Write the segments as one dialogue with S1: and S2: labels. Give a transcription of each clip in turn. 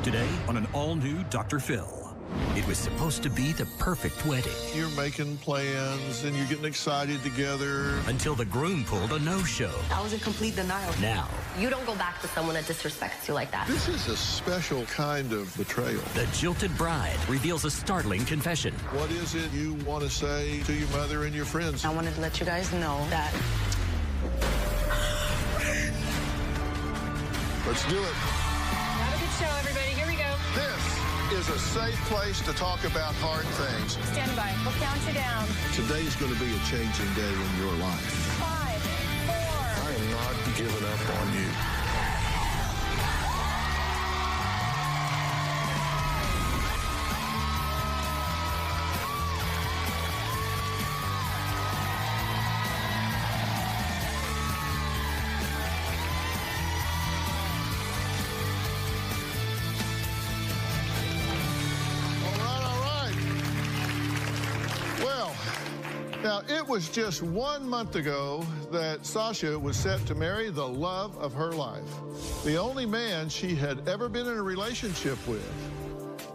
S1: Today on an all-new Dr. Phil. It was supposed to be the perfect wedding.
S2: You're making plans and you're getting excited together.
S1: Until the groom pulled a no-show.
S3: I was in complete denial.
S1: Now.
S4: You don't go back to someone that disrespects you like that.
S2: This is a special kind of betrayal.
S1: The jilted bride reveals a startling confession.
S2: What is it you want to say to your mother and your friends?
S3: I wanted to let you guys know that...
S2: Let's do it.
S5: Have a good show, everybody. Here we go.
S2: This is a safe place to talk about hard things.
S5: Stand by. We'll count you down.
S2: Today is going to be a changing day in your life.
S5: 5, 4.
S2: I am not giving up on you. Now, it was just 1 month ago that Sasha was set to marry the love of her life, the only man she had ever been in a relationship with.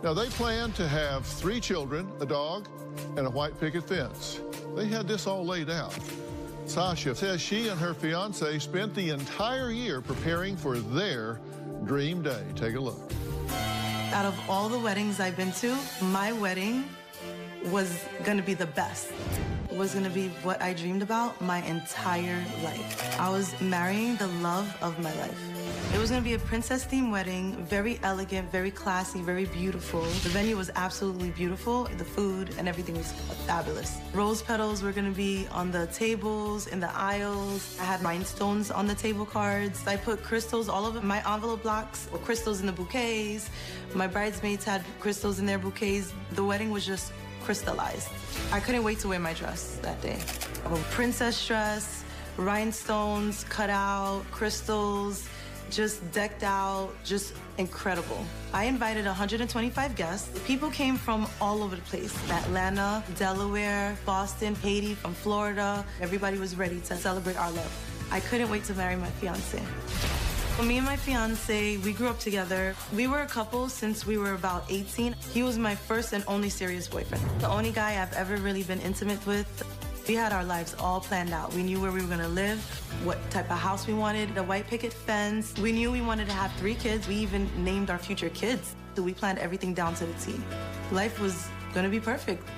S2: Now, they planned to have 3 children, a dog, and a white picket fence. They had this all laid out. Sasha says she and her fiance spent the entire year preparing for their dream day. Take a look.
S3: Out of all the weddings I've been to, my wedding was gonna be the best. Was gonna be what I dreamed about my entire life. I was marrying the love of my life. It was gonna be a princess-themed wedding, very elegant, very classy, very beautiful. The venue was absolutely beautiful. The food and everything was fabulous. Rose petals were gonna be on the tables, in the aisles. I had rhinestones on the table cards. I put crystals all over my envelope blocks, or crystals in the bouquets. My bridesmaids had crystals in their bouquets. The wedding was just crystallized. I couldn't wait to wear my dress that day. A princess dress, rhinestones cut out, crystals, just decked out, just incredible. I invited 125 guests. People came from all over the place. Atlanta, Delaware, Boston, Haiti, from Florida. Everybody was ready to celebrate our love. I couldn't wait to marry my fiance. Well, me and my fiance, we grew up together. We were a couple since we were about 18. He was my first and only serious boyfriend. The only guy I've ever really been intimate with. We had our lives all planned out. We knew where we were gonna live, what type of house we wanted, the white picket fence. We knew we wanted to have 3 kids. We even named our future kids. So we planned everything down to the T. Life was gonna be perfect.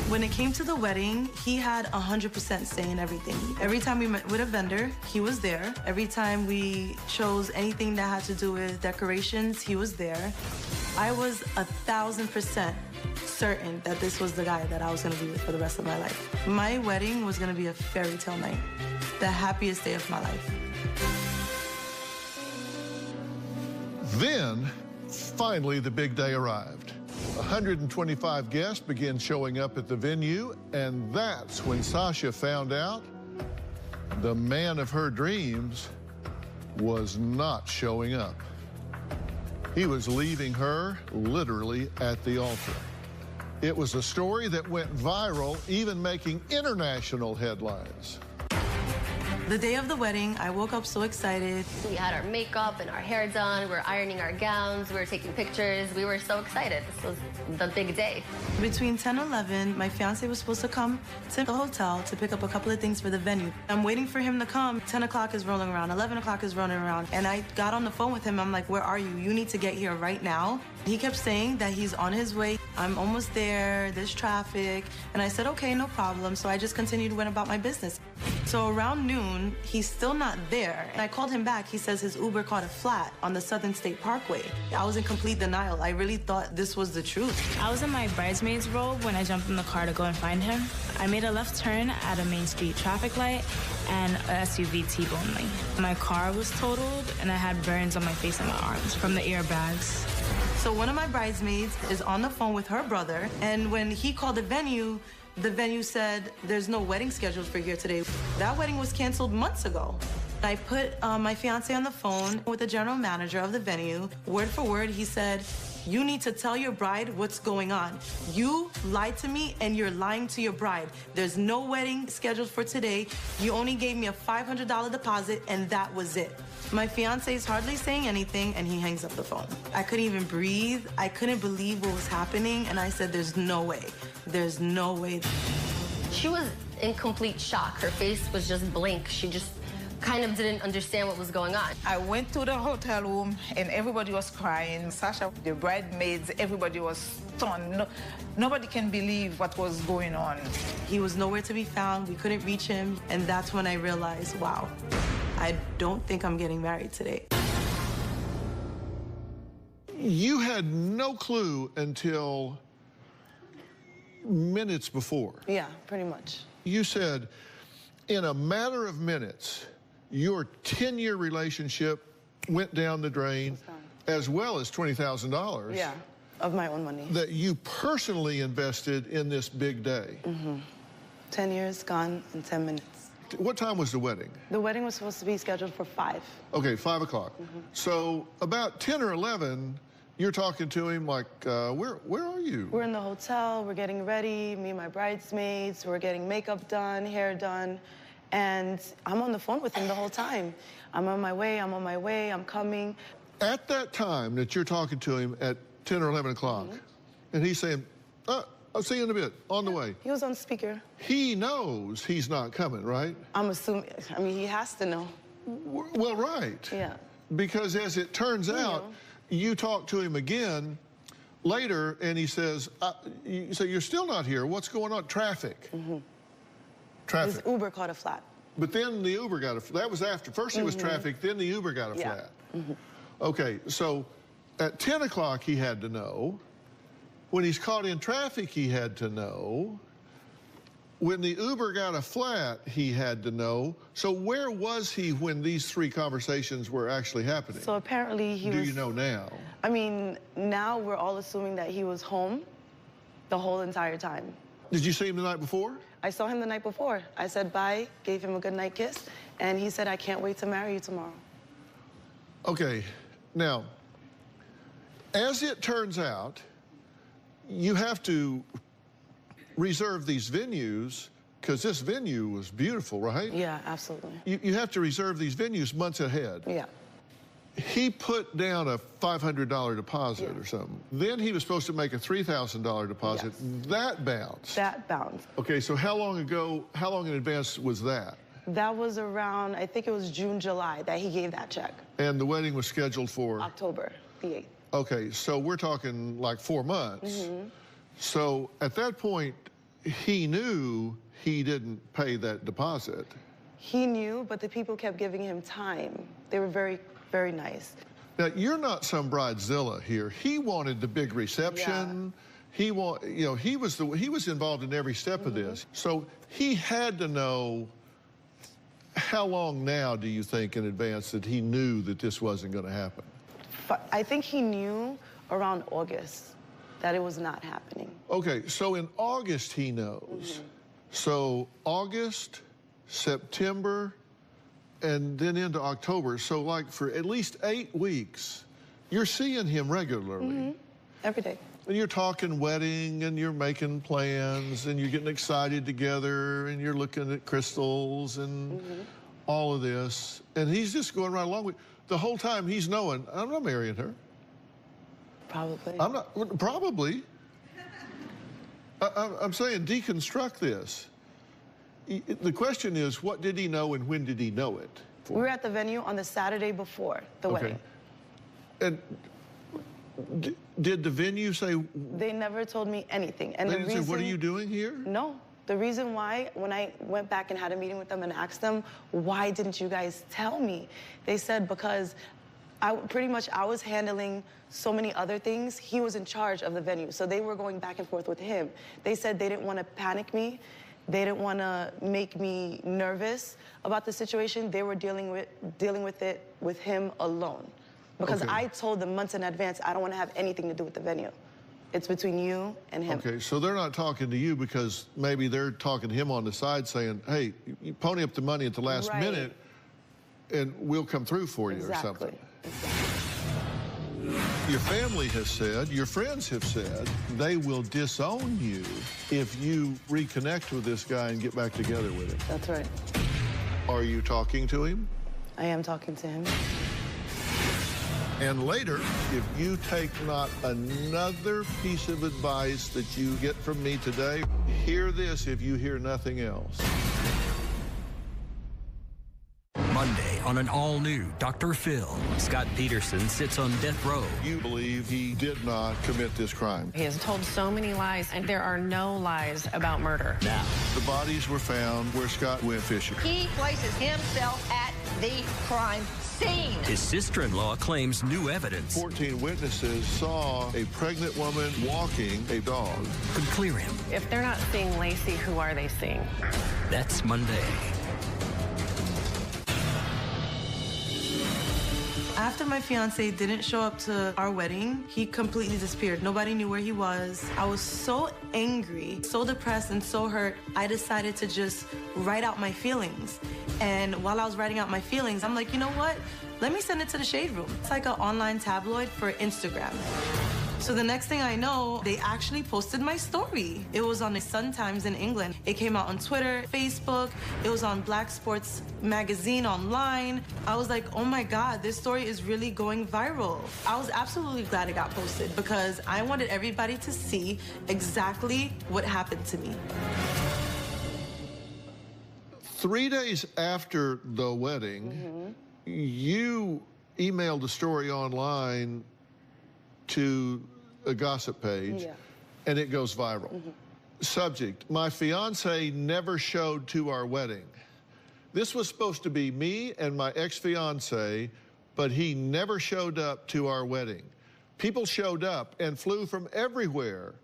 S3: When it came to the wedding, he had 100% say in everything. Every time we met with a vendor, he was there. Every time we chose anything that had to do with decorations, he was there. I was 1,000% certain that this was the guy that I was gonna be with for the rest of my life. My wedding was gonna be a fairy tale night, the happiest day of my life.
S2: Then, finally, the big day arrived. 125 guests began showing up at the venue, and that's when Sasha found out the man of her dreams was not showing up. He was leaving her literally at the altar. It was a story that went viral, even making international headlines.
S3: The day of the wedding, I woke up so excited.
S4: We had our makeup and our hair done. We were ironing our gowns. We were taking pictures. We were so excited. This was the big day.
S3: Between 10 and 11, my fiance was supposed to come to the hotel to pick up a couple of things for the venue. I'm waiting for him to come. 10 o'clock is rolling around. 11 o'clock is rolling around. And I got on the phone with him. I'm like, where are you? You need to get here right now. He kept saying that he's on his way. I'm almost there. There's traffic. And I said, okay, no problem. So I just continued to went about my business. So around noon, he's still not there. And I called him back. He says his Uber caught a flat on the Southern State Parkway. I was in complete denial. I really thought this was the truth.
S6: I was in my bridesmaid's robe when I jumped in the car to go and find him. I made a left turn at a Main Street traffic light and a SUV T-boned me. My car was totaled and I had burns on my face and my arms from the airbags.
S3: So one of my bridesmaids is on the phone with her brother, and when he called the venue said, there's no wedding scheduled for here today. That wedding was canceled months ago. I put my fiance on the phone with the general manager of the venue. Word for word, he said, You need to tell your bride what's going on. You lied to me and you're lying to your bride. There's no wedding scheduled for today. You only gave me a $500 deposit and that was it. My fiance is hardly saying anything and he hangs up the phone. I couldn't even breathe. I couldn't believe what was happening and I said, there's no way. There's no way.
S4: She was in complete shock. Her face was just blank. She just kind of didn't understand what was going on.
S7: I went to the hotel room and everybody was crying. Sasha, the bridesmaids, everybody was stunned. Nobody can believe what was going on.
S3: He was nowhere to be found. We couldn't reach him. And that's when I realized, wow, I don't think I'm getting married today.
S2: You had no clue until minutes before.
S3: Yeah, pretty much.
S2: You said in a matter of minutes, your 10-year relationship went down the drain, as well as $20,000.
S3: Yeah, of my own money.
S2: That you personally invested in this big day.
S3: 10 years gone in 10 minutes.
S2: What time was the wedding?
S3: The wedding was supposed to be scheduled for 5.
S2: Okay, 5 o'clock. So about 10 or 11, you're talking to him like, where are you?
S3: We're in the hotel, we're getting ready, me and my bridesmaids, we're getting makeup done, hair done. And I'm on the phone with him the whole time. I'm on my way, I'm coming.
S2: At that time that you're talking to him at 10 or 11 o'clock, and he's saying, I'll see you in a bit, on the way.
S3: He was on speaker.
S2: He knows he's not coming, right?
S3: I'm assuming, I mean, he has to know.
S2: Well, right.
S3: Yeah.
S2: Because as it turns out, you talk to him again later, and he says, you say, you're still not here. What's going on? Traffic. Traffic.
S3: His Uber caught a flat.
S2: But then the Uber got a, that was after. First it was traffic, then the Uber got a flat. Okay, so at 10 o'clock he had to know. When he's caught in traffic, he had to know. When the Uber got a flat, he had to know. So where was he when these 3 conversations were actually happening?
S3: So apparently he was...
S2: Do you know now?
S3: I mean, now we're all assuming that he was home the whole entire time.
S2: Did you see him the night before?
S3: I saw him the night before. I said bye, gave him a good night kiss, and he said, I can't wait to marry you tomorrow.
S2: Okay, now, as it turns out, you have to reserve these venues, because this venue was beautiful, right?
S3: Yeah, absolutely.
S2: You have to reserve these venues months ahead.
S3: Yeah.
S2: He put down a $500 deposit or something. Then he was supposed to make a $3,000 deposit.
S3: Yes.
S2: That bounced.
S3: That bounced.
S2: Okay, so how long in advance was that?
S3: That was around, I think it was June, July that he gave that check.
S2: And the wedding was scheduled for?
S3: October the 8th.
S2: Okay, so we're talking like 4 months. So at that point, he knew he didn't pay that deposit.
S3: He knew, but the people kept giving him time. They were very, very nice.
S2: Now, you're not some bridezilla here. He wanted the big reception. He he was involved in every step of this. So he had to know. How long now do you think in advance that he knew that this wasn't going to happen?
S3: I think he knew around August that it was not happening.
S2: Okay, so in August he knows. So August, September, and then into October. So like for at least 8 weeks, you're seeing him regularly.
S3: Every day.
S2: And you're talking wedding, and you're making plans, and you're getting excited together, and you're looking at crystals and all of this. And he's just going right along with the whole time he's knowing, I'm not marrying her.
S3: Probably.
S2: I'm not, probably. I'm saying deconstruct this. The question is, what did he know and when did he know it?
S3: We were at the venue on the Saturday before the wedding.
S2: And did the venue say?
S3: They never told me anything. And
S2: they didn't say, what are you doing here?
S3: No. The reason why, when I went back and had a meeting with them and asked them, why didn't you guys tell me? They said, because I was handling so many other things. He was in charge of the venue. So they were going back and forth with him. They said they didn't want to panic me. They didn't want to make me nervous about the situation. They were dealing with it with him alone. Because I told them months in advance, I don't want to have anything to do with the venue. It's between you and him.
S2: Okay, so they're not talking to you because maybe they're talking to him on the side saying, hey, you pony up the money at the last minute and we'll come through for you or something.
S3: Exactly.
S2: Your family has said, your friends have said, they will disown you if you reconnect with this guy and get back together with him.
S3: That's right.
S2: Are you talking to him?
S3: I am talking to him.
S2: And later, if you take not another piece of advice that you get from me today, hear this if you hear nothing else.
S1: Monday on an all-new Dr. Phil. Scott Peterson sits on death row.
S2: You believe he did not commit this crime.
S8: He has told so many lies, and there are no lies about murder.
S1: Now,
S2: The bodies were found where Scott went fishing.
S9: He places himself at the crime scene.
S1: his sister-in-law claims new evidence
S2: 14 witnesses saw a pregnant woman walking a dog.
S1: could clear him.
S8: If they're not seeing Lacey, who are they seeing?
S1: That's Monday.
S3: After my fiance didn't show up to our wedding, he completely disappeared. Nobody knew where he was. I was so angry, so depressed, and so hurt, I decided to just write out my feelings. And while I was writing out my feelings, I'm like, you know what? Let me send it to the Shade Room. It's like an online tabloid for Instagram. So the next thing I know, they actually posted my story. It was on the Sun Times in England. It came out on Twitter, Facebook. It was on Black Sports Magazine online. I was like, oh my God, this story is really going viral. I was absolutely glad it got posted because I wanted everybody to see exactly what happened to me.
S2: 3 days after the wedding, you emailed a story online to a gossip page, and it goes viral. Subject, my fiance never showed to our wedding. This was supposed to be me and my ex-fiance, but he never showed up to our wedding. People showed up and flew from everywhere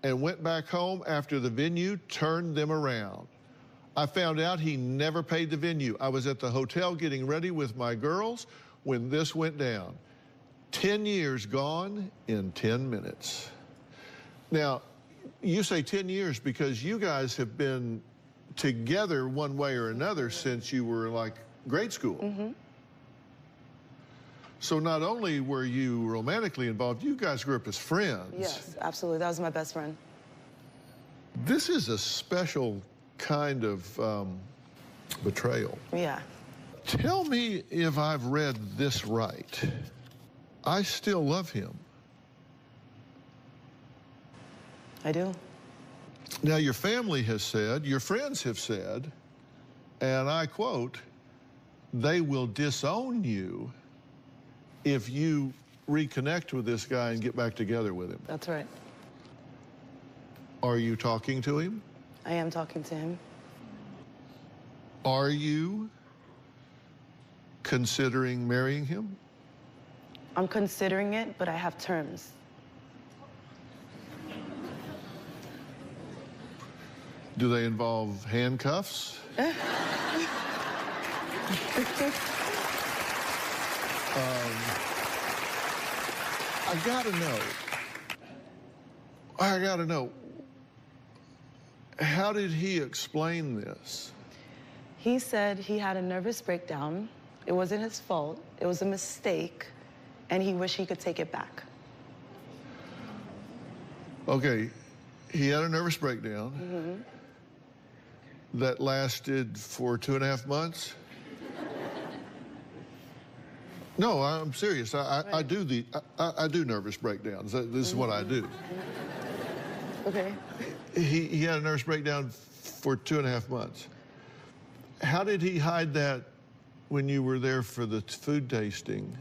S2: and went back home after the venue turned them around. I found out he never paid the venue. I was at the hotel getting ready with my girls when this went down. 10 years gone in 10 minutes. Now, you say 10 years because you guys have been together one way or another since you were like grade school. So not only were you romantically involved, you guys grew up as friends.
S3: Yes, absolutely. That was my best friend.
S2: This is a special kind of betrayal.
S3: Yeah.
S2: Tell me if I've read this right. I still love him.
S3: I do.
S2: Now, your family has said, your friends have said, and I quote, they will disown you if you reconnect with this guy and get back together with him.
S3: That's right.
S2: Are you talking to him?
S3: I am talking to him.
S2: Are you considering marrying him?
S3: I'm considering it, but I have terms.
S2: Do they involve handcuffs? I gotta know, how did he explain this?
S3: He said he had a nervous breakdown. It wasn't his fault. It was a mistake, and he wished he could take it back.
S2: Okay, he had a nervous breakdown that lasted for 2.5 months. No, I'm serious. I do nervous breakdowns. This is what I do.
S3: Okay.
S2: He had a nervous breakdown for 2.5 months. How did he hide that when you were there for the food tasting?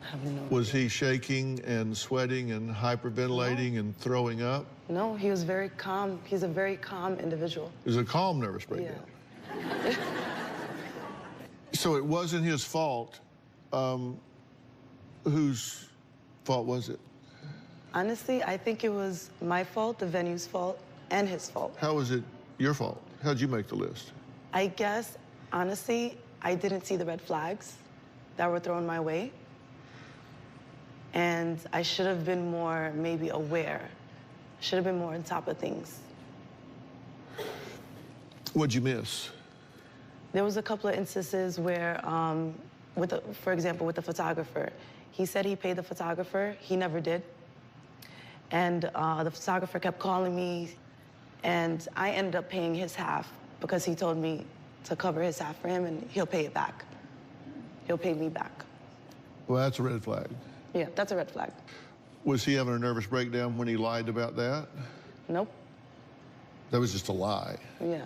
S3: I have no
S2: Was he shaking and sweating and hyperventilating and throwing up?
S3: No, he was very calm. He's a very calm individual.
S2: It was a calm nervous breakdown.
S3: Yeah.
S2: So it wasn't his fault. Whose fault was it?
S3: Honestly, I think it was my fault, the venue's fault, and his fault.
S2: How was it your fault? How'd you make the list?
S3: I guess, honestly, I didn't see the red flags that were thrown my way. And I should have been more, maybe, aware. Should have been more on top of things.
S2: What'd you miss?
S3: There was a couple of instances where, for example, with the photographer, He said he paid the photographer. He never did. And the photographer kept calling me, and I ended up paying his half because he told me to cover his half for him, and he'll pay it back. He'll pay me back.
S2: Well, that's a red flag.
S3: Yeah, that's a red flag.
S2: Was he having a nervous breakdown when he lied about that?
S3: Nope.
S2: That was just a lie.
S3: Yeah.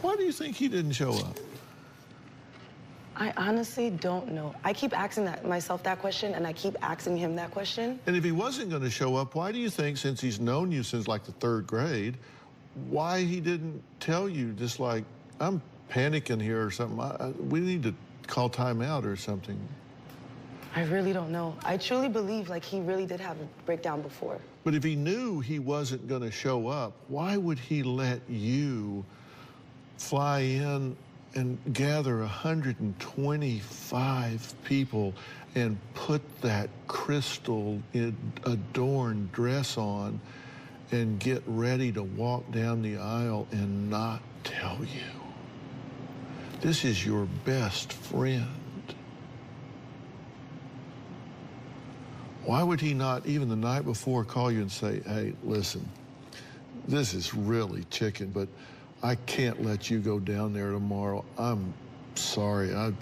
S2: Why do you think he didn't show up?
S3: I honestly don't know. I keep asking myself that question, and I keep asking him that question.
S2: And if he wasn't going to show up, why do you think, since he's known you since like the 3rd grade, why he didn't tell you, just like, I'm panicking here or something, we need to call time out or something?
S3: I really don't know. I truly believe like he really did have a breakdown before.
S2: But if he knew he wasn't going to show up, why would he let you fly in and gather 125 people and put that crystal adorned dress on and get ready to walk down the aisle and not tell you? This is your best friend. Why would he not, even the night before, call you and say, hey, listen, this is really chicken, but I can't let you go down there tomorrow. I'm sorry, I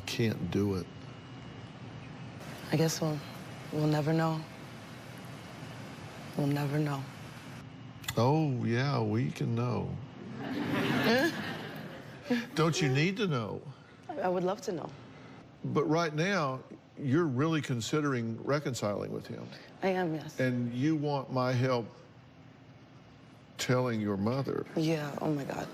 S2: can't do it.
S3: I guess we'll never know. We'll never know.
S2: Oh, yeah, we can know. Don't you need to know?
S3: I would love to know.
S2: But right now, you're really considering reconciling with him.
S3: I am, yes.
S2: And you want my help telling your mother.
S3: Yeah, oh my God.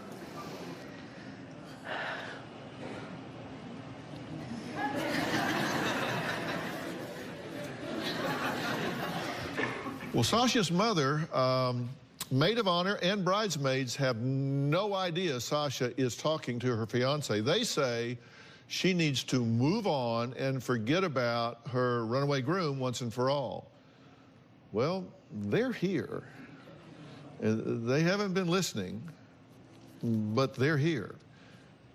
S2: Well, Sasha's mother, maid of honor and bridesmaids have no idea Sasha is talking to her fiance. They say she needs to move on and forget about her runaway groom once and for all. Well, they're here. And they haven't been listening, but they're here.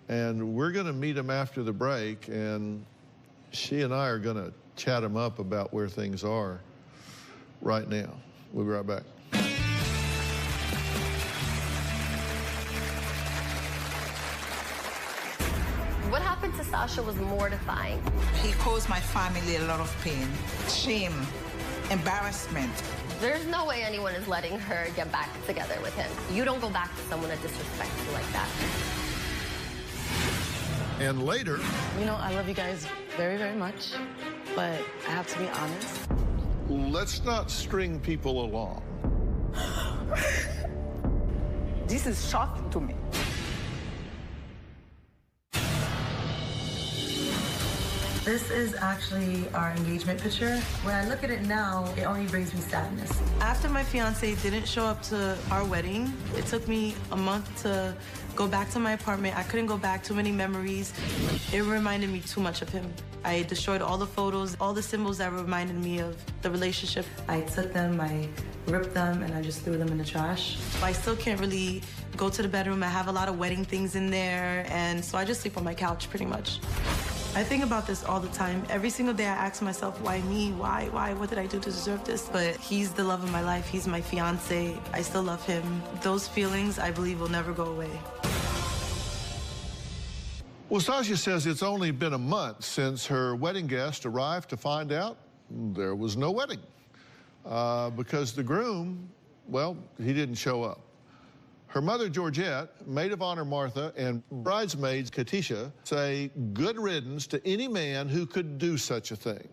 S2: And we're going to meet them after the break, and she and I are going to chat them up about where things are right now. We'll be right back.
S4: What happened to Sasha was mortifying.
S7: He caused my family a lot of pain, shame, embarrassment.
S4: There's no way anyone is letting her get back together with him. You don't go back to someone that disrespects you like that.
S2: And later...
S3: You know, I love you guys very, very much, but I have to be honest.
S2: Let's not string people along.
S7: This is shocking to me.
S3: This is actually our engagement picture. When I look at it now, it only brings me sadness. After my fiance didn't show up to our wedding, it took me a month to go back to my apartment. I couldn't go back, too many memories. It reminded me too much of him. I destroyed all the photos, all the symbols that reminded me of the relationship. I took them, I ripped them, and I just threw them in the trash. I still can't really go to the bedroom. I have a lot of wedding things in there, and so I just sleep on my couch pretty much. I think about this all the time. Every single day I ask myself, why me? Why? What did I do to deserve this? But he's the love of my life. He's my fiance. I still love him. Those feelings, I believe, will never go away.
S2: Well, Sasha says it's only been a month since her wedding guest arrived to find out there was no wedding. Because the groom, well, he didn't show up. Her mother, Georgette, maid of honor, Martha, and bridesmaids, Katisha, say good riddance to any man who could do such a thing.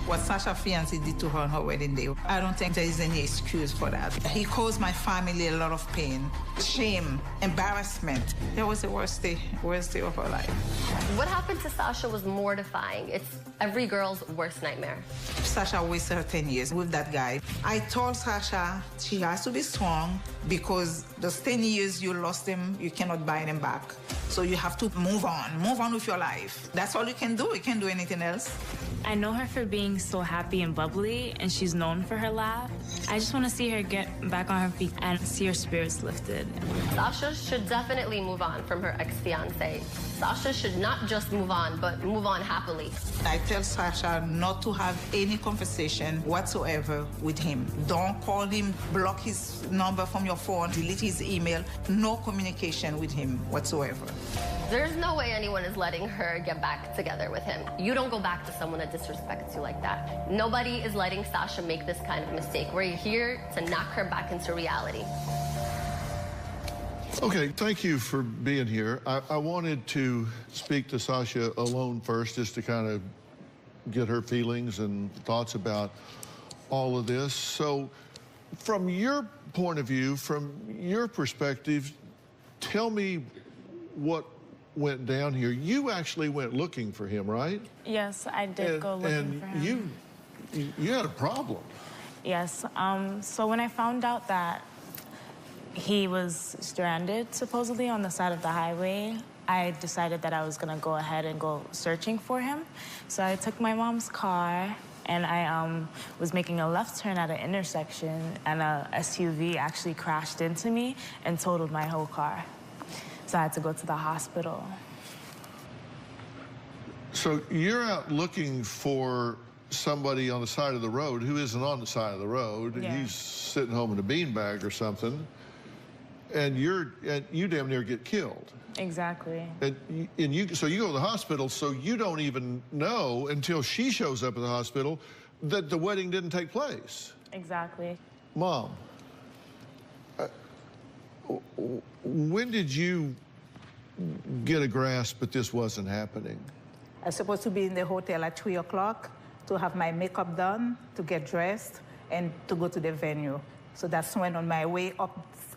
S7: What Sasha fiance did to her on her wedding day, I don't think there is any excuse for that. He caused my family a lot of pain, shame, embarrassment. That was the worst day of her life.
S4: What happened to Sasha was mortifying. It's every girl's worst nightmare.
S7: Sasha wasted her 10 years with that guy. I told Sasha she has to be strong because those 10 years you lost him, you cannot buy them back. So you have to move on with your life. That's all you can do. You can't do anything else.
S6: I know her for being so happy and bubbly, and she's known for her laugh. I just want to see her get back on her feet and see her spirits lifted.
S4: Sasha should definitely move on from her ex-fiance. Sasha should not just move on, but move on happily.
S7: I tell Sasha not to have any conversation whatsoever with him. Don't call him, block his number from your phone, delete his email. No communication with him whatsoever.
S4: There's no way anyone is letting her get back together with him. You don't go back to someone that disrespects you like that. Nobody is letting Sasha make this kind of mistake. We're here to knock her back into reality.
S2: Okay, thank you for being here. I wanted to speak to Sasha alone first, just to kind of get her feelings and thoughts about all of this. So, from your point of view, from your perspective, tell me what went down here. You actually went looking for him, right?
S6: Yes, I did go looking for him.
S2: And you had a problem.
S6: Yes. So when I found out that he was stranded, supposedly, on the side of the highway, I decided that I was going to go ahead and go searching for him. So I took my mom's car, and I was making a left turn at an intersection, and a SUV actually crashed into me and totaled my whole car. So I had to go to the hospital.
S2: So you're out looking for somebody on the side of the road who isn't on the side of the road.
S6: Yeah.
S2: He's sitting home in a beanbag or something, and you damn near get killed.
S6: Exactly.
S2: So you go to the hospital, so you don't even know until she shows up at the hospital that the wedding didn't take place.
S6: Exactly.
S2: Mom, when did you get a grasp that this wasn't happening?
S7: I was supposed to be in the hotel at 3 o'clock to have my makeup done, to get dressed, and to go to the venue. So that's when on my way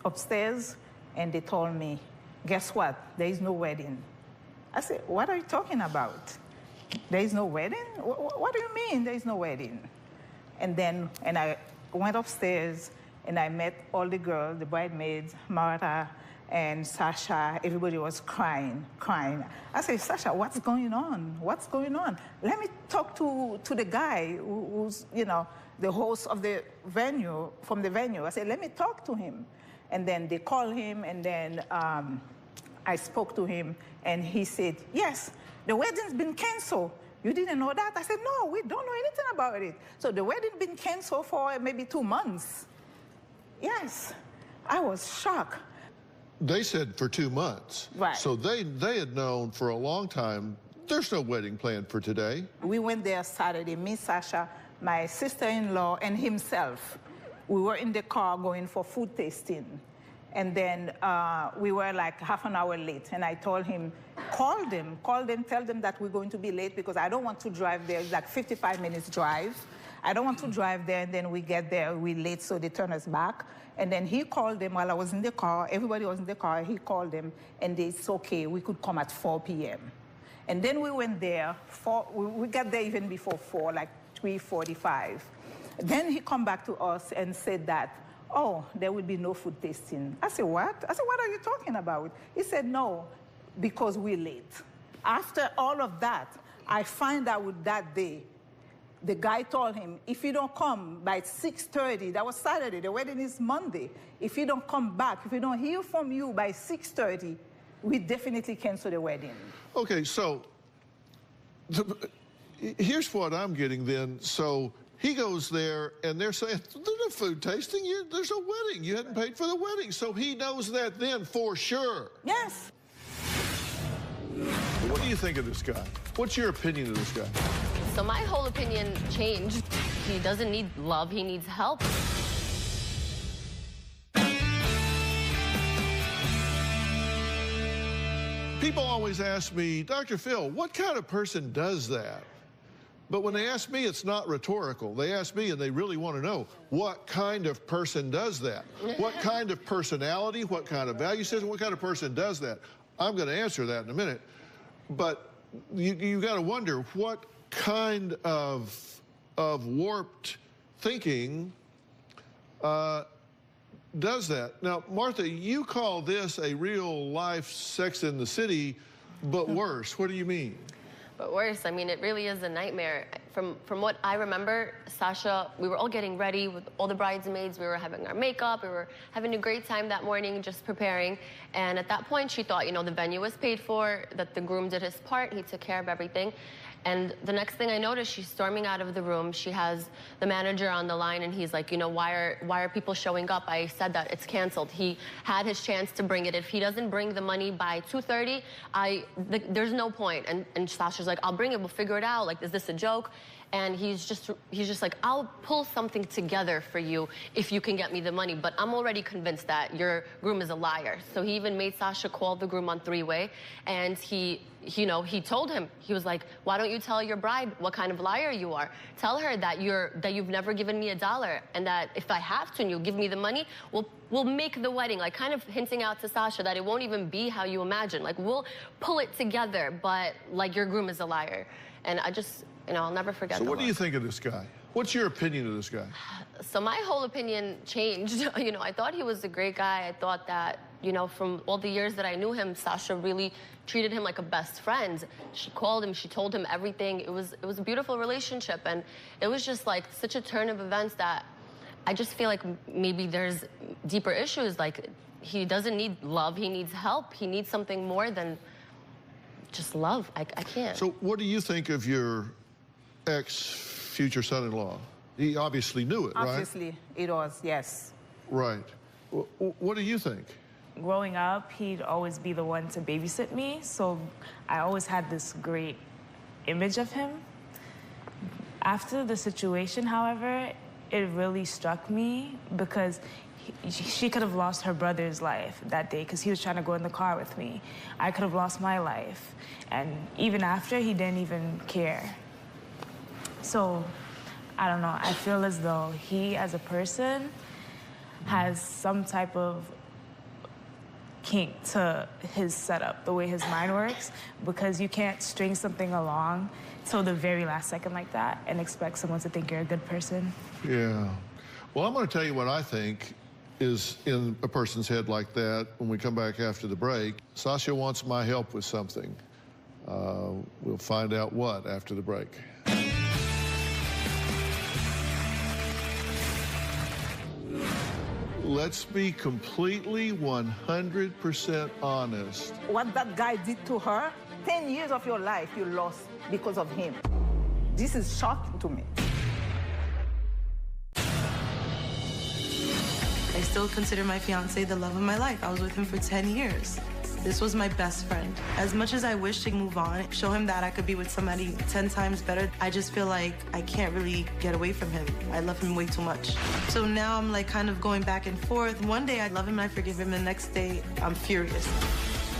S7: upstairs, and they told me, guess what? There is no wedding. I said, what are you talking about? There is no wedding? What do you mean there is no wedding? And I went upstairs, and I met all the girls, the bridesmaids, Martha and Sasha. Everybody was crying. I said, Sasha, what's going on? What's going on? Let me talk to the guy who's, the host of the venue, from the venue. I said, let me talk to him. And then they called him, and then I spoke to him, and he said, yes, the wedding's been canceled. You didn't know that? I said, no, we don't know anything about it. So the wedding's been canceled for maybe 2 months. Yes, I was shocked.
S2: They said for 2 months.
S7: Right.
S2: So they had known for a long time, there's no wedding planned for today.
S7: We went there Saturday, me, Sasha, my sister-in-law, and himself. We were in the car going for food tasting. And then we were like half an hour late. And I told him, call them, tell them that we're going to be late because I don't want to drive there. It's like 55 minutes drive. I don't want to drive there, and then we get there, we're late, so they turn us back. And then he called them while I was in the car. Everybody was in the car. He called them, and it's okay. We could come at 4 p.m. And then we went there. We got there even before 4, like 3:45. Then he come back to us and said that, oh, there will be no food tasting. I said, what? I said, what are you talking about? He said, no, because we're late. After all of that, I find out that day, the guy told him, if you don't come by 6:30, that was Saturday, the wedding is Monday. If you don't come back, if we don't hear from you by 6:30, we definitely cancel the wedding.
S2: Okay, so here's what I'm getting then. So he goes there, and they're saying, there's no food tasting, there's no wedding. You hadn't paid for the wedding. So he knows that then for sure.
S7: Yes.
S2: What do you think of this guy? What's your opinion of this guy?
S4: So my whole opinion changed. He doesn't need love, he needs help.
S2: People always ask me, Dr. Phil, what kind of person does that? But when they ask me, it's not rhetorical. They ask me, and they really want to know, what kind of person does that? What kind of personality, what kind of value system, what kind of person does that? I'm going to answer that in a minute. But you got to wonder, what kind of warped thinking does that. Now, Martha, you call this a real-life Sex in the City, but worse. What do you mean?
S4: But worse, I mean, it really is a nightmare. From what I remember, Sasha, we were all getting ready with all the bridesmaids. We were having our makeup. We were having a great time that morning, just preparing. And at that point, she thought, you know, the venue was paid for, that the groom did his part. He took care of everything. And the next thing I noticed, she's storming out of the room. She has the manager on the line, and he's like, you know, why are people showing up? I said that it's canceled. He had his chance to bring it. If he doesn't bring the money by 2:30, there's no point. And Sasha's like, I'll bring it. We'll figure it out. Like, is this a joke? And he's just like, I'll pull something together for you if you can get me the money. But I'm already convinced that your groom is a liar. So he even made Sasha call the groom on three-way, and he told him, he was like, why don't you tell your bride what kind of liar you are? Tell her that you've never given me $1, and that if I have to and you give me the money, we'll make the wedding. Like, kind of hinting out to Sasha that it won't even be how you imagine. Like, we'll pull it together, but like, your groom is a liar. And I just, I'll never forget that.
S2: So what do you think of this guy? What's your opinion of this guy?
S4: So my whole opinion changed. I thought he was a great guy. I thought that, from all the years that I knew him, Sasha really treated him like a best friend. She called him, she told him everything. It was a beautiful relationship, and it was just like such a turn of events that I just feel like maybe there's deeper issues. Like, he doesn't need love, he needs help. He needs something more than just love. I can't. So
S2: what do you think of your ex-future son-in-law? He obviously knew it, right?
S7: Obviously, it was, yes.
S2: Right. What do you think?
S6: Growing up, he'd always be the one to babysit me, so I always had this great image of him. After the situation, however, it really struck me because she could have lost her brother's life that day because he was trying to go in the car with me. I could have lost my life. And even after, he didn't even care. So, I don't know, I feel as though he, as a person, has some type of kink to his setup, the way his mind works, because you can't string something along till the very last second like that and expect someone to think you're a good person. Yeah.
S2: Well, I'm going to tell you what I think is in a person's head like that when we come back after the break. Sasha wants my help with something. We'll find out what after the break. Let's be completely 100% honest.
S7: What that guy did to her, 10 years of your life you lost because of him. This is shocking to me.
S3: I still consider my fiance the love of my life. I was with him for 10 years. This was my best friend. As much as I wish to move on, show him that I could be with somebody 10 times better, I just feel like I can't really get away from him. I love him way too much. So now I'm like kind of going back and forth. One day I love him, I forgive him, and the next day I'm furious.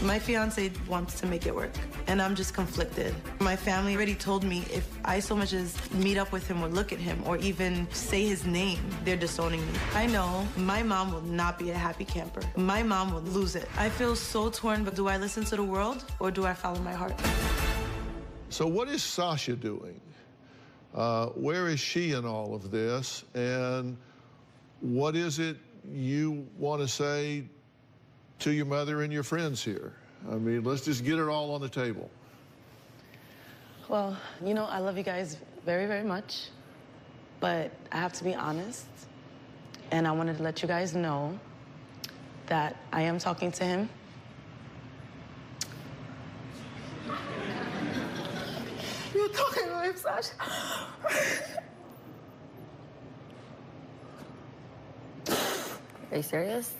S3: My fiance wants to make it work, and I'm just conflicted. My family already told me if I so much as meet up with him or look at him or even say his name, they're disowning me. I know my mom will not be a happy camper. My mom will lose it. I feel so torn, but do I listen to the world or do I follow my heart?
S2: So what is Sasha doing? Where is she in all of this? And what is it you want to say to your mother and your friends here? I mean, let's just get it all on the table.
S10: Well, I love you guys very, very much, but I have to be honest, and I wanted to let you guys know that I am talking to him.
S7: You're talking to him, Sasha?
S4: Are you serious?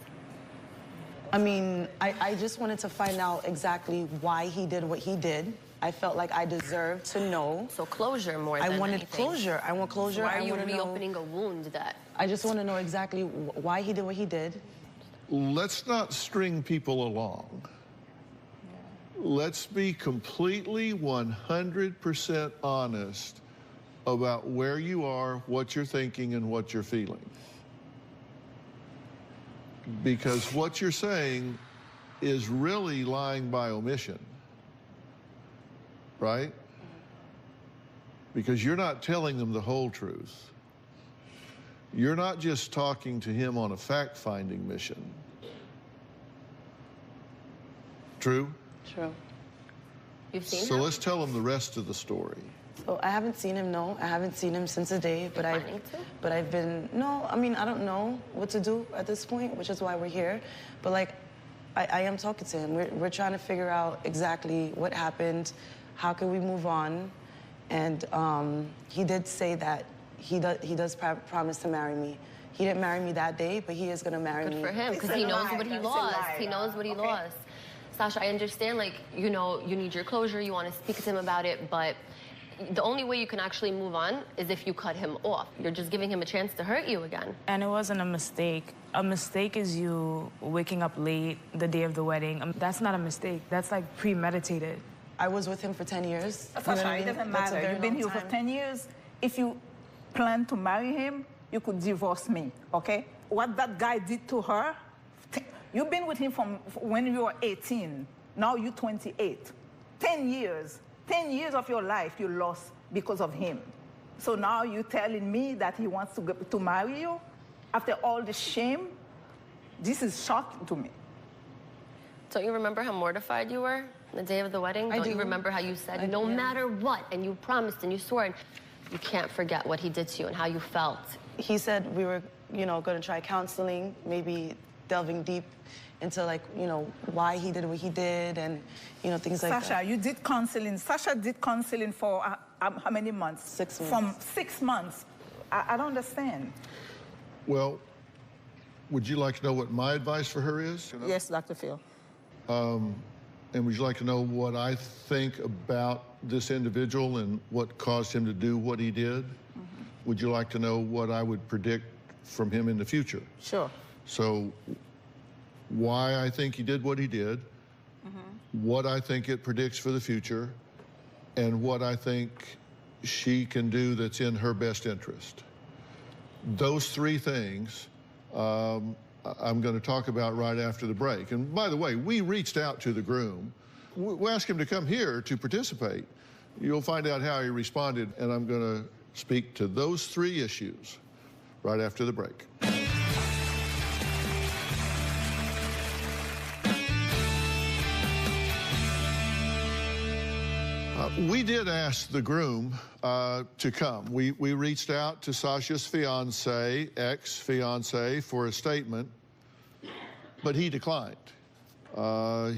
S10: I mean, I just wanted to find out exactly why he did what he did. I felt like I deserved to know.
S4: So closure more than anything.
S10: I wanted closure. I want closure.
S4: So why are you reopening a wound that...
S10: I just want to know exactly why he did what he did.
S2: Let's not string people along. Let's be completely 100% honest about where you are, what you're thinking, and what you're feeling. Because what you're saying is really lying by omission, right? Because you're not telling them the whole truth. you're not just talking to him on a fact-finding mission. True?
S3: True.
S4: You've seen
S2: So
S4: him?
S2: let's tell him the rest of the story.
S3: So I haven't seen him, no. I haven't seen him since the day, but I've been, no, I mean, I don't know what to do at this point, which is why we're here. But like, I am talking to him. We're trying to figure out exactly what happened, how can we move on. And he did say that he does promise to marry me. He didn't marry me that day, but he is gonna marry me.
S4: Good for him, because he knows what he lost. He knows what he lost. Sasha, I understand, like, you know, you need your closure, you want to speak to him about it, but the only way you can actually move on is if you cut him off. You're just giving him a chance to hurt you again.
S6: And it wasn't a mistake. A mistake is you waking up late the day of the wedding. That's not a mistake. That's like premeditated.
S3: I was with him for 10 years.
S7: Sasha, it doesn't matter. You've been here for 10 years. If you plan to marry him, you could divorce me, okay? What that guy did to her, you've been with him from when you were 18. Now you're 28. 10 years. 10 years of your life you lost because of him. So now you're telling me that he wants to marry you? After all the shame? This is shocking to me.
S4: Don't you remember how mortified you were the day of the wedding? Don't you remember how you said, no matter what, and you promised and you swore, and you can't forget what he did to you and how you felt?
S3: He said we were, you know, going to try counseling, maybe delving deep into, like, you know, why he did what he did and, you know, things like that.
S7: Sasha, you did counseling. Sasha did counseling for how many months?
S3: 6 months.
S7: From 6 months. I don't understand.
S2: Well, would you like to know what my advice for her is?
S7: Yes, Dr. Phil.
S2: And would you like to know what I think about this individual and what caused him to do what he did? Would you like to know what I would predict from him in the future?
S7: Sure.
S2: So why I think he did what he did, what I think it predicts for the future, and what I think she can do that's in her best interest. Those three things I'm going to talk about right after the break. And by the way, we reached out to the groom. We asked him to come here to participate. You'll find out how he responded, and I'm going to speak to those three issues right after the break. We did ask the groom to come. We reached out to Sasha's fiance, ex-fiance, for a statement, but he declined.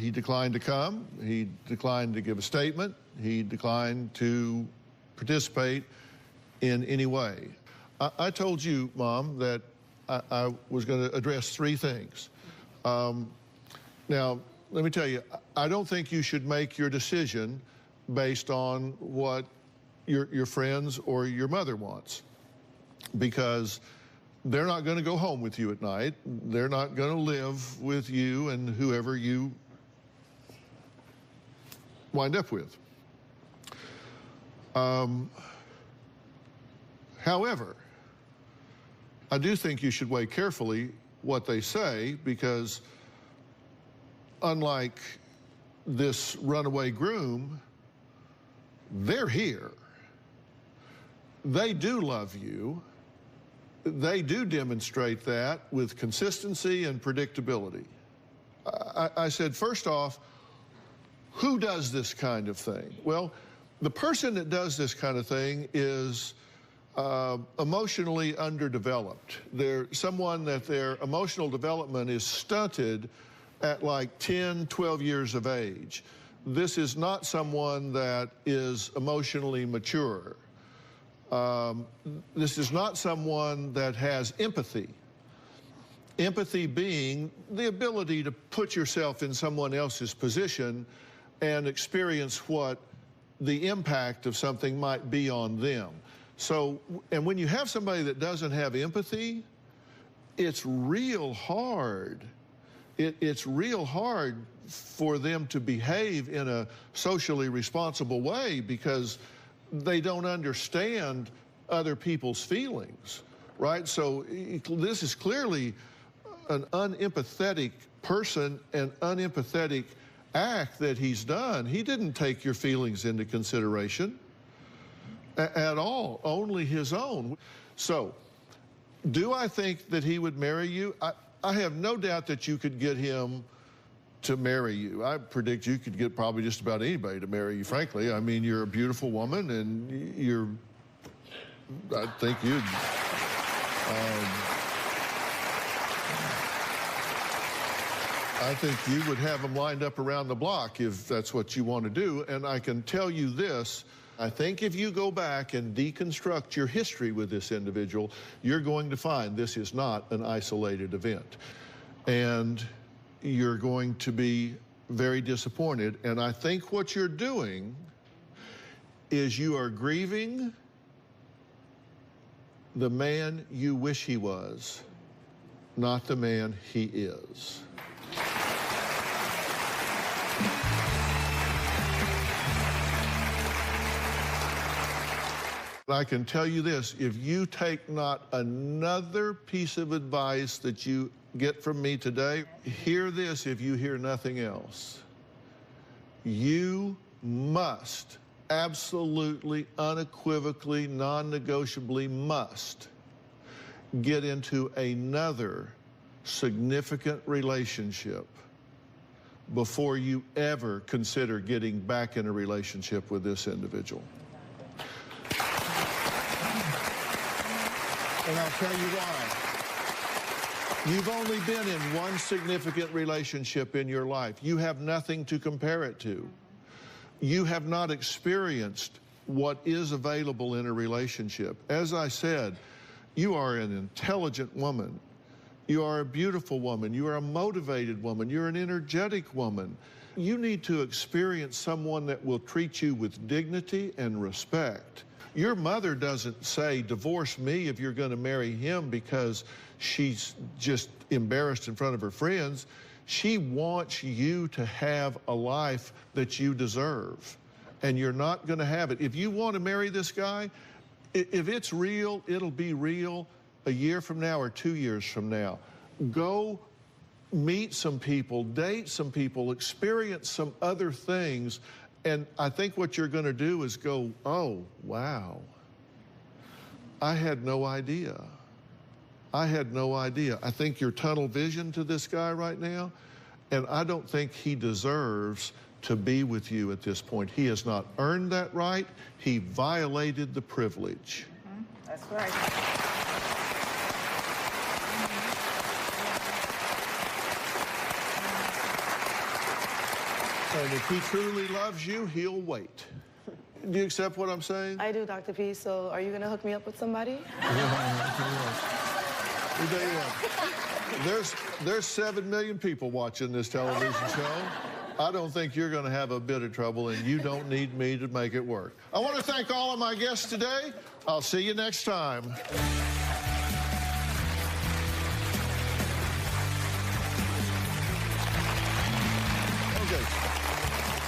S2: He declined to come. He declined to give a statement. He declined to participate in any way. I told you, Mom, that I was going to address three things. Now, let me tell you, I don't think you should make your decision based on what your friends or your mother wants, because they're not going to go home with you at night. They're not going to live with you and whoever you wind up with. However, I do think you should weigh carefully what they say, because unlike this runaway groom, they're here. They do love you. They do demonstrate that with consistency and predictability. I said, first off, who does this kind of thing? Well, the person that does this kind of thing is emotionally underdeveloped. They're someone that their emotional development is stunted at like 10, 12 years of age. This is not someone that is emotionally mature. This is not someone that has empathy. Empathy being the ability to put yourself in someone else's position and experience what the impact of something might be on them. So, and when you have somebody that doesn't have empathy, it's real hard. It's real hard for them to behave in a socially responsible way, because they don't understand other people's feelings, right? So this is clearly an unempathetic person, an unempathetic act that he's done. He didn't take your feelings into consideration at all, only his own. So Do I think that he would marry you? I have no doubt that you could get him to marry you. I predict you could get probably just about anybody to marry you, frankly. I mean, you're a beautiful woman, and I think you'd... I think you would have them lined up around the block if that's what you want to do. And I can tell you this, I think if you go back and deconstruct your history with this individual, you're going to find this is not an isolated event. And you're going to be very disappointed. And I think what you're doing is you are grieving the man you wish he was, not the man he is. I can tell you this, if you take not another piece of advice that you get from me today, hear this if you hear nothing else. You must, absolutely, unequivocally, non-negotiably must get into another significant relationship before you ever consider getting back in a relationship with this individual. And I'll tell you why. You've only been in one significant relationship in your life. You have nothing to compare it to. You have not experienced what is available in a relationship. As I said, you are an intelligent woman. You are a beautiful woman. You are a motivated woman. You're an energetic woman. You need to experience someone that will treat you with dignity and respect. Your mother doesn't say, divorce me if you're going to marry him because she's just embarrassed in front of her friends. She wants you to have a life that you deserve, and you're not going to have it. If you want to marry this guy, if it's real, it'll be real a year from now or 2 years from now. Go meet some people, date some people, experience some other things. And I think what you're going to do is go, oh, wow, I had no idea. I had no idea. I think you're tunnel vision to this guy right now, and I don't think he deserves to be with you at this point. He has not earned that right. He violated the privilege.
S5: That's right.
S2: And if he truly loves you, he'll wait. Do you accept what I'm saying?
S3: I do, Dr. P. So are you going to hook me up with somebody?
S2: There's 7 million people watching this television show. I don't think you're going to have a bit of trouble, and you don't need me to make it work. I want to thank all of my guests today. I'll see you next time.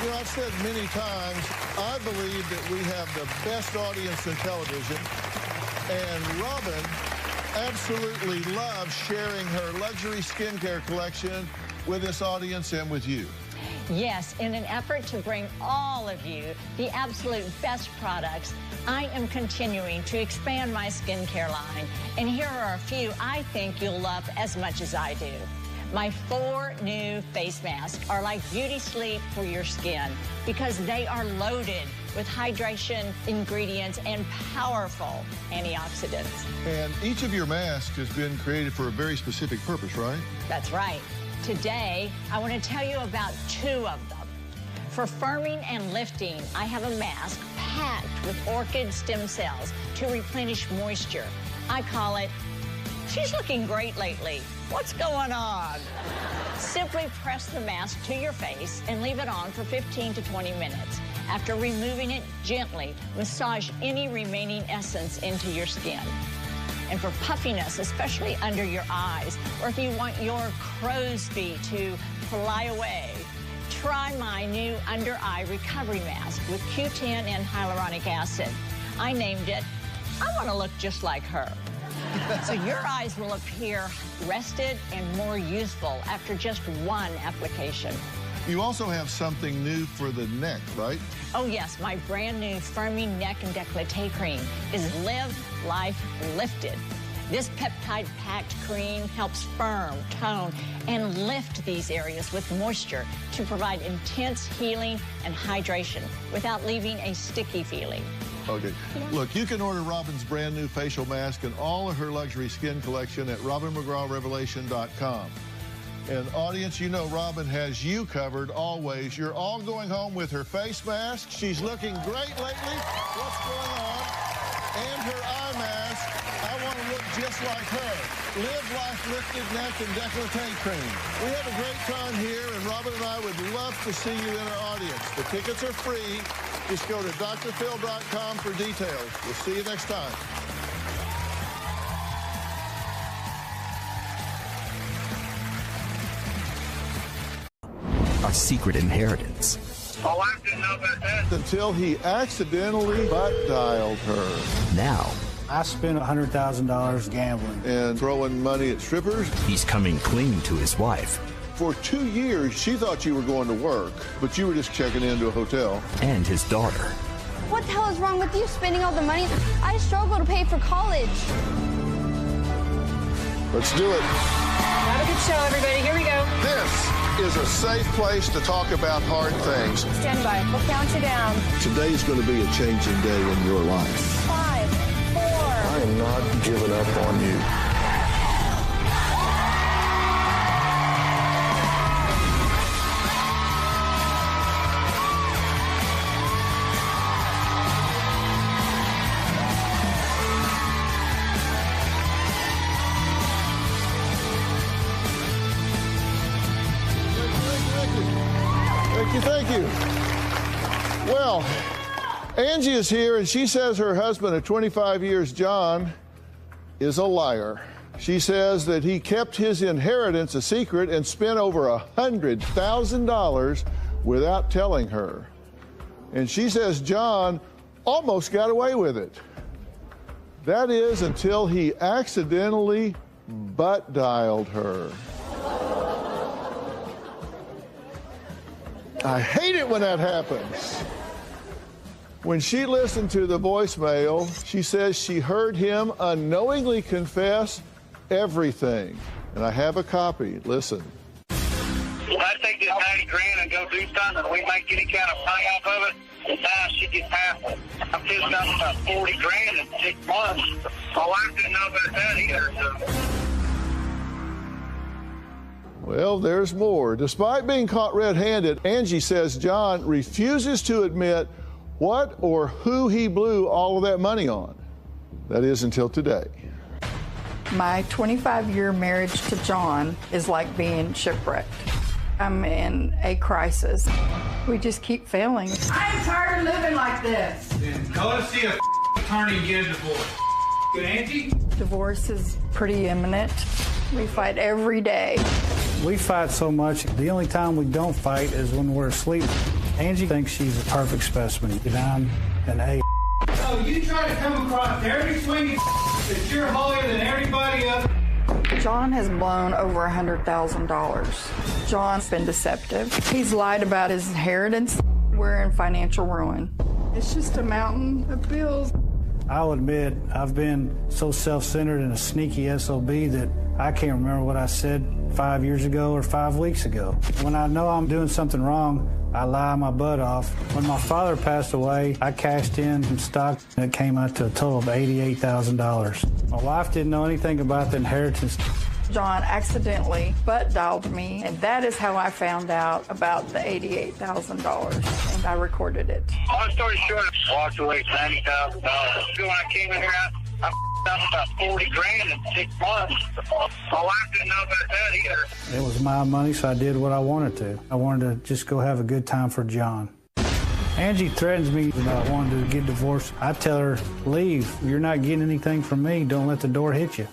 S2: You know, I've said many times, I believe that we have the best audience in television, and Robin absolutely loves sharing her luxury skincare collection with this audience and with you.
S9: Yes, in an effort to bring all of you the absolute best products, I am continuing to expand my skincare line, and here are a few I think you'll love as much as I do. My 4 new face masks are like beauty sleep for your skin because they are loaded with hydration ingredients and powerful antioxidants.
S2: And each of your masks has been created for a very specific purpose, right?
S9: That's right. Today, I want to tell you about 2 of them. For firming and lifting, I have a mask packed with orchid stem cells to replenish moisture. I call it, she's looking great lately. What's going on? Simply press the mask to your face and leave it on for 15 to 20 minutes. After removing it, gently massage any remaining essence into your skin. And for puffiness, especially under your eyes, or if you want your crow's feet to fly away, try my new under-eye recovery mask with Q10 and hyaluronic acid. I named it, I want to look just like her. So your eyes will appear rested and more youthful after just 1 application.
S2: You also have something new for the neck, right?
S9: Oh yes, my brand new firming neck and décolleté cream is Live Life Lifted. This peptide-packed cream helps firm, tone, and lift these areas with moisture to provide intense healing and hydration without leaving a sticky feeling.
S2: Okay. Look, you can order Robin's brand new facial mask and all of her luxury skin collection at RobinMcGrawRevelation.com. And audience, you know Robin has you covered always. You're all going home with her face mask. She's looking great lately. What's going on? And her eye mask. I want to look just like her. Live Life Lifted Neck and Décolleté Cream. We have a great time here, and Robin and I would love to see you in our audience. The tickets are free. Just go to drphil.com for details. We'll see you next time.
S1: A secret inheritance.
S11: Oh, I didn't know about that.
S2: Until he accidentally butt-dialed her.
S1: Now,
S12: I spent $100,000 gambling.
S2: And throwing money at strippers.
S1: He's coming clean to his wife.
S2: For 2 years, she thought you were going to work, but you were just checking into a hotel.
S1: And his daughter.
S13: What the hell is wrong with you spending all the money? I struggle to pay for college.
S2: Let's do it.
S8: Have a good show, everybody. Here we go.
S2: This is a safe place to talk about hard things.
S13: Stand by. We'll count you down.
S2: Today is going to be a changing day in your life.
S13: 5, 4.
S2: I am not giving up on you. Thank you. Well, Angie is here, and she says her husband of 25 years, John, is a liar. She says that he kept his inheritance a secret and spent over $100,000 without telling her. And she says John almost got away with it. That is until he accidentally butt-dialed her. I hate it when that happens. When she listened to the voicemail, she says she heard him unknowingly confess everything. And I have a copy. Listen.
S11: If I take this 90 grand and go do something and we make any kind of money off of it, and now she gets half of it. I'm pissed off about 40 grand in 6 months. My wife didn't know about that either. So.
S2: Well, there's more. Despite being caught red-handed, Angie says John refuses to admit what or who he blew all of that money on. That is until today.
S14: My 25-year marriage to John is like being shipwrecked. I'm in a crisis. We just keep failing.
S15: I'm tired of living like this.
S16: Then go to see a attorney and get a divorce. Good, Angie?
S14: Divorce is pretty imminent. We fight every day.
S12: We fight so much, the only time we don't fight is when we're asleep. Angie thinks she's a perfect specimen, and I'm an A.
S16: So you try to come across every swinging that you're holier than everybody else.
S14: John has blown over $100,000. John's been deceptive. He's lied about his inheritance. We're in financial ruin. It's just a mountain of bills.
S12: I'll admit, I've been so self-centered and a sneaky SOB that I can't remember what I said 5 years ago or 5 weeks ago. When I know I'm doing something wrong, I lie my butt off. When my father passed away, I cashed in some stock and it came out to a total of $88,000. My wife didn't know anything about the inheritance.
S14: John accidentally butt-dialed me, and that is how I found out about the $88,000, and I recorded it.
S11: Long story short, I walked away with $90,000. When I came in here, I up about 40 grand in 6 months. My wife didn't know about that either.
S12: It was my money, so I did what I wanted to. I wanted to just go have a good time for John. Angie threatens me about wanting to get divorced. I tell her, leave. You're not getting anything from me. Don't let the door hit you.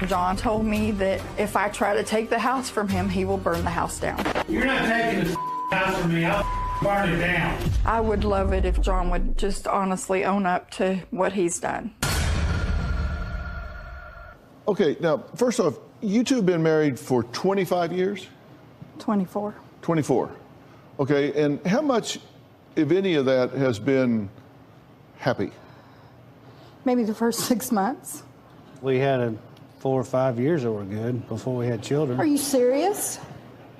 S14: John told me that if I try to take the house from him, he will burn the house down.
S16: You're not taking the house from me. I'll burn it down.
S14: I would love it if John would just honestly own up to what he's done.
S2: Okay, now, first off, you two have been married for 25 years?
S14: 24.
S2: 24. Okay, and how much, if any of that, has been happy?
S14: Maybe the first 6 months.
S12: We had 4 or 5 years that were good before we had children.
S14: Are you serious?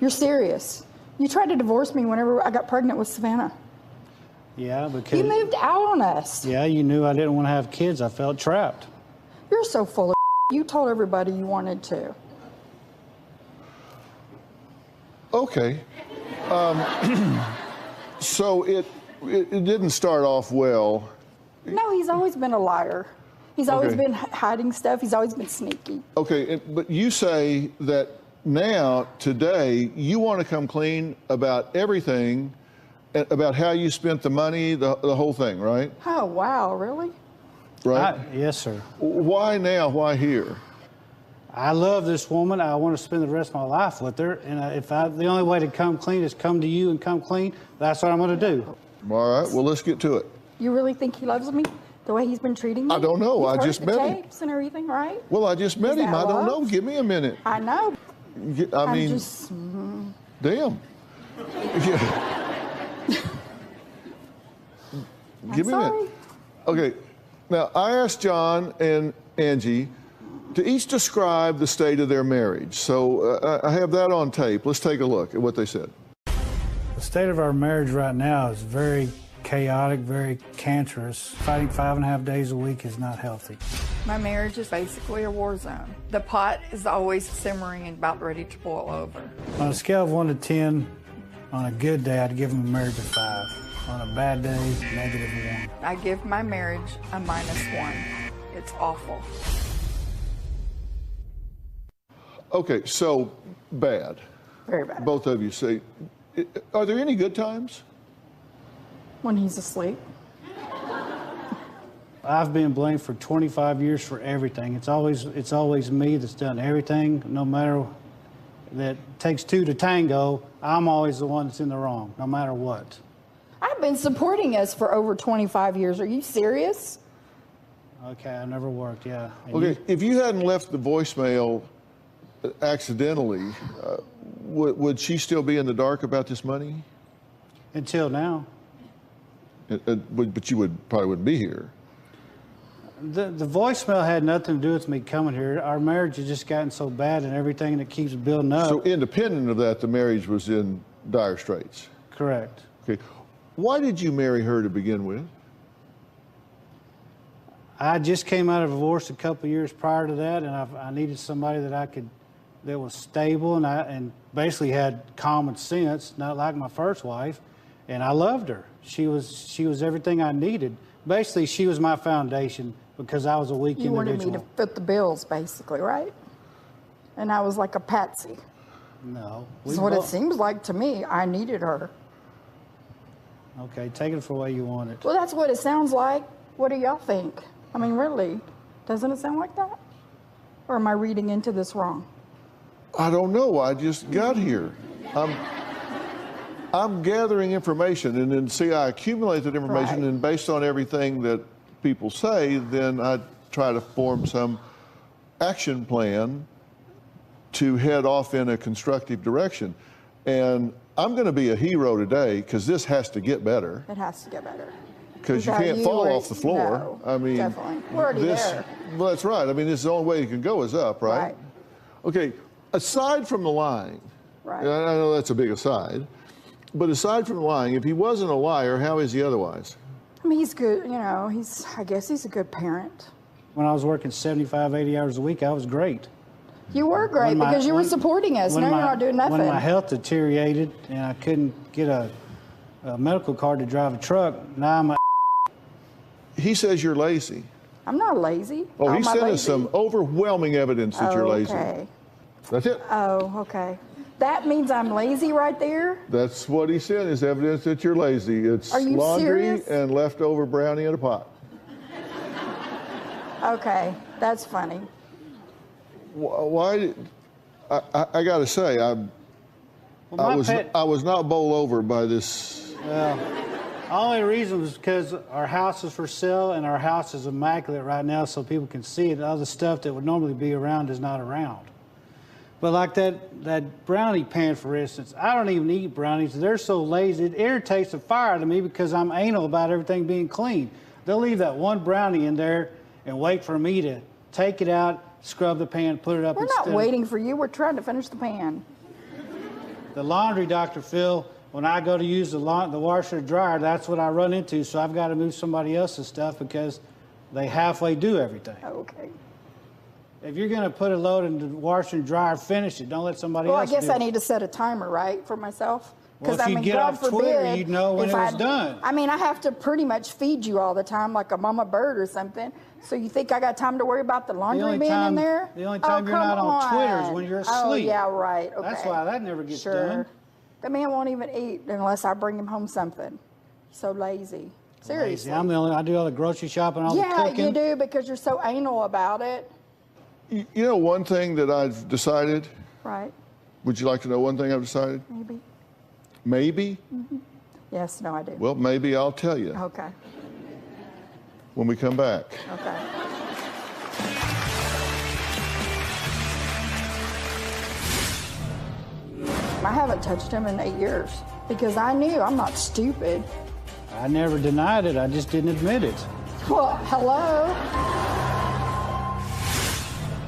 S14: You're serious. You tried to divorce me whenever I got pregnant with Savannah.
S12: Yeah, because...
S14: You moved out on us.
S12: Yeah, you knew I didn't want to have kids. I felt trapped.
S14: You're so full of You told everybody you wanted to.
S2: Okay. So it didn't start off well.
S14: No, he's always been a liar. He's always been hiding stuff. He's always been sneaky.
S2: Okay, but you say that now, today, you want to come clean about everything, about how you spent the money, the whole thing, right?
S14: Oh, wow, really?
S2: Right?
S12: Yes, sir.
S2: Why now? Why here?
S12: I love this woman. I want to spend the rest of my life with her. And the only way to come clean is come to you and come clean, that's what I'm going to do.
S2: All right, well, let's get to it.
S14: You really think he loves me? The way he's been treating me?
S2: I don't know. I just met him.
S14: Tapes and everything, right?
S2: Well, I just met him. I don't know. Give me a minute.
S14: I know.
S2: I mean,
S14: just,
S2: damn. Give me a minute. Okay. Now, I asked John and Angie to each describe the state of their marriage. So I have that on tape. Let's take a look at what they said.
S12: The state of our marriage right now is very chaotic, very cancerous. Fighting 5.5 days a week is not healthy.
S14: My marriage is basically a war zone. The pot is always simmering and about ready to boil over.
S12: On a scale of 1 to 10, on a good day, I'd give him a marriage of 5. On a bad day, -1.
S14: I give my marriage a -1. It's awful.
S2: Okay, so bad.
S14: Very bad.
S2: Both of you say. Are there any good times?
S14: When he's asleep.
S12: I've been blamed for 25 years for everything. It's always me that's done everything. No matter that takes two to tango, I'm always the one that's in the wrong, no matter what.
S14: I've been supporting us for over 25 years. Are you serious?
S12: Okay, I never worked, yeah. And
S2: Okay, if you hadn't left the voicemail accidentally, would she still be in the dark about this money?
S12: Until now.
S2: But you probably wouldn't be here.
S12: The voicemail had nothing to do with me coming here. Our marriage has just gotten so bad and everything that keeps building up.
S2: So independent of that, the marriage was in dire straits?
S12: Correct.
S2: Okay. Why did you marry her to begin with?
S12: I just came out of a divorce a couple of years prior to that, and I needed somebody that was stable and basically had common sense, not like my first wife, and I loved her. She was everything I needed. Basically, she was my foundation because I was a weak individual.
S14: You wanted me to foot the bills, basically, right? And I was like a patsy.
S12: No.
S14: That's what it seems like to me. I needed her.
S12: Okay, take it for the way you want it.
S14: Well, that's what it sounds like. What do y'all think? I mean, really, doesn't it sound like that? Or am I reading into this wrong?
S2: I don't know. I just got here. I'm gathering information, and then see, I accumulate that information, and based on everything that people say, then I try to form some action plan to head off in a constructive direction. And I'm going to be a hero today because this has to get better.
S14: It has to get better.
S2: Because you can't fall off the floor.
S14: No,
S2: I mean,
S14: definitely. We're already there.
S2: Well, that's right. I mean, this is the only way you can go is up, right?
S14: Right.
S2: Okay, aside from the lying,
S14: right.
S2: And I know that's a big aside, but aside from the lying, if he wasn't a liar, how is he otherwise?
S14: I mean, he's good, you know, I guess he's a good parent.
S12: When I was working 75, 80 hours a week, I was great.
S14: You were great because you were supporting us. Now you're not doing nothing.
S12: When my health deteriorated and I couldn't get a medical card to drive a truck, now I'm a...
S2: He says you're lazy.
S14: I'm not lazy.
S2: Oh, he sent us some overwhelming evidence that you're lazy.
S14: Okay.
S2: That's it.
S14: Oh, okay. That means I'm lazy right there?
S2: That's what he said is evidence that you're lazy. It's laundry
S14: serious?
S2: and leftover brownie in a pot.
S14: Okay, that's funny.
S2: Why? I got to say, I was not bowled over by this.
S12: Well, the only reason was because our house is for sale and our house is immaculate right now, so people can see it. Other stuff that would normally be around is not around. But like that brownie pan, for instance, I don't even eat brownies. They're so lazy. It irritates the fire out of me because I'm anal about everything being clean. They'll leave that one brownie in there and wait for me to take it out, scrub the pan, put it up.
S14: We're not waiting for you. We're trying to finish the pan.
S12: The laundry, Dr. Phil, when I go to use the washer and dryer, that's what I run into. So I've got to move somebody else's stuff because they halfway do everything.
S14: Okay.
S12: If you're going to put a load in the washer and dryer, finish it. Don't let somebody else do it.
S14: Well, I guess I need to set a timer, right, for myself?
S12: Well, if you get off Twitter, you'd know when it was done.
S14: I mean, I have to pretty much feed you all the time like a mama bird or something. So you think I got time to worry about the laundry being in there?
S12: The only time you're not on Twitter is when you're asleep.
S14: Oh, yeah, right. Okay.
S12: That's why that never gets done.
S14: The man won't even eat unless I bring him home something. So lazy. Seriously.
S12: Lazy. I do all the grocery shopping, all the cooking.
S14: Yeah, you do because you're so anal about it.
S2: You know one thing that I've decided?
S14: Right.
S2: Would you like to know one thing I've decided?
S14: Maybe.
S2: Maybe?
S14: Mm-hmm. Yes, no, I do.
S2: Well, maybe I'll tell you.
S14: Okay.
S2: When we come back.
S14: Okay. I haven't touched him in 8 years because I knew I'm not stupid.
S12: I never denied it. I just didn't admit it.
S14: Well, hello.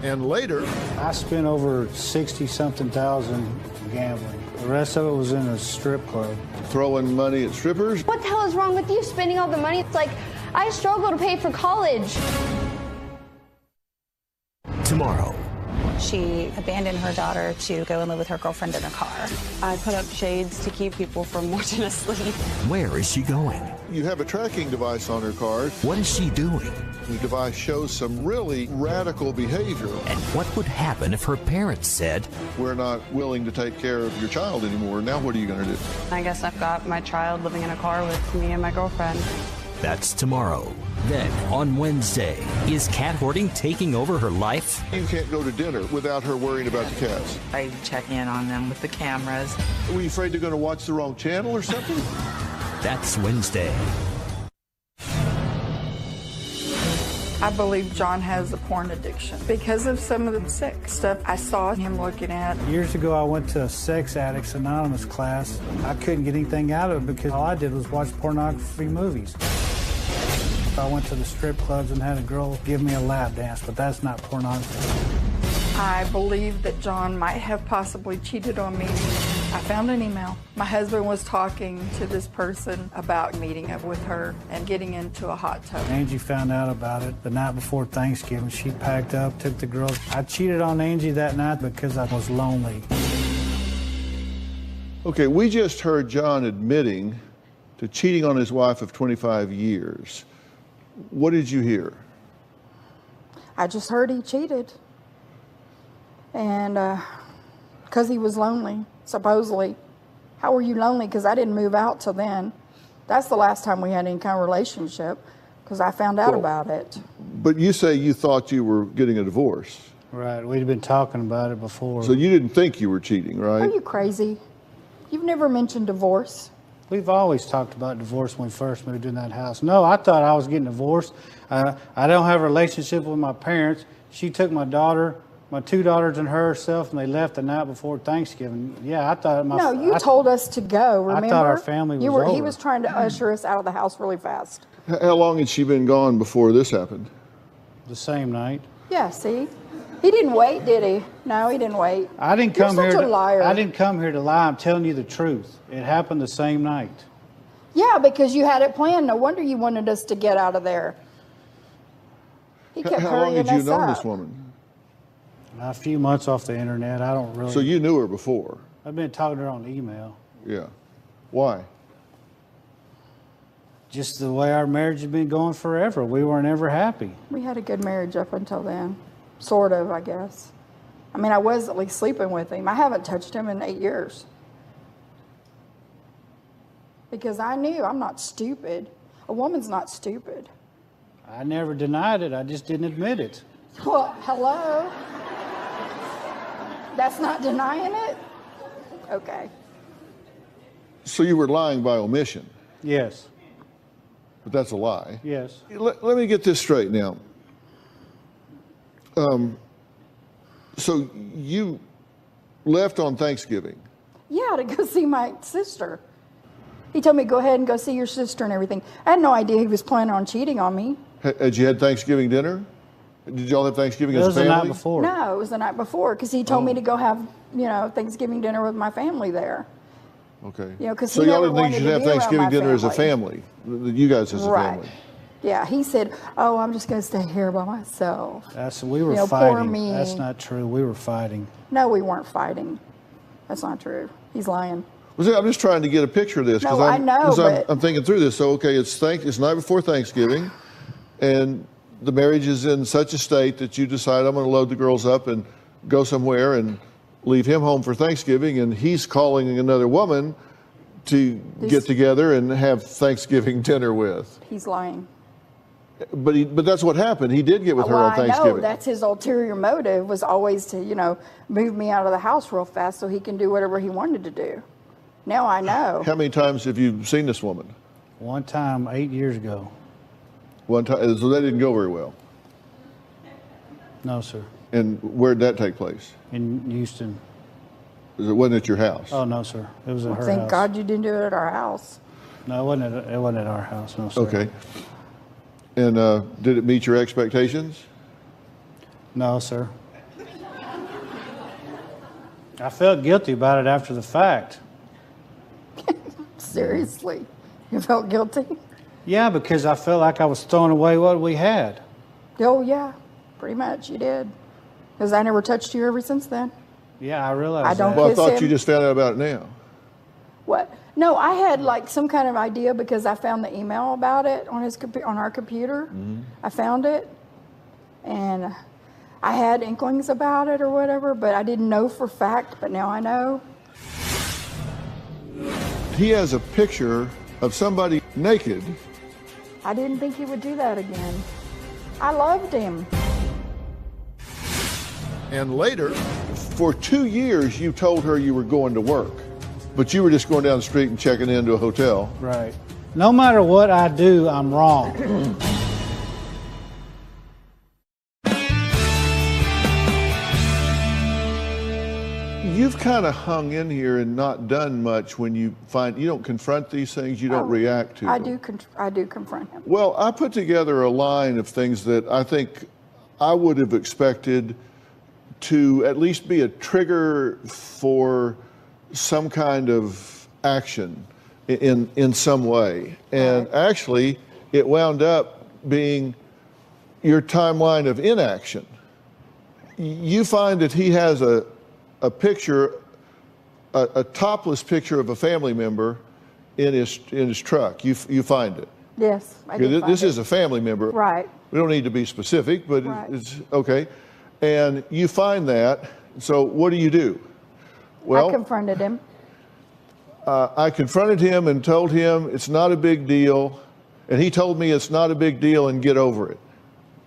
S2: And later,
S12: I spent over 60-something thousand gambling. The rest of it was in a strip club.
S2: Throwing money at strippers?
S13: What the hell is wrong with you spending all the money? It's like I struggle to pay for college.
S1: Tomorrow.
S17: She abandoned her daughter to go and live with her girlfriend in a car.
S8: I put up shades to keep people from watching us sleep.
S1: Where is she going?
S2: You have a tracking device on her car.
S1: What is she doing?
S2: The device shows some really radical behavior.
S1: And what would happen if her parents said,
S2: "We're not willing to take care of your child anymore. Now what are you going to do?"
S8: I guess I've got my child living in a car with me and my girlfriend.
S1: That's tomorrow. Then, on Wednesday, is cat hoarding taking over her life?
S2: You can't go to dinner without her worrying about the cats.
S7: I check in on them with the cameras.
S2: Were you afraid they're going to watch the wrong channel or something?
S1: That's Wednesday.
S14: I believe John has a porn addiction because of some of the sex stuff I saw him looking at.
S12: Years ago, I went to a Sex Addicts Anonymous class. I couldn't get anything out of it because all I did was watch pornography movies. I went to the strip clubs and had a girl give me a lap dance, but that's not pornography.
S14: I believe that John might have possibly cheated on me. I found an email. My husband was talking to this person about meeting up with her and getting into a hot tub.
S12: Angie found out about it the night before Thanksgiving. She packed up, took the girls. I cheated on Angie that night because I was lonely.
S2: Okay, we just heard John admitting to cheating on his wife of 25 years. What did you hear?
S14: I just heard he cheated. And because he was lonely, supposedly. How were you lonely? Because I didn't move out till then. That's the last time we had any kind of relationship because I found out about it.
S2: But you say you thought you were getting a divorce.
S12: Right, we'd been talking about it before.
S2: So you didn't think you were cheating, right?
S14: Are you crazy? You've never mentioned divorce.
S12: We've always talked about divorce when we first moved in that house. No, I thought I was getting divorced. I don't have a relationship with my parents. She took my daughter, my two daughters and herself, and they left the night before Thanksgiving. Yeah, I thought
S14: No, you told us to go, remember?
S12: I thought our family was over.
S14: He was trying to usher us out of the house really fast.
S2: How long had she been gone before this happened?
S12: The same night.
S14: Yeah, see? He didn't wait, did he? No, he didn't wait.
S12: I didn't come
S14: You're
S12: here
S14: such a liar.
S12: I didn't come here to lie. I'm telling you the truth. It happened the same night.
S14: Yeah, because you had it planned. No wonder you wanted us to get out of there. He kept
S2: How long
S14: hurrying
S2: had you
S14: us
S2: known
S14: up.
S2: this woman?
S12: A few months off the internet. I don't really.
S2: So you knew her before?
S12: I've been talking to her on email.
S2: Yeah. Why?
S12: Just the way our marriage has been going forever. We weren't ever happy.
S14: We had a good marriage up until then. Sort of, I guess. I mean, I was at least sleeping with him. I haven't touched him in 8 years. Because I knew I'm not stupid. A woman's not stupid.
S12: I never denied it. I just didn't admit it.
S14: Well, hello? That's not denying it? Okay.
S2: So you were lying by omission?
S12: Yes.
S2: But that's a lie?
S12: Yes.
S2: Let me get this straight now. So you left on Thanksgiving?
S14: Yeah, to go see my sister. He told me, go ahead and go see your sister and everything. I had no idea he was planning on cheating on me.
S2: Had you had Thanksgiving dinner? Did y'all have Thanksgiving as a
S12: was the
S2: family?
S12: night before.
S14: No, it was the night before because he told me to go have, Thanksgiving dinner with my family there.
S2: Okay.
S14: Because
S2: so y'all didn't think you should have Thanksgiving dinner as a family, you guys as a family.
S14: Yeah, he said, "Oh, I'm just going to stay here by myself."
S12: We were fighting. Poor me. That's not true. We were fighting.
S14: No, we weren't fighting. That's not true. He's lying.
S2: Well, I'm just trying to get a picture of this
S14: because I know, but
S2: I'm thinking through this. So, okay, it's the night before Thanksgiving, and the marriage is in such a state that you decide I'm going to load the girls up and go somewhere and leave him home for Thanksgiving, and he's calling another woman to get together and have Thanksgiving dinner with.
S14: He's lying.
S2: But that's what happened. He did get with her on Thanksgiving.
S14: I know. That's his ulterior motive was always to, move me out of the house real fast so he can do whatever he wanted to do. Now I know.
S2: How many times have you seen this woman?
S12: One time, 8 years ago.
S2: One time, so that didn't go very well.
S12: No, sir.
S2: And where did that take place?
S12: In Houston.
S2: It wasn't at your house?
S12: Oh, no, sir. It was at her house.
S14: Thank God you didn't do it at our house.
S12: No, it wasn't at our house, no, sir.
S2: Okay. And did it meet your expectations?
S12: No, sir. I felt guilty about it after the fact.
S14: Seriously? You felt guilty?
S12: Yeah, because I felt like I was throwing away what we had.
S14: Oh, yeah. Pretty much, you did. Because I never touched you ever since then.
S12: Yeah, I realized
S14: I don't
S12: that.
S2: Well, I
S14: kiss
S2: thought
S14: him.
S2: you just found out about it now.
S14: What? No, I had some kind of idea because I found the email about it on our computer.
S2: Mm-hmm.
S14: I found it, and I had inklings about it or whatever, but I didn't know for fact. But now I know.
S2: He has a picture of somebody naked.
S14: I didn't think he would do that again. I loved him.
S2: And later, for 2 years, you told her you were going to work, but you were just going down the street and checking into a hotel.
S12: Right. No matter what I do, I'm wrong.
S2: You've kind of hung in here and not done much when you don't confront these things, you don't react to them.
S14: I do confront him.
S2: Well, I put together a line of things that I think I would have expected to at least be a trigger for some kind of action in some way. And actually, it wound up being your timeline of inaction. You find that he has a picture, a topless picture of a family member in his truck. You find it.
S14: Yes, I did find
S2: this
S14: it.
S2: is a family member.
S14: Right.
S2: We don't need to be specific, but
S14: Right.
S2: it's okay. And you find that. So what do? Well,
S14: I confronted him.
S2: I confronted him and told him it's not a big deal, and he told me it's not a big deal and get over it.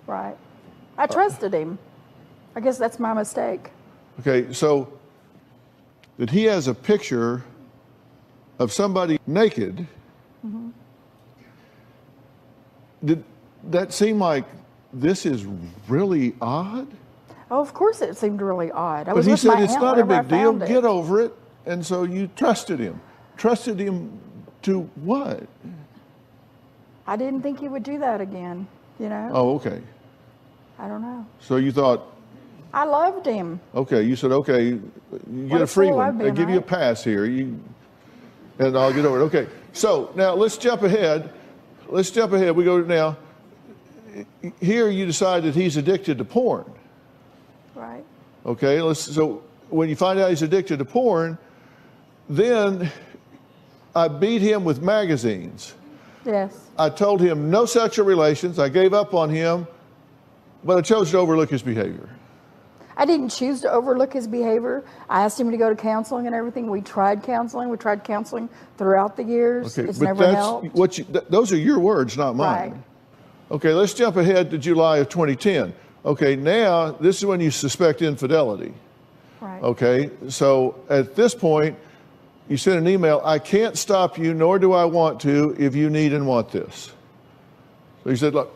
S14: Right. I trusted him. I guess that's my mistake.
S2: Okay, so that he has a picture of somebody naked.
S14: Mm-hmm.
S2: Did that seem like this is really odd?
S14: Oh, of course it seemed really odd. I
S2: But
S14: was
S2: he
S14: with
S2: said
S14: my
S2: it's
S14: aunt
S2: not a
S14: whenever I
S2: big deal,
S14: found it.
S2: get over it. And so you trusted him. Trusted him to what?
S14: I didn't think he would do that again,
S2: Oh, okay.
S14: I don't know.
S2: So you thought,
S14: I loved him.
S2: okay, you said, okay, you
S14: What
S2: get
S14: a
S2: a free
S14: fool I've
S2: one. I
S14: been,
S2: give you a
S14: right?
S2: pass here. And I'll get over it. Okay, so now let's jump ahead. We go now. Here you decide that he's addicted to porn.
S14: Right.
S2: Okay, so when you find out he's addicted to porn, then I beat him with magazines.
S14: Yes.
S2: I told him no sexual relations. I gave up on him, but I chose to overlook his behavior.
S14: I didn't choose to overlook his behavior. I asked him to go to counseling and everything. We tried counseling. We tried counseling throughout the years.
S2: Okay,
S14: It's
S2: but
S14: never helped.
S2: those are your words, not mine.
S14: Right.
S2: Okay, let's jump ahead to July of 2010. Okay, now this is when you suspect infidelity.
S14: Right.
S2: Okay, so at this point, you send an email, I can't stop you, nor do I want to, if you need and want this. So you said, look,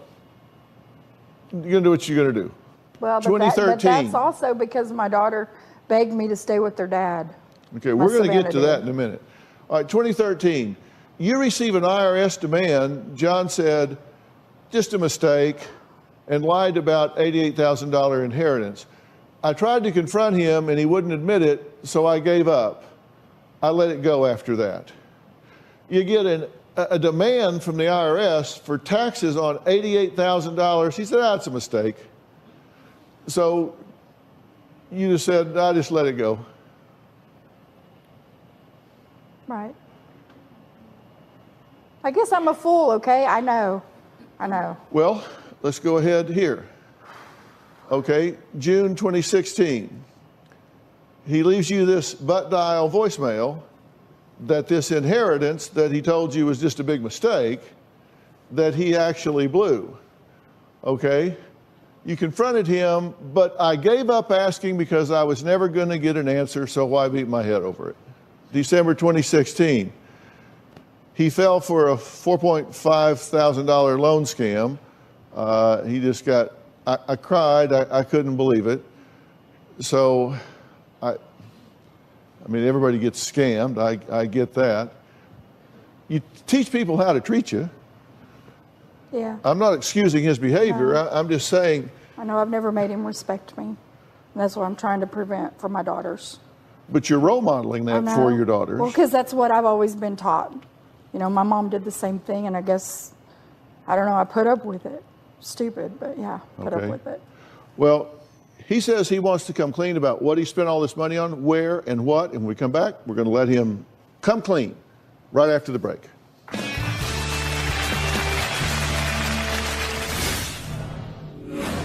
S2: you're going to do what you're going to do.
S14: Well, but
S2: 2013.
S14: that's also because my daughter begged me to stay with their dad.
S2: Okay,
S14: My
S2: we're going to get
S14: Savannah
S2: to that
S14: did.
S2: in a minute. All right, 2013. You receive an IRS demand. John said, just a mistake. and lied about $88,000 inheritance. I tried to confront him and he wouldn't admit it, so I gave up. I let it go after that. You get a demand from the IRS for taxes on $88,000. He said, that's a mistake. So you just said, I just let it go.
S14: Right. I guess I'm a fool, okay? I know.
S2: Well, let's go ahead here. Okay, June 2016. He leaves you this butt dial voicemail that this inheritance that he told you was just a big mistake, that he actually blew. Okay? You confronted him, but I gave up asking because I was never going to get an answer, so why beat my head over it? December 2016. He fell for a $4.5 thousand loan scam. He just got, I cried, I couldn't believe it. So, I mean, everybody gets scammed, I get that. You teach people how to treat you.
S14: Yeah.
S2: I'm not excusing his behavior,
S14: No.
S2: I'm just saying.
S14: I know I've never made him respect me. And that's what I'm trying to prevent for my daughters.
S2: But you're role modeling that for your daughters.
S14: Well, because that's what I've always been taught. You know, my mom did the same thing, and I guess, I don't know, I put up with it. Stupid, but yeah, put up with it.
S2: Well, he says he wants to come clean about what he spent all this money on, where and what. And when we come back, we're going to let him come clean right after the break.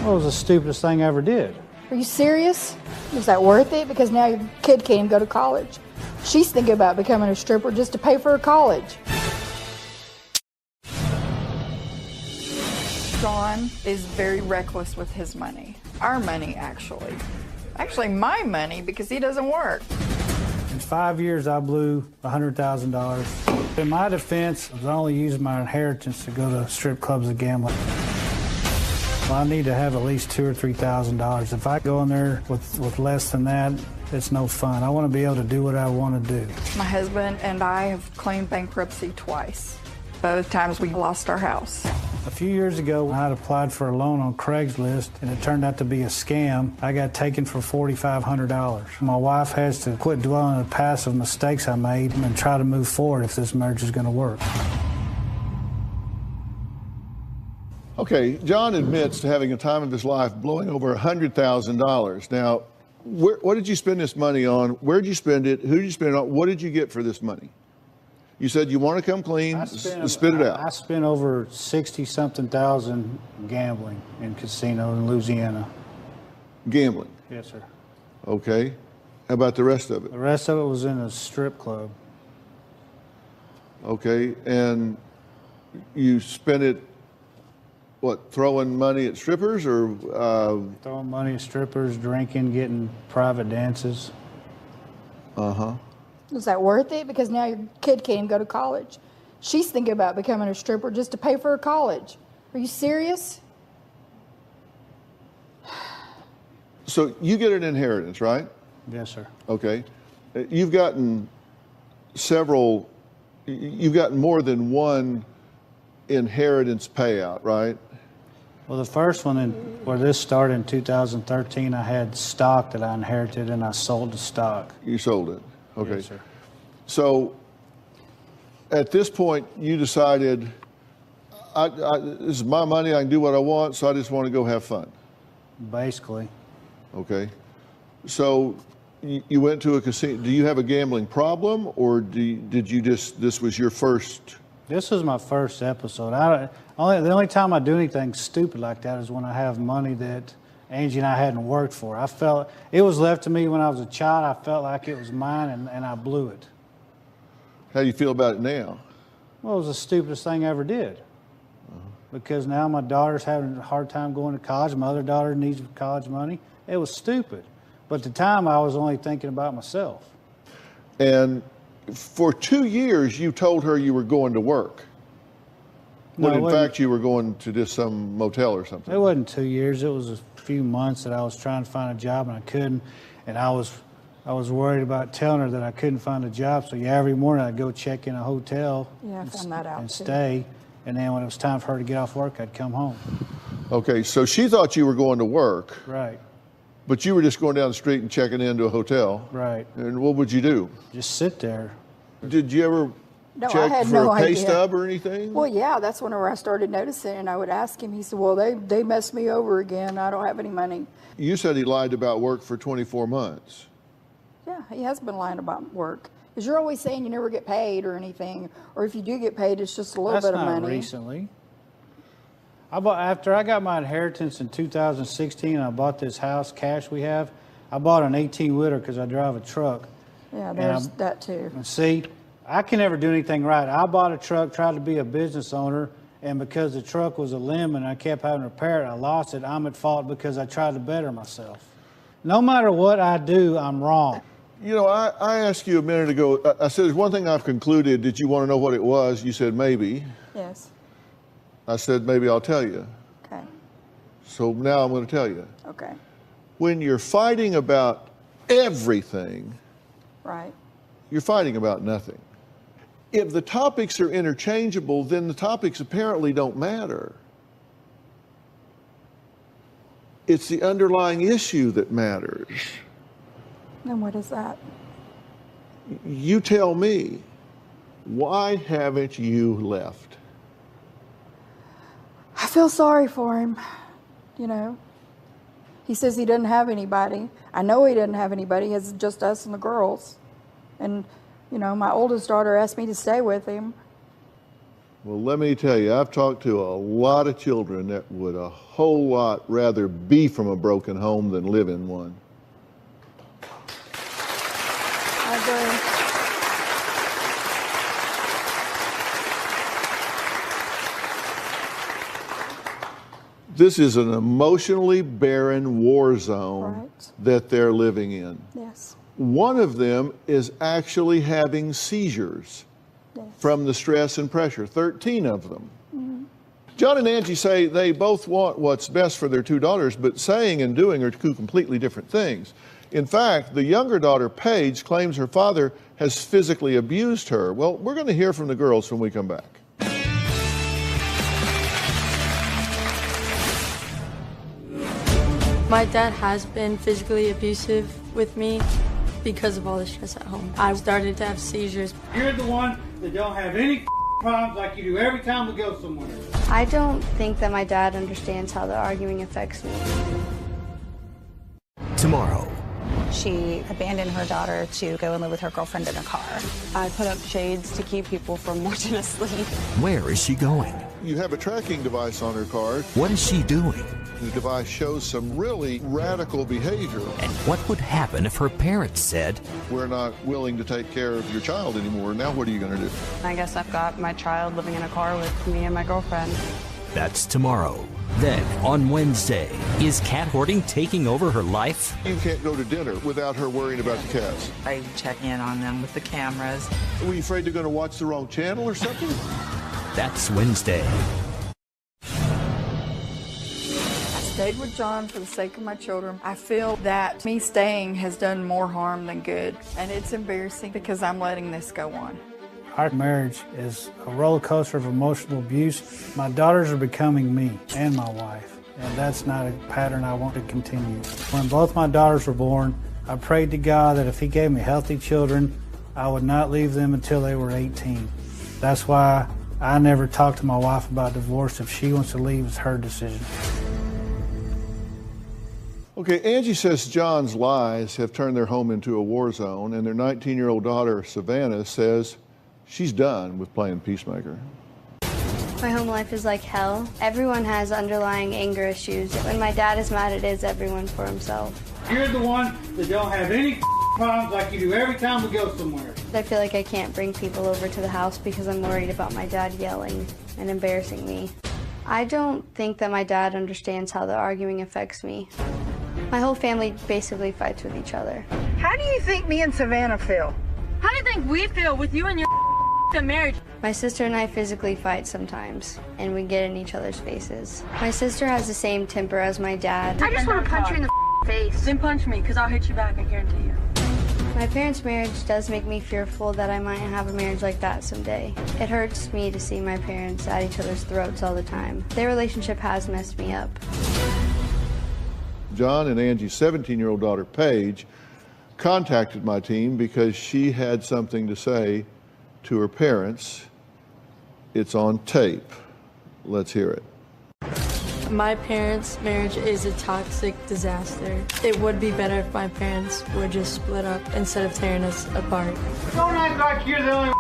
S12: What was the stupidest thing I ever did?
S14: Are you serious? Is that worth it? Because now your kid can't even go to college. She's thinking about becoming a stripper just to pay for her college.
S18: Sean is very reckless with his money. Our money, actually. Actually, my money, because he doesn't work.
S12: In 5 years, I blew $100,000. In my defense, I only used my inheritance to go to strip clubs and gambling. Well, I need to have at least $2,000 or $3,000. If I go in there with less than that, it's no fun. I want to be able to do what I want to do.
S18: My husband and I have claimed bankruptcy twice. Both times we lost our house.
S12: A few years ago, I had applied for a loan on Craigslist, and it turned out to be a scam. I got taken for $4,500. My wife has to quit dwelling on the past of mistakes I made and try to move forward if this marriage is going to work.
S2: Okay, John admits to having a time of his life blowing over $100,000. Now, what did you spend this money on? Where did you spend it? Who did you spend it on? What did you get for this money? You said you want to come clean, spit it out.
S12: I spent over 60-something thousand gambling in casino in Louisiana.
S2: Gambling?
S12: Yes, sir.
S2: Okay. How about the rest of it?
S12: The rest of it was in a strip club.
S2: Okay, and you spent it, what, throwing money at strippers or?
S12: Throwing money at strippers, drinking, getting private dances.
S2: Uh-huh.
S14: Is that worth it? Because now your kid can't even go to college. She's thinking about becoming a stripper just to pay for her college. Are you serious?
S2: So you get an inheritance, right?
S12: Yes, sir.
S2: Okay. You've gotten more than one inheritance payout, right?
S12: Well, the first one, where this started in 2013, I had stock that I inherited, and I sold the stock.
S2: You sold it? Okay.
S12: Yes, sir.
S2: So at this point, you decided, this is my money, I can do what I want, so I just want to go have fun.
S12: Basically.
S2: Okay. So you went to a casino. Do you have a gambling problem, or did you just, this was your first?
S12: This was my first episode. The only time I do anything stupid like that is when I have money that Angie and I hadn't worked for. I felt it was left to me when I was a child. I felt like it was mine, and I blew it.
S2: How do you feel about it now?
S12: Well, it was the stupidest thing I ever did. Because now my daughter's having a hard time going to college. My other daughter needs college money. It was stupid. But at the time, I was only thinking about myself.
S2: And for 2 years, you told her you were going to work. When in fact you were going to just some motel or something.
S12: It wasn't 2 years. It was a few months that I was trying to find a job and I couldn't. And I was worried about telling her that I couldn't find a job. So every morning I'd go check in a hotel
S14: Yeah, I found that out
S12: and
S14: too.
S12: stay. And then when it was time for her to get off work, I'd come home.
S2: Okay, so she thought you were going to work.
S12: Right.
S2: But you were just going down the street and checking into a hotel.
S12: Right.
S2: And what would you do?
S12: Just sit there.
S2: Did you ever check for a pay stub or anything?
S14: Well, yeah, that's whenever I started noticing, and I would ask him. He said, well, they messed me over again. I don't have any money.
S2: You said he lied about work for 24 months.
S14: Yeah, he has been lying about work. Because you're always saying you never get paid or anything, or if you do get paid, it's just a little bit of money.
S12: That's not recently. After I got my inheritance in 2016, I bought this house, cash we have. I bought an 18-wheeler because I drive a truck.
S14: Yeah, there's that too.
S12: And see, I can never do anything right. I bought a truck, tried to be a business owner, and because the truck was a lemon, I kept having to repair it. I lost it. I'm at fault because I tried to better myself. No matter what I do, I'm wrong.
S2: You know, I asked you a minute ago, I said, there's one thing I've concluded. Did you want to know what it was? You said maybe.
S14: Yes.
S2: I said, maybe I'll tell you.
S14: Okay.
S2: So now I'm going to tell you.
S14: Okay.
S2: When you're fighting about everything,
S14: right,
S2: you're fighting about nothing. If the topics are interchangeable, then the topics apparently don't matter. It's the underlying issue that matters.
S14: And what is that?
S2: You tell me, why haven't you left?
S14: I feel sorry for him, you know. He says he doesn't have anybody. I know he doesn't have anybody. He has just us and the girls. And, you know, my oldest daughter asked me to stay with him.
S2: Well, let me tell you, I've talked to a lot of children that would a whole lot rather be from a broken home than live in one.
S14: I agree.
S2: This is an emotionally barren war zone that they're living in.
S14: Yes.
S2: One of them is actually having seizures from the stress and pressure, 13 of them.
S14: Mm-hmm.
S2: John and Angie say they both want what's best for their two daughters, but saying and doing are two completely different things. In fact, the younger daughter, Paige, claims her father has physically abused her. Well, we're going to hear from the girls when we come back.
S19: My dad has been physically abusive with me because of all the stress at home. I started to have seizures.
S16: You're the one that don't have any problems like you do every time we go somewhere.
S13: I don't think that my dad understands how the arguing affects me.
S1: Tomorrow.
S17: She abandoned her daughter to go and live with her girlfriend in a car.
S8: I put up shades to keep people from watching us sleep.
S1: Where is she going?
S2: You have a tracking device on her car.
S1: What is she doing?
S2: The device shows some really radical behavior.
S1: And what would happen if her parents said,
S2: we're not willing to take care of your child anymore. Now what are you going to do?
S8: I guess I've got my child living in a car with me and my girlfriend.
S1: That's tomorrow. Then, on Wednesday, is cat hoarding taking over her life?
S2: You can't go to dinner without her worrying about the cats.
S7: I check in on them with the cameras.
S2: Were you afraid they're going to watch the wrong channel or something?
S1: That's Wednesday.
S14: I stayed with John for the sake of my children. I feel that me staying has done more harm than good. And it's embarrassing because I'm letting this go on.
S12: Our marriage is a roller coaster of emotional abuse. My daughters are becoming me and my wife, and that's not a pattern I want to continue. When both my daughters were born, I prayed to God that if He gave me healthy children, I would not leave them until they were 18. That's why I never talk to my wife about divorce. If she wants to leave, it's her decision.
S2: Okay, Angie says John's lies have turned their home into a war zone, and their 19-year-old daughter, Savannah, says she's done with playing peacemaker.
S13: My home life is like hell. Everyone has underlying anger issues. When my dad is mad, it is everyone for himself.
S16: You're the one that don't have any problems like you do every time we go somewhere.
S13: I feel like I can't bring people over to the house because I'm worried about my dad yelling and embarrassing me. I don't think that my dad understands how the arguing affects me. My whole family basically fights with each other.
S15: How do you think me and Savannah feel?
S19: How do you think we feel with you and your marriage?
S13: My sister and I physically fight sometimes, and we get in each other's faces. My sister has the same temper as my dad.
S19: I just want to punch you in the face. Then punch me, because I'll hit you back, I guarantee you.
S13: My parents' marriage does make me fearful that I might have a marriage like that someday. It hurts me to see my parents at each other's throats all the time. Their relationship has messed me up.
S2: John and Angie's 17-year-old daughter, Paige, contacted my team because she had something to say to her parents. It's on tape. Let's hear it.
S19: My parents' marriage is a toxic disaster. It would be better if my parents would just split up instead of tearing us apart.
S16: Don't act like you're the only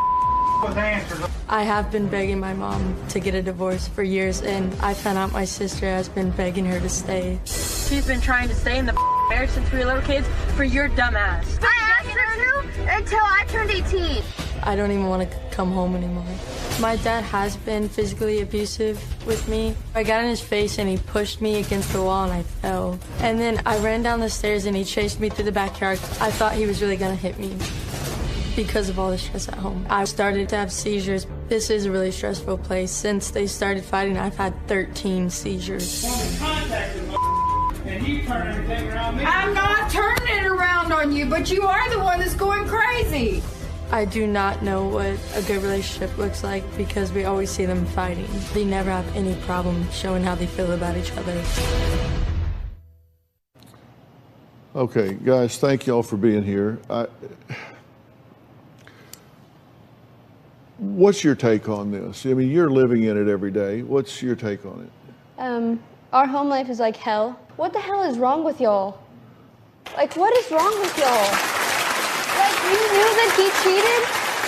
S16: with answers.
S19: I have been begging my mom to get a divorce for years, and I found out my sister has been begging her to stay.
S6: She's been trying to stay in the marriage since we were little kids for your dumb ass.
S20: I asked her to until I turned 18.
S19: I don't even want to come home anymore. My dad has been physically abusive with me. I got in his face and he pushed me against the wall and I fell. And then I ran down the stairs and he chased me through the backyard. I thought he was really gonna hit me because of all the stress at home. I started to have seizures. This is a really stressful place. Since they started fighting, I've had 13 seizures.
S16: And you turn everything around me.
S14: I'm not turning it around on you, but you are the one that's going crazy.
S19: I do not know what a good relationship looks like because we always see them fighting. They never have any problem showing how they feel about each other.
S2: Okay, guys, thank y'all for being here. What's your take on this? I mean, you're living in it every day. What's your take on it?
S13: Our home life is like hell. What the hell is wrong with y'all? Like, what is wrong with y'all? Like, you knew that he cheated,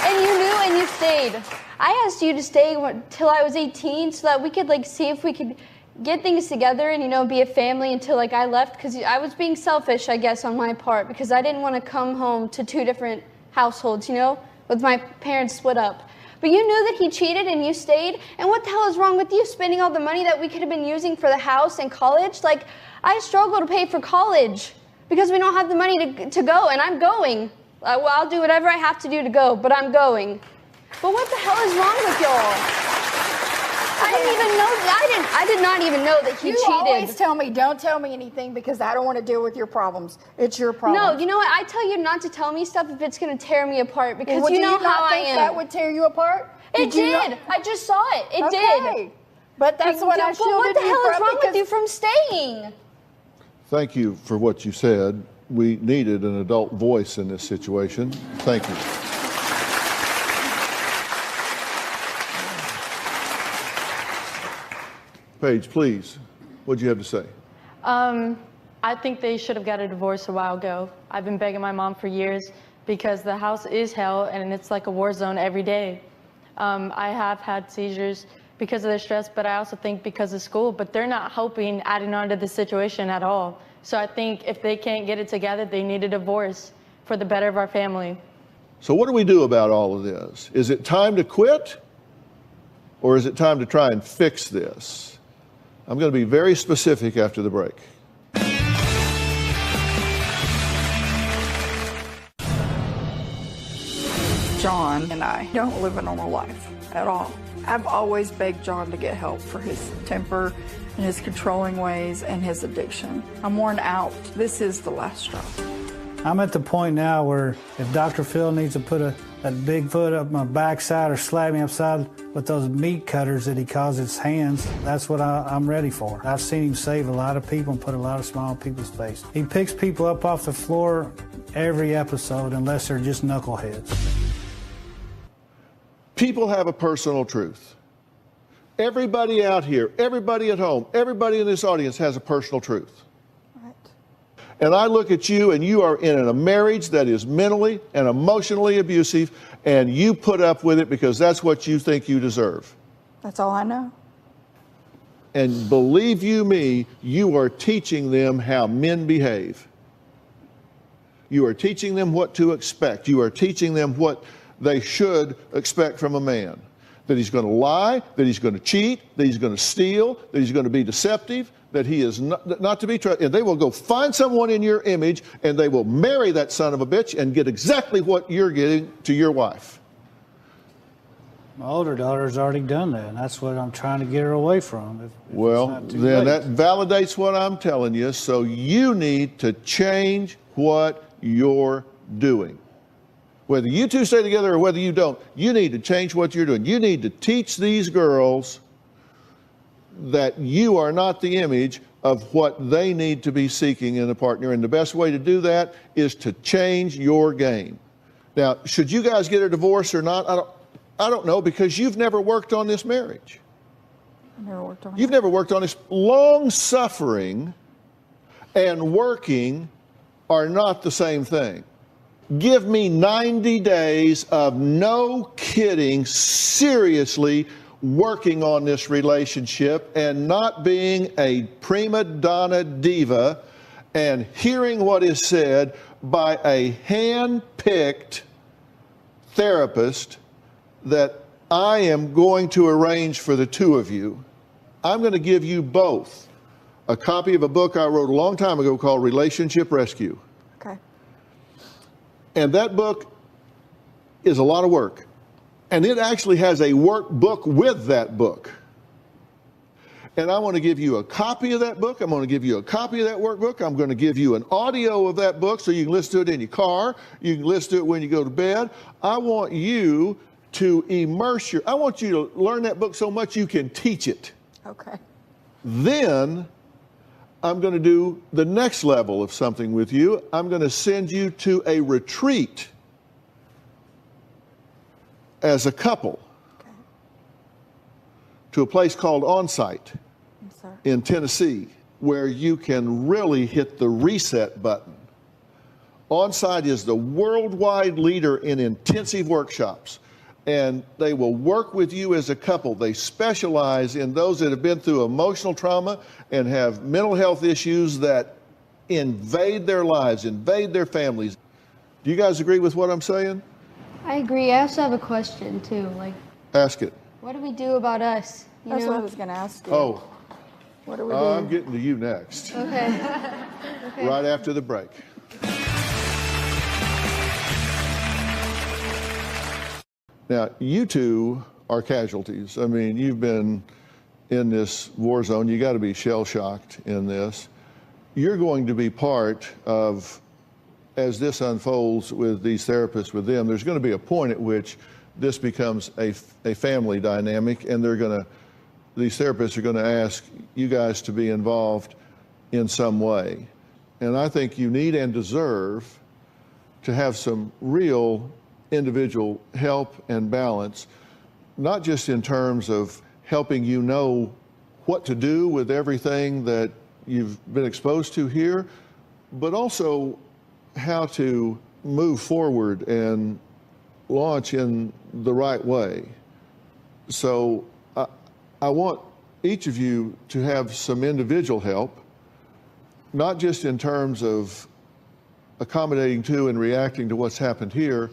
S13: and you knew and you stayed. I asked you to stay till I was 18 so that we could, like, see if we could get things together and, you know, be a family until, like, I left. Because I was being selfish, I guess, on my part. Because I didn't want to come home to two different households, you know, with my parents split up. But you knew that he cheated and you stayed. And what the hell is wrong with you spending all the money that we could have been using for the house and college? Like, I struggle to pay for college because we don't have the money to go, and I'm going. Well, I'll do whatever I have to do to go, but I'm going. But what the hell is wrong with y'all? I didn't even know. I did not even know that he cheated.
S14: You always tell me, don't tell me anything because I don't want to deal with your problems. It's your problem.
S13: No, you know what? I tell you not to tell me stuff if it's going to tear me apart because you know how I am.
S14: That would tear you apart?
S13: It did. I just saw it. It did.
S14: But that's what I shielded you from.
S13: What the hell is wrong with you from staying?
S2: Thank you for what you said. We needed an adult voice in this situation. Thank you. Paige, please, what do you have to say?
S19: I think they should have got a divorce a while ago. I've been begging my mom for years because the house is hell and it's like a war zone every day. I have had seizures because of the stress, but I also think because of school, but they're not helping adding on to the situation at all. So I think if they can't get it together, they need a divorce for the better of our family.
S2: So what do we do about all of this? Is it time to quit? Or is it time to try and fix this? I'm going to be very specific after the break.
S18: John and I don't live a normal life at all. I've always begged John to get help for his temper and his controlling ways and his addiction. I'm worn out. This is the last straw.
S12: I'm at the point now where if Dr. Phil needs to put that big foot up my backside or slap me upside with those meat cutters that he calls his hands, that's what I'm ready for. I've seen him save a lot of people and put a lot of smile on people's face. He picks people up off the floor every episode unless they're just knuckleheads.
S2: People have a personal truth. Everybody out here, everybody at home, everybody in this audience has a personal truth.
S18: Right.
S2: And I look at you and you are in a marriage that is mentally and emotionally abusive, and you put up with it because that's what you think you deserve.
S18: That's all I know.
S2: And believe you me, you are teaching them how men behave. You are teaching them what to expect. You are teaching them what they should expect from a man. That he's going to lie, that he's going to cheat, that he's going to steal, that he's going to be deceptive, that he is not to be trusted. And they will go find someone in your image and they will marry that son of a bitch and get exactly what you're getting to your wife.
S12: My older daughter's already done that, and that's what I'm trying to get her away from.
S2: Well, then that validates what I'm telling you. So you need to change what you're doing. Whether you two stay together or whether you don't, you need to change what you're doing. You need to teach these girls that you are not the image of what they need to be seeking in a partner. And the best way to do that is to change your game. Now, should you guys get a divorce or not? I don't know, because you've never worked on this marriage. You've never worked on this. Long-suffering and working are not the same thing. Give me 90 days of no kidding, seriously working on this relationship and not being a prima donna diva and hearing what is said by a hand-picked therapist that I am going to arrange for the two of you. I'm going to give you both a copy of a book I wrote a long time ago called Relationship Rescue.
S14: Okay.
S2: And that book is a lot of work. And it actually has a workbook with that book. And I want to give you a copy of that book. I'm going to give you a copy of that workbook. I'm going to give you an audio of that book so you can listen to it in your car. You can listen to it when you go to bed. I want you to I want you to learn that book so much you can teach it.
S14: Okay.
S2: Then I'm going to do the next level of something with you. I'm going to send you to a retreat as a couple, to a place called On-Site in Tennessee, where you can really hit the reset button. On-Site is the worldwide leader in intensive workshops, and they will work with you as a couple. They specialize in those that have been through emotional trauma and have mental health issues that invade their lives, invade their families. Do you guys agree with what I'm saying?
S13: I agree. I also have a question too.
S2: Ask it.
S13: What do we do about us?
S14: That's what I was going to ask you.
S2: Oh,
S14: what do we do?
S2: I'm getting to you next.
S13: Okay.
S2: Right after the break. Now, you two are casualties. I mean, you've been in this war zone. You got to be shell-shocked in this. You're going to be part of, as this unfolds with these therapists with them, there's going to be a point at which this becomes a family dynamic, and these therapists are going to ask you guys to be involved in some way. And I think you need and deserve to have some real individual help and balance, not just in terms of helping you know what to do with everything that you've been exposed to here, but also how to move forward and launch in the right way. So I want each of you to have some individual help, not just in terms of accommodating to and reacting to what's happened here,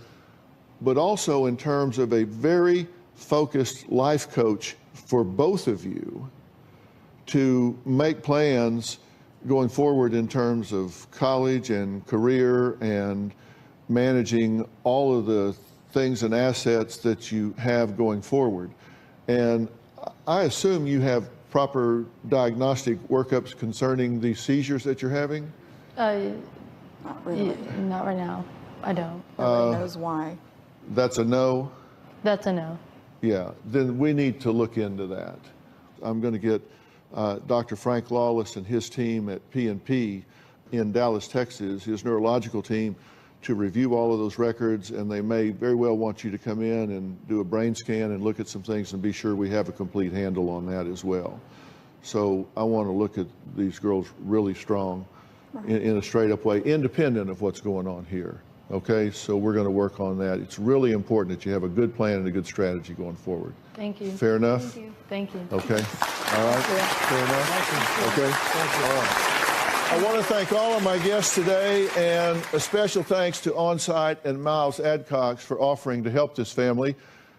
S2: but also in terms of a very focused life coach for both of you to make plans going forward in terms of college and career and managing all of the things and assets that you have going forward. And I assume you have proper diagnostic workups concerning the seizures that you're having?
S14: Not really.
S6: Not right now. I don't.
S14: Nobody knows why.
S2: That's a no?
S6: That's a no.
S2: Yeah, then we need to look into that. I'm going to get Dr. Frank Lawless and his team at P&P in Dallas, Texas, his neurological team, to review all of those records, and they may very well want you to come in and do a brain scan and look at some things and be sure we have a complete handle on that as well. So I want to look at these girls really strong in a straight up way, independent of what's going on here. Okay, so we're going to work on that. It's really important that you have a good plan and a good strategy going forward.
S6: Thank you.
S2: Fair enough?
S6: Thank you. Thank you.
S2: Okay. All right. Fair enough? Okay. All right. I want to thank all of my guests today, and a special thanks to On-Site and Miles Adcox for offering to help this family,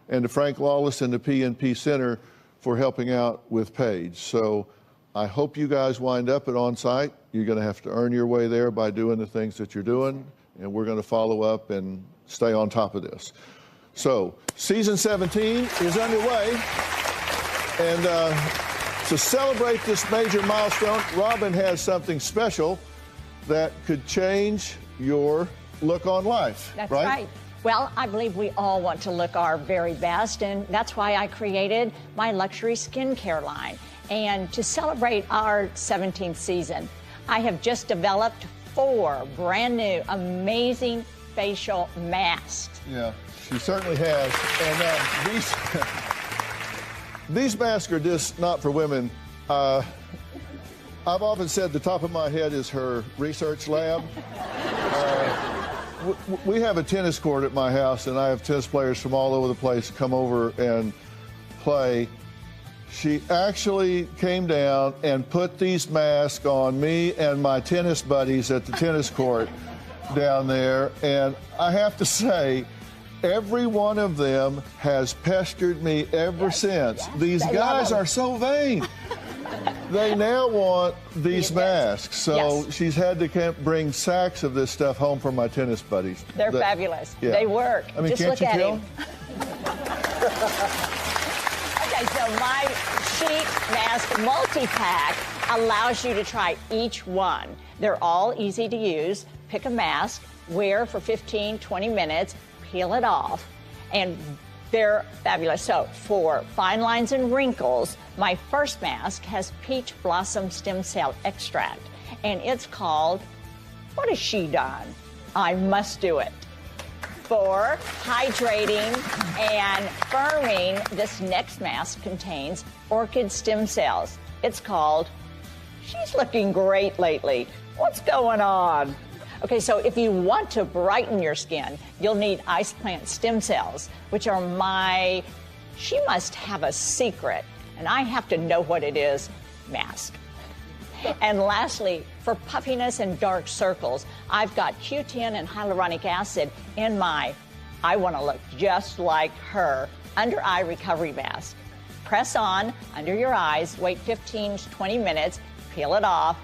S2: and to Frank Lawless and the P&P Center for helping out with Paige. So I hope you guys wind up at On-Site. You're going to have to earn your way there by doing the things that you're doing, and we're going to follow up and stay on top of this. So season 17 is underway, and to celebrate this major milestone, Robin has something special that could change your look on life,
S9: That's
S2: right?
S9: right. Well, I believe we all want to look our very best, and that's why I created my luxury skincare line. And to celebrate our 17th season, I have just developed 4 brand new, amazing facial masks.
S2: Yeah, she certainly has. And these masks are just not for women. I've often said the top of my head is her research lab. We have a tennis court at my house, and I have tennis players from all over the place come over and play. She actually came down and put these masks on me and my tennis buddies at the tennis court down there, and I have to say, every one of them has pestered me ever since. These guys are so vain. They now want these masks, so she's had to bring sacks of this stuff home for my tennis buddies.
S9: They're fabulous. Yeah. They work.
S2: I mean,
S9: just
S2: can't
S9: look at
S2: tell?
S9: him. Okay, so my sheet mask multi-pack allows you to try each one. They're all easy to use. Pick a mask, wear for 15, 20 minutes, peel it off, and they're fabulous. So for fine lines and wrinkles, my first mask has peach blossom stem cell extract, and it's called, what has she done? I must do it. For hydrating and firming, this next mask contains orchid stem cells. It's called, she's looking great lately. What's going on? Okay, so if you want to brighten your skin, you'll need ice plant stem cells, which are she must have a secret, and I have to know what it is, mask. And lastly, for puffiness and dark circles, I've got Q10 and hyaluronic acid in my I want to look just like her under eye recovery mask. Press on under your eyes, wait 15 to 20 minutes, peel it off.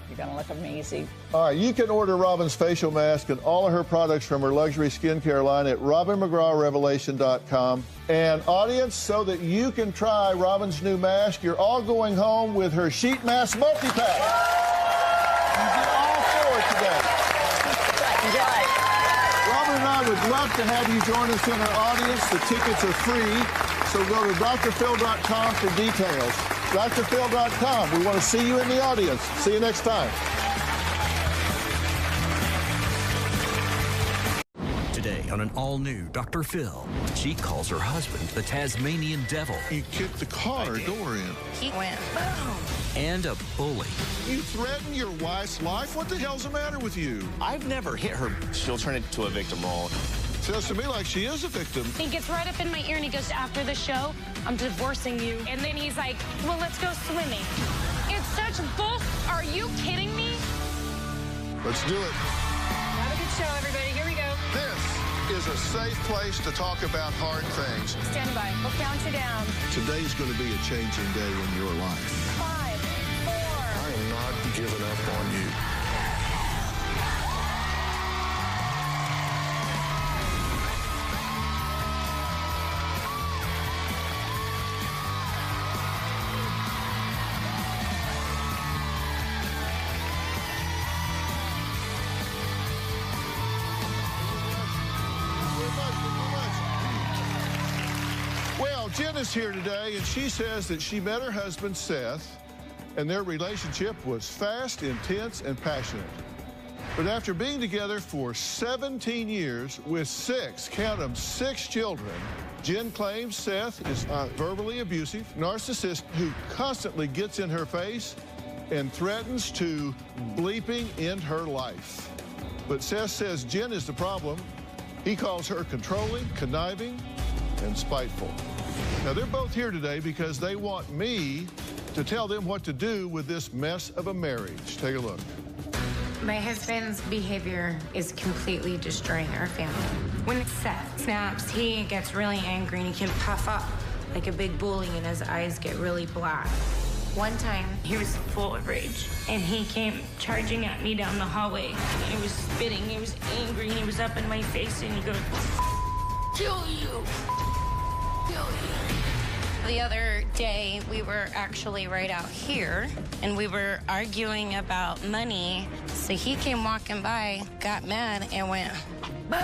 S9: You're going to look amazing.
S2: All right, you can order Robin's facial mask and all of her products from her luxury skincare line at RobinMcGrawRevelation.com. And audience, so that you can try Robin's new mask, you're all going home with her sheet mask multi-pack. You get all 4 today. Robin and I would love to have you join us in our audience. The tickets are free, so go to drphil.com for details. drphil.com. We want to see you in the audience. See you next time.
S1: Today on an all-new Dr. Phil, she calls her husband the Tasmanian devil.
S2: You kicked the car door in.
S20: He went boom.
S1: And a bully.
S2: You threaten your wife's life? What the hell's the matter with you?
S21: I've never hit her. She'll turn it into a victim role.
S2: Sounds to me like she is a victim.
S22: He gets right up in my ear and he goes, after the show, I'm divorcing you. And then he's like, well, let's go swimming. It's such bull. Are you kidding me?
S2: Let's do it.
S22: Have a good show, everybody. Here we go.
S2: This is a safe place to talk about hard things.
S22: Stand by. We'll count you down.
S2: Today's going to be a changing day in your life.
S22: 5, 4.
S2: I am not giving up on you. Well, Jen is here today, and she says that she met her husband, Seth, and their relationship was fast, intense, and passionate. But after being together for 17 years with 6, count them, 6 children, Jen claims Seth is a verbally abusive narcissist who constantly gets in her face and threatens to bleeping end her life. But Seth says Jen is the problem. He calls her controlling, conniving, and spiteful. Now, they're both here today because they want me to tell them what to do with this mess of a marriage. Take a look.
S22: My husband's behavior is completely destroying our family. When Seth snaps, he gets really angry and he can puff up like a big bully and his eyes get really black. One time, he was full of rage and he came charging at me down the hallway. And he was spitting, he was angry, and he was up in my face and he goes, kill you.
S23: The other day, we were actually right out here, and we were arguing about money.
S22: So he came walking by, got mad, and went, boom,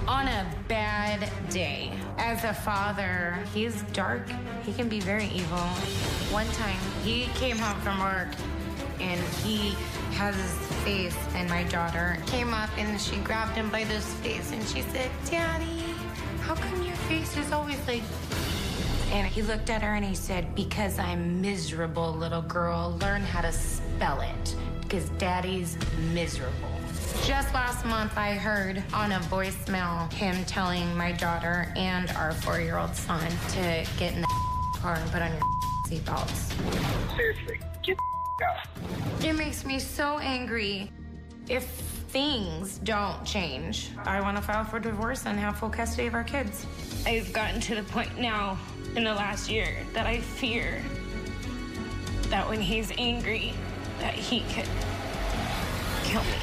S22: on a bad day. As a father, he's dark. He can be very evil. One time, he came home from work, and he has his face, and my daughter came up, and she grabbed him by this face, and she said, Daddy, how come your face is always like... And he looked at her and he said, because I'm miserable, little girl. Learn how to spell it, because Daddy's miserable. Just last month, I heard on a voicemail him telling my daughter and our 4-year-old son to get in the car and put on your seatbelts.
S11: Seriously, get the out.
S22: It makes me so angry. If things don't change, I want to file for divorce and have full custody of our kids. I've gotten to the point now in the last year that I fear that when he's angry, that he could kill me.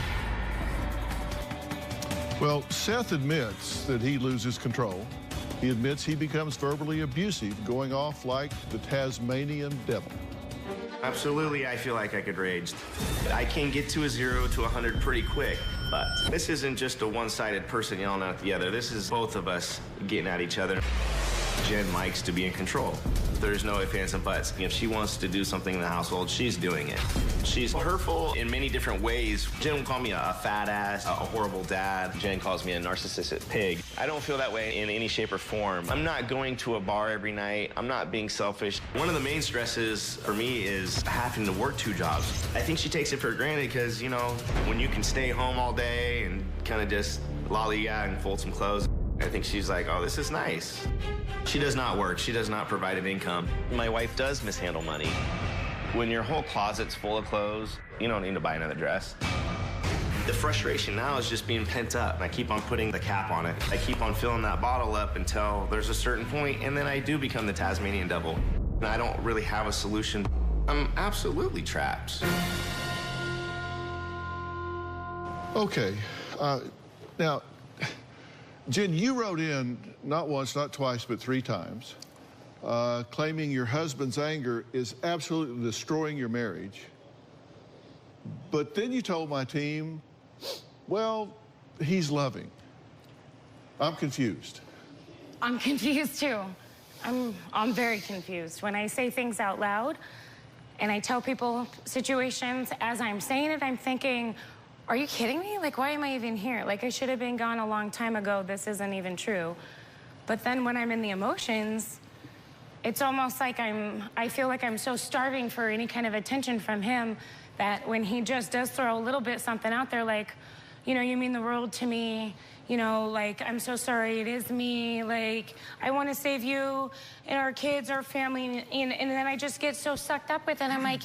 S2: Well, Seth admits that he loses control. He admits he becomes verbally abusive, going off like the Tasmanian devil.
S21: Absolutely, I feel like I could rage. I can get to a 0 to 100 pretty quick, but this isn't just a one-sided person yelling at the other. This is both of us getting at each other. Jen likes to be in control. There's no ifs, ands, and buts. If she wants to do something in the household, she's doing it. She's hurtful in many different ways. Jen will call me a fat ass, a horrible dad. Jen calls me a narcissistic pig. I don't feel that way in any shape or form. I'm not going to a bar every night. I'm not being selfish. One of the main stresses for me is having to work 2 jobs. I think she takes it for granted because, you know, when you can stay home all day and kind of just lollygag and fold some clothes, I think she's like, oh, this is nice. She does not work. She does not provide an income. My wife does mishandle money. When your whole closet's full of clothes, you don't need to buy another dress. The frustration now is just being pent up, and I keep on putting the cap on it. I keep on filling that bottle up until there's a certain point, and then I do become the Tasmanian devil. And I don't really have a solution. I'm absolutely trapped.
S2: Okay. Now, Jen, you wrote in not once, not twice, but 3 times, claiming your husband's anger is absolutely destroying your marriage. But then you told my team, well, he's loving. I'm confused.
S22: I'm confused too. I'm very confused. When I say things out loud and I tell people situations, as I'm saying it, I'm thinking, are you kidding me? Like, why am I even here? Like, I should have been gone a long time ago. This isn't even true. But then when I'm in the emotions, it's almost like I feel like I'm so starving for any kind of attention from him that when he just does throw a little bit something out there, like, you know, you mean the world to me, you know, like, I'm so sorry, it is me, like, I want to save you and our kids, our family, and then I just get so sucked up with it. I'm like,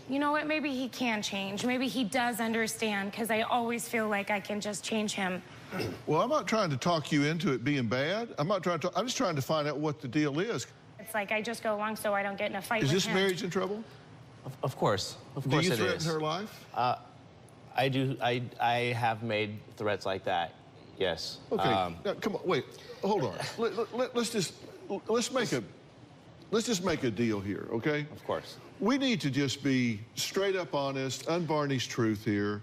S22: you know what, maybe he can change. Maybe he does understand, because I always feel like I can just change him.
S2: Well, I'm not trying to talk you into it being bad. I'm just trying to find out what the deal is.
S22: It's like I just go along so I don't get in a fight with him.
S2: Is this marriage in trouble?
S4: Of course. Of course it is.
S2: Do you threaten her life?
S4: I do. I have made threats like that, yes.
S2: Okay, now, come on, wait, hold on. Let's just make a deal here, okay?
S4: Of course.
S2: We need to just be straight up honest, unvarnished truth here,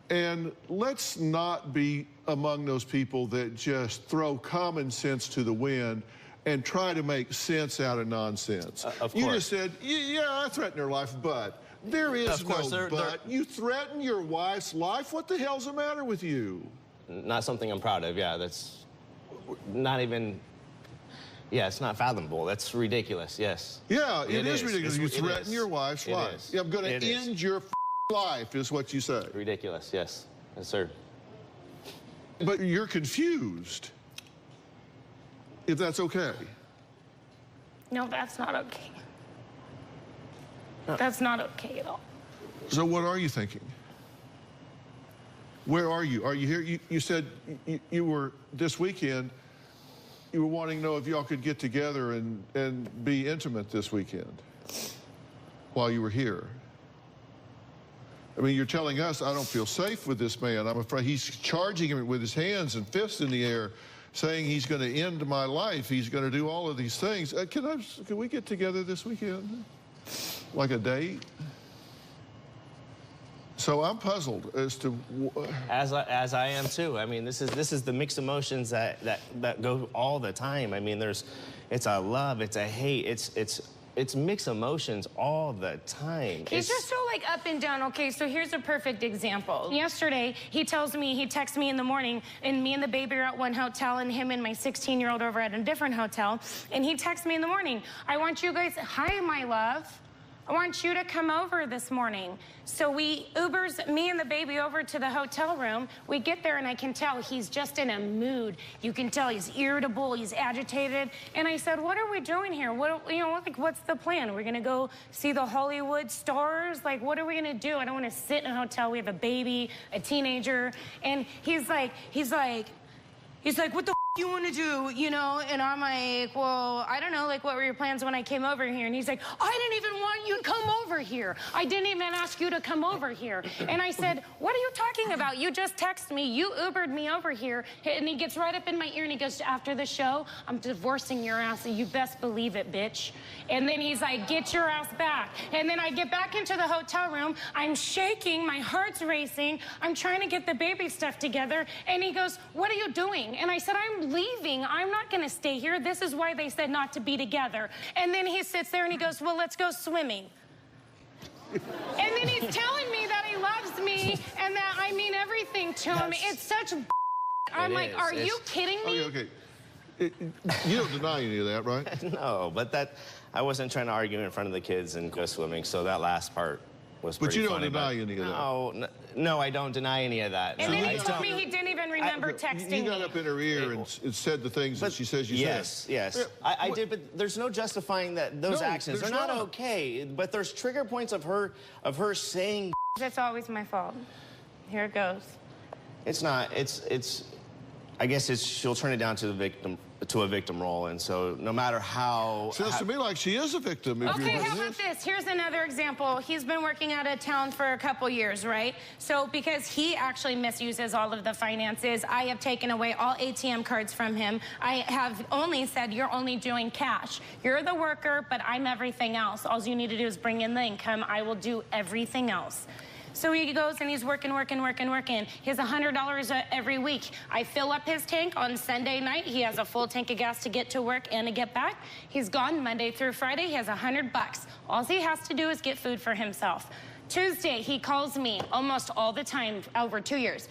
S2: and let's not be among those people that just throw common sense to the wind and try to make sense out of nonsense.
S4: Of course.
S2: You just said, yeah, I threaten her life, but there is no but. You threaten your wife's life? What the hell's the matter with you?
S4: Not something I'm proud of, yeah. That's not even... Yeah, it's not fathomable. That's ridiculous, yes.
S2: Yeah, it is ridiculous. You threaten your wife's life. Yeah, I'm going to end your life, is what you say.
S4: Ridiculous, yes. Yes, sir.
S2: But you're confused, if that's okay.
S22: No, that's not okay. That's not okay at all.
S2: So what are you thinking? Where are you? Are you here? You said you were, this weekend, you were wanting to know if y'all could get together and be intimate this weekend while you were here. I mean, you're telling us I don't feel safe with this man. I'm afraid he's charging him with his hands and fists in the air, saying he's going to end my life. He's going to do all of these things. Can we get together this weekend? Like a date? So I'm puzzled as to...
S4: As I am too. I mean, this is the mixed emotions that go all the time. I mean, it's a love, it's a hate, it's mixed emotions all the time.
S22: He's just so like up and down. Okay, so here's a perfect example. Yesterday, he texts me in the morning, and me and the baby are at one hotel, and him and my 16-year-old over at a different hotel, and he texts me in the morning, I want you guys, hi, my love. I want you to come over this morning. So we Ubers me and the baby over to the hotel room. We get there and I can tell he's just in a mood. You can tell he's irritable, he's agitated. And I said, what are we doing here? What's the plan? We're gonna go see the Hollywood stars? Like, what are we gonna do? I don't wanna sit in a hotel. We have a baby, a teenager. And he's like, what the you want to do, you know? And I'm like, well, I don't know, like, what were your plans when I came over here? And he's like, I didn't even want you to come over here. I didn't even ask you to come over here. And I said, what are you talking about? You just texted me. You Ubered me over here. And he gets right up in my ear and he goes, after the show, I'm divorcing your ass. And you best believe it, bitch. And then he's like, get your ass back. And then I get back into the hotel room. I'm shaking. My heart's racing. I'm trying to get the baby stuff together. And he goes, what are you doing? And I said, I'm leaving. I'm not going to stay here. This is why they said not to be together. And then he sits there and he goes, well, let's go swimming. And then he's telling me that he loves me and that I mean everything to him. It's such I'm like, are you kidding me?
S2: Okay. You don't deny any of that, right?
S4: No, but I wasn't trying to argue in front of the kids and go swimming, so that last part was pretty funny.
S2: But you don't deny any of that?
S4: No, I don't deny any of that.
S22: And then he told me he didn't even remember texting me.
S2: You got up in her ear and said the things that she says you said.
S4: Yes. I did, but there's no justifying those actions. They're not okay, but there's trigger points of her saying...
S22: That's always my fault. Here it goes.
S4: It's not. I guess she'll turn it down to a victim role, and so no matter how...
S2: Sounds to me like she is a victim.
S22: Okay, how about this? Here's another example. He's been working out of town for a couple years, right? So because he actually misuses all of the finances, I have taken away all ATM cards from him. I have only said, you're only doing cash. You're the worker, but I'm everything else. All you need to do is bring in the income. I will do everything else. So he goes and he's working. He has $100 every week. I fill up his tank on Sunday night. He has a full tank of gas to get to work and to get back. He's gone Monday through Friday. He has $100. All he has to do is get food for himself. Tuesday, he calls me almost all the time over 2 years.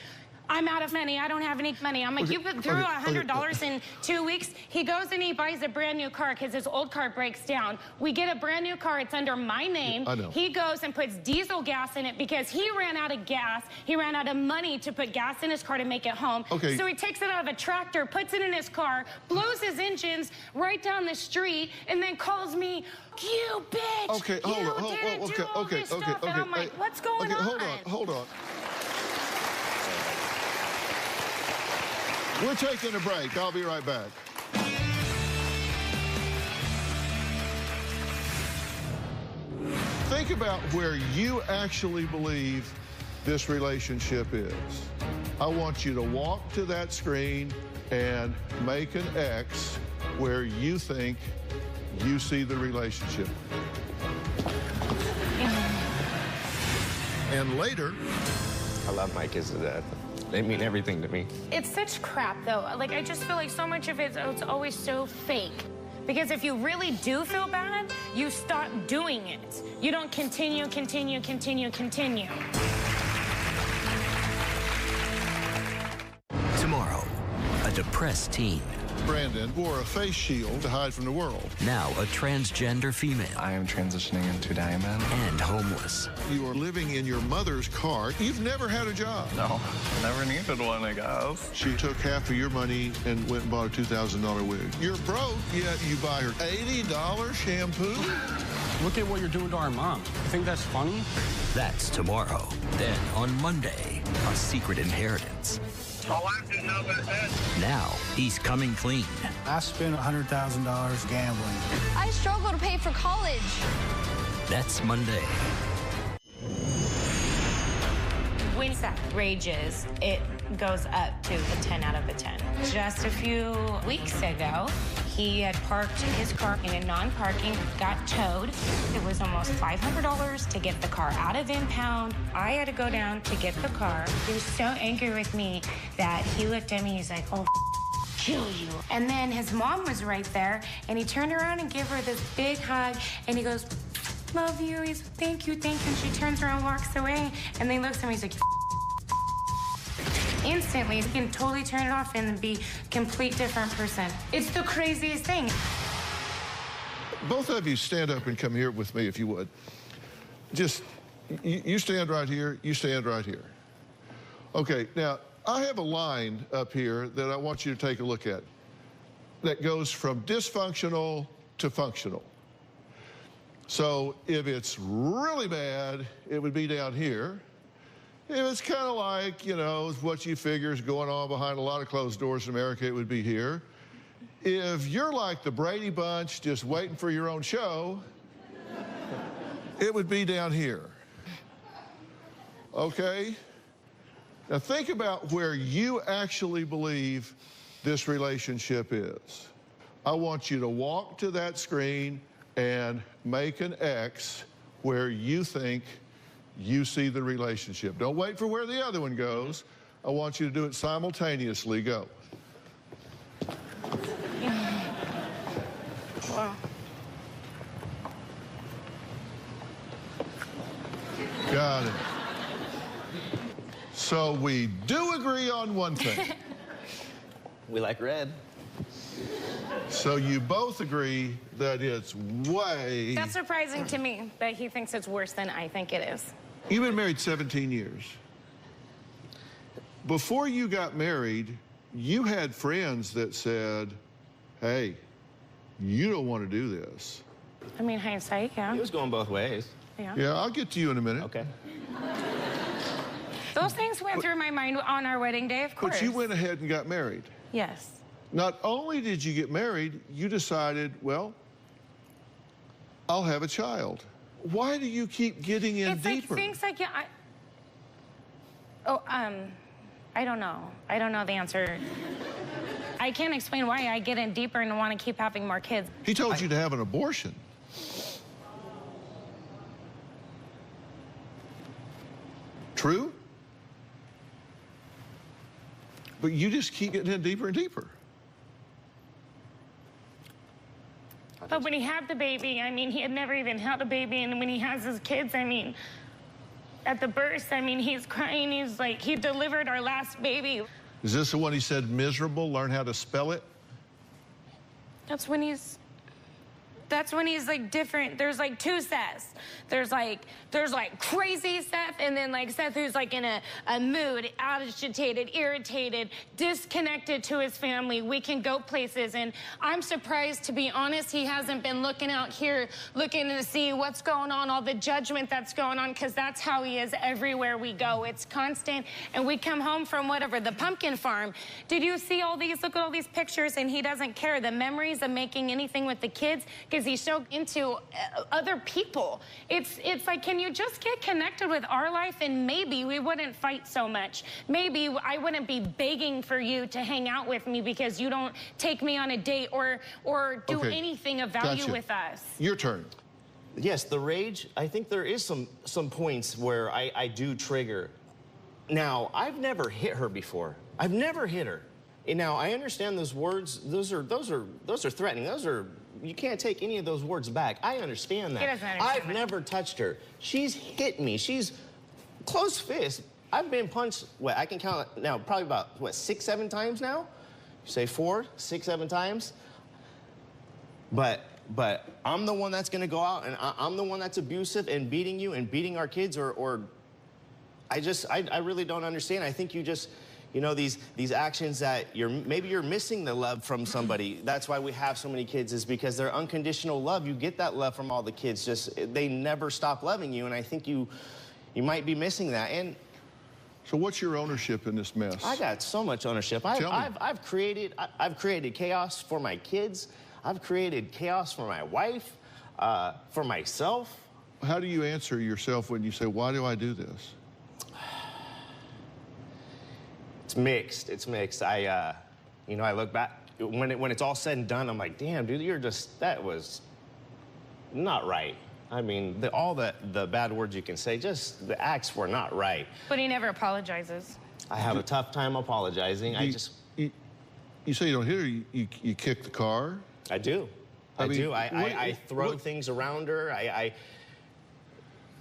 S22: I'm out of money. I don't have any money. I'm like, you put through $100 in 2 weeks. He goes and he buys a brand new car because his old car breaks down. We get a brand new car. It's under my name.
S2: I know.
S22: He goes and puts diesel gas in it because he ran out of gas. He ran out of money to put gas in his car to make it home.
S2: Okay.
S22: So he takes it out of a tractor, puts it in his car, blows his engines right down the street, and then calls me, you bitch.
S2: Okay, okay.
S22: And I'm like, what's going on?
S2: Hold on. We're taking a break. I'll be right back. Think about where you actually believe this relationship is. I want you to walk to that screen and make an X where you think you see the relationship. And later...
S4: I love my kids to death. They mean everything to me.
S22: It's such crap, though. Like, I just feel like so much of it's always so fake. Because if you really do feel bad, you stop doing it. You don't continue.
S1: Tomorrow, a depressed teen.
S2: Brandon wore a face shield to hide from the world.
S1: Now a transgender female.
S3: I am transitioning into diamond.
S1: And homeless.
S2: You are living in your mother's car. You've never had a job.
S3: No, never needed one, I guess.
S2: She took half of your money and went and bought a $2,000 wig. You're broke, yet you buy her $80 shampoo?
S5: Look at what you're doing to our mom. You think that's funny?
S1: That's tomorrow. Then on Monday, A Secret Inheritance.
S11: My wife didn't know about that.
S1: Now he's coming clean.
S12: I spent $100,000 gambling.
S20: I struggle to pay for college.
S1: That's Monday.
S22: When Seth rages, it goes up to a 10 out of a 10. Just a few weeks ago, He had parked his car in a non-parking, got towed. It was almost $500 to get the car out of impound. I had to go down to get the car. He was so angry with me that he looked at me, he's like, oh, kill you. And then his mom was right there, and he turned around and gave her this big hug, and he goes, love you. He's, thank you, thank you. And she turns around, walks away, and then he looks at me, he's like, instantly, he can totally turn it off and be a complete different person. It's the craziest thing.
S2: Both of you stand up and come here with me if you would. Just, you stand right here, you stand right here. Okay, now, I have a line up here that I want you to take a look at that goes from dysfunctional to functional. So if it's really bad, it would be down here. If it's kind of like, you know, what you figure is going on behind a lot of closed doors in America, it would be here. If you're like the Brady Bunch, just waiting for your own show, it would be down here. Okay? Now think about where you actually believe this relationship is. I want you to walk to that screen and make an X where you think you see the relationship. Don't wait for where the other one goes. I want you to do it simultaneously. Go.
S22: Wow.
S2: Got it. So we do agree on one thing.
S4: We like red.
S2: So you both agree that it's way...
S22: That's surprising to me that he thinks it's worse than I think it is.
S2: You've been married 17 years. Before you got married, you had friends that said, hey, you don't want to do this.
S22: I mean, hindsight, yeah.
S4: It was going both ways.
S22: Yeah.
S2: Yeah, I'll get to you in a minute.
S4: Okay.
S22: Those things went through my mind on our wedding day, of course.
S2: But you went ahead and got married.
S22: Yes.
S2: Not only did you get married, you decided, well, I'll have a child. Why do you keep getting in deeper?
S22: It's like things like, yeah, I don't know. I don't know the answer. I can't explain why I get in deeper and want to keep having more kids.
S2: He told you to have an abortion. True? But you just keep getting in deeper and deeper.
S22: But when he had the baby, I mean, he had never even held a baby. And when he has his kids, I mean, at the birth, I mean, he's crying. He's like, he delivered our last baby.
S2: Is this the one he said miserable? Learn how to spell it?
S22: That's when he's like different. There's like two Seths. There's like crazy Seth, and then like Seth who's like in a mood, agitated, irritated, disconnected to his family. We can go places, and I'm surprised, to be honest, he hasn't been looking out here, looking to see what's going on, all the judgment that's going on, because that's how he is everywhere we go. It's constant, and we come home from whatever, the pumpkin farm. Did you see all these? Look at all these pictures, and he doesn't care. The memories of making anything with the kids, because he's so into other people. It's like, can you just get connected with our life, and maybe we wouldn't fight so much. Maybe I wouldn't be begging for you to hang out with me because you don't take me on a date or do anything of value with us.
S2: Your turn.
S4: Yes, the rage, I think there is some points where I do trigger. Now, I've never hit her before. I've never hit her. And now, I understand those words, those are threatening. You can't take any of those words back. I understand that.
S22: He doesn't understand
S4: I've never touched her. She's hit me. She's close fist. I've been punched, what, I can count now, probably about, what, 6, 7 times now? You say 4, 6, 7 times? But I'm the one that's gonna go out, and I'm the one that's abusive and beating you and beating our kids, or I really don't understand. I think you just, you know, these actions that maybe you're missing the love from somebody. That's why we have so many kids, is because they're unconditional love. You get that love from all the kids. Just they never stop loving you, and I think you might be missing that. And
S2: so, what's your ownership in this mess?
S4: I got so much ownership. I've created chaos for my kids. I've created chaos for my wife, for myself.
S2: How do you answer yourself when you say, "Why do I do this?"
S4: It's mixed. It's mixed. I look back when it's all said and done, I'm like, damn, dude, that was not right. I mean, all the bad words you can say, just the acts were not right.
S22: But he never apologizes.
S4: I have a tough time apologizing.
S2: You say you don't hit her, you kick the car?
S4: I do. I do. I throw things around her.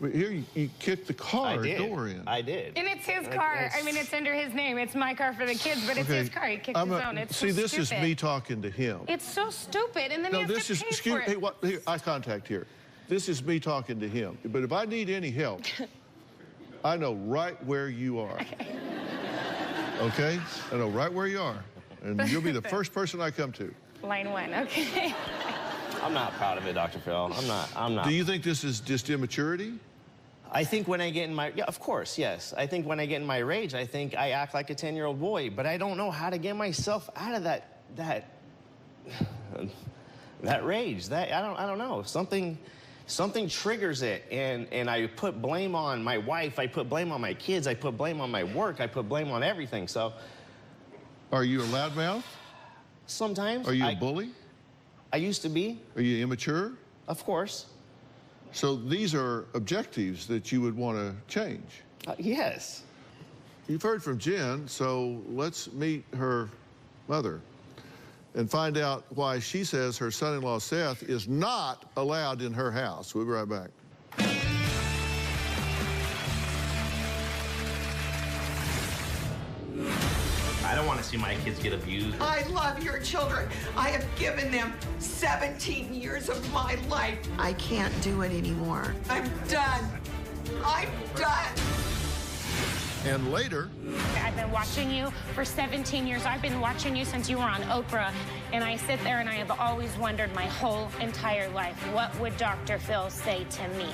S2: Here, you kicked the car door in.
S4: I did.
S22: And it's his car. I mean, it's under his name. It's my car for the kids, but it's his car. He kicked his own. It's so
S2: this
S22: stupid.
S2: is me talking to him.
S22: It's so stupid, and then he has to pay for it.
S2: Hey, what? Here, eye contact here. This is me talking to him. But if I need any help, I know right where you are. Okay? I know right where you are. And you'll be the first person I come to.
S22: Line 1, okay.
S4: I'm not proud of it, Dr. Phil. I'm not.
S2: Do you think this is just immaturity?
S4: I think when I get in my, of course, yes. I think when I get in my rage, I think I act like a 10-year-old boy, but I don't know how to get myself out of that rage. I don't know. Something triggers it, and I put blame on my wife, I put blame on my kids, I put blame on my work, I put blame on everything, so.
S2: Are you a loudmouth?
S4: Sometimes.
S2: Are you a bully?
S4: I used to be.
S2: Are you immature?
S4: Of course.
S2: So these are objectives that you would want to change?
S4: Yes.
S2: You've heard from Jen, so let's meet her mother and find out why she says her son-in-law Seth is not allowed in her house. We'll be right back.
S21: I don't want to see my kids get abused.
S8: I love your children. I have given them 17 years of my life. I can't do it anymore. I'm done. I'm done.
S2: And later,
S22: I've been watching you for 17 years. I've been watching you since you were on Oprah. And I sit there and I have always wondered my whole entire life, what would Dr. Phil say to me?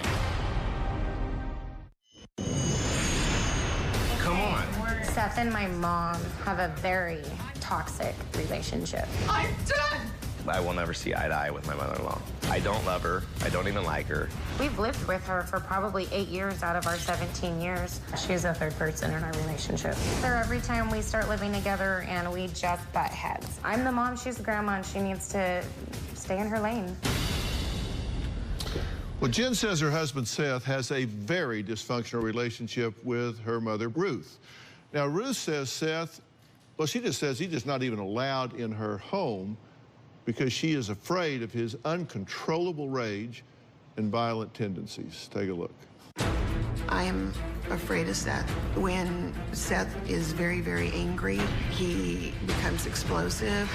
S21: Come on.
S22: Seth and my mom have a very toxic relationship.
S8: I'm done.
S21: I will never see eye to eye with my mother-in-law. I don't love her. I don't even like her.
S22: We've lived with her for probably 8 years out of our 17 years. She's a third person in our relationship. Every time we start living together and we just butt heads. I'm the mom, she's the grandma, and she needs to stay in her lane.
S2: well, Jen says her husband Seth has a very dysfunctional relationship with her mother Ruth. Now, Ruth says Seth, well, she just says he's just not even allowed in her home because she is afraid of his uncontrollable rage and violent tendencies. Take a look.
S8: I'm afraid of Seth. When Seth is very, very angry, he becomes explosive.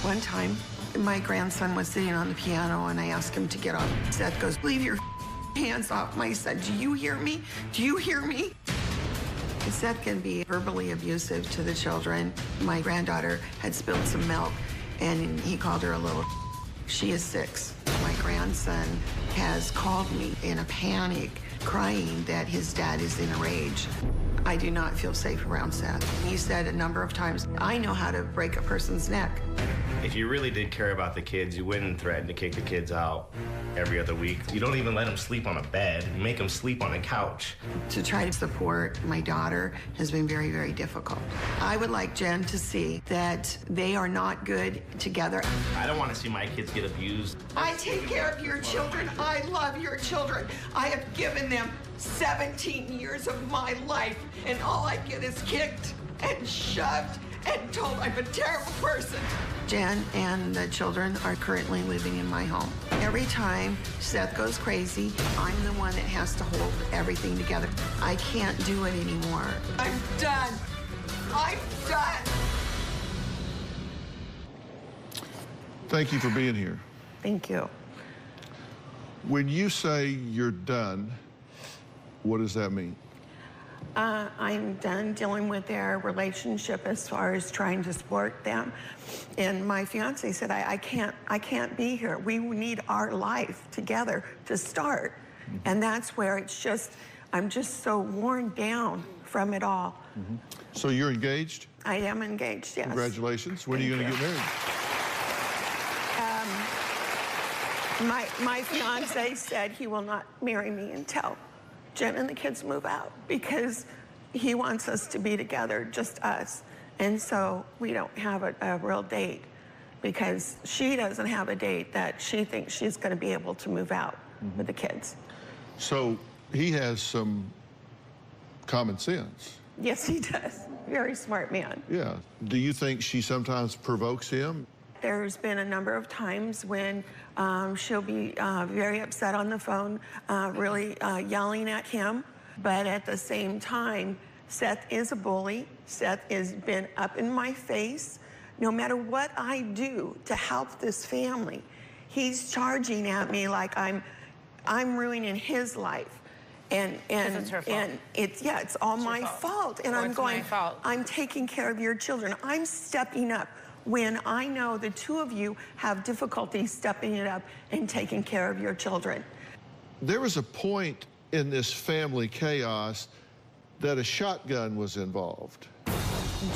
S8: One time, my grandson was sitting on the piano and I asked him to get off. Seth goes, "Leave your hands off my son. Do you hear me? Do you hear me?" Seth can be verbally abusive to the children. My granddaughter had spilled some milk and he called her a little. She is 6. My grandson has called me in a panic, crying that his dad is in a rage. I do not feel safe around Seth. He said a number of times, "I know how to break a person's neck."
S21: If you really did care about the kids, you wouldn't threaten to kick the kids out every other week. You don't even let them sleep on a bed. You make them sleep on a couch.
S8: To try to support my daughter has been very, very difficult. I would like Jen to see that they are not good together.
S21: I don't want to see my kids get abused.
S8: I take care of your children. I love your children. I have given them 17 years of my life, and all I get is kicked and shoved and told I'm a terrible person. Jen and the children are currently living in my home. Every time Seth goes crazy, I'm the one that has to hold everything together. I can't do it anymore. I'm done. I'm done.
S2: Thank you for being here.
S8: Thank you.
S2: When you say you're done, what does that mean?
S8: I'm done dealing with their relationship as far as trying to support them. And my fiance said, I can't be here. We need our life together to start. And that's where it's just, I'm just so worn down from it all.
S2: So you're engaged?
S8: I am engaged, yes.
S2: Congratulations. When are you going to get married?
S8: My fiance said he will not marry me until Jen and the kids move out because he wants us to be together, just us. And so we don't have a real date. because she doesn't have a date that she thinks she's going to be able to move out with the kids.
S2: So he has some common sense.
S8: Yes, he does. Very smart man.
S2: Yeah. Do you think she sometimes provokes him?
S8: There's been a number of times when she'll be very upset on the phone, really yelling at him. But at the same time, Seth is a bully. Seth has been up in my face. No matter what I do to help this family, he's charging at me like I'm ruining his life. And
S22: it's her fault.
S8: And it's all my fault. And I'm going, I'm taking care of your children. I'm stepping up when I know the two of you have difficulty stepping it up and taking care of your children.
S2: There was a point in this family chaos that a shotgun was involved.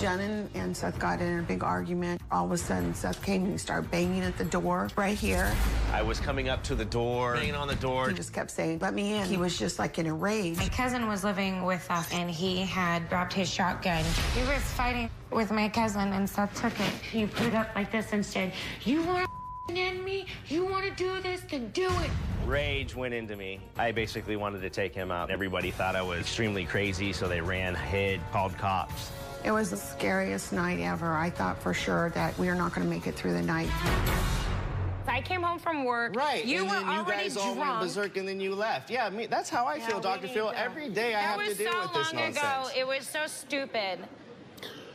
S8: Jen and Seth got in a big argument. All of a sudden, Seth came and he started banging at the door right here.
S4: I was coming up to the door, banging on the door.
S8: He just kept saying, let me in. He was just like in a rage.
S22: My cousin was living with us, and he had grabbed his shotgun. He was fighting with my cousin, and Seth took it. He put it up like this and said, you want to end me? You want to do this? Then do it.
S4: Rage went into me. I basically wanted to take him out. Everybody thought I was extremely crazy, so they ran, hid, called cops.
S8: It was the scariest night ever. I thought for sure that we were not going to make it through the night.
S22: I came home from work.
S4: Right.
S22: You
S4: and
S22: were
S4: then you
S22: already
S4: guys all went
S22: drunk.
S4: berserk and then you left. Yeah, that's how I feel, Dr. Phil. Every day I have to deal with this nonsense.
S22: That was so long ago. It was so stupid.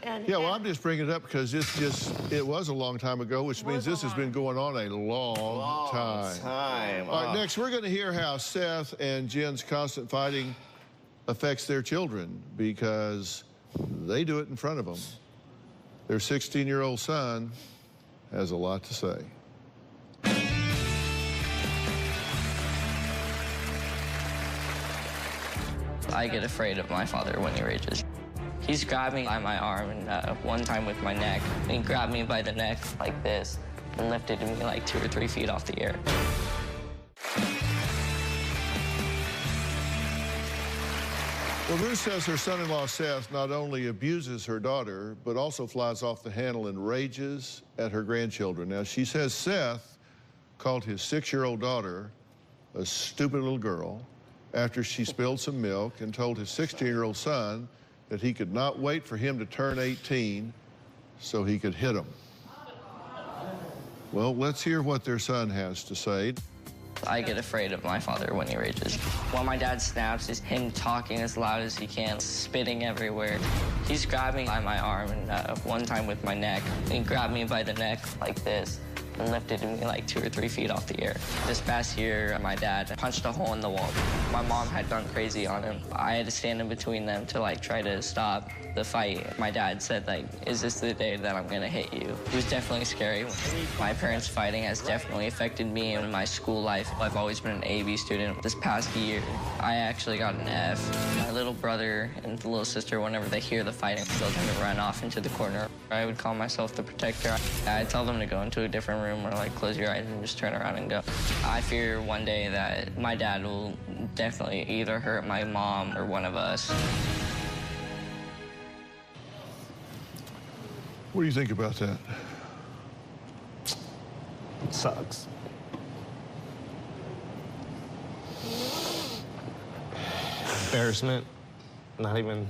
S2: Yeah, well, I'm just bringing it up because it was a long time ago, which means this has been going on a long time. All right, next we're going to hear how Seth and Jen's constant fighting affects their children because they do it in front of them. Their 16-year-old son has a lot to say.
S7: I get afraid of my father when he rages. He's grabbed me by my arm and one time with my neck. He grabbed me by the neck like this and lifted me like 2 or 3 feet off the air.
S2: Well, Ruth says her son-in-law Seth not only abuses her daughter, but also flies off the handle and rages at her grandchildren. Now, she says Seth called his 6-year-old daughter a stupid little girl after she spilled some milk and told his 16-year-old son that he could not wait for him to turn 18 so he could hit him. Well, let's hear what their son has to say.
S7: I get afraid of my father when he rages. When my dad snaps, it's him talking as loud as he can, spitting everywhere. He's grabbing by my arm and one time with my neck. He grabbed me by the neck like this and lifted me like 2 or 3 feet off the air. This past year, my dad punched a hole in the wall. My mom had gone crazy on him. I had to stand in between them to like try to stop the fight. My dad said like, is this the day that I'm gonna hit you? It was definitely scary. My parents fighting has definitely affected me in my school life. I've always been an A/B student. This past year, I actually got an F. My little brother and the little sister, whenever they hear the fighting, they'll tend to run off into the corner. I would call myself the protector. I'd tell them to go into a different room or like close your eyes and just turn around and go. I fear one day that my dad will definitely either hurt my mom or one of us.
S2: What do you think about that?
S4: It sucks. Embarrassment, not even.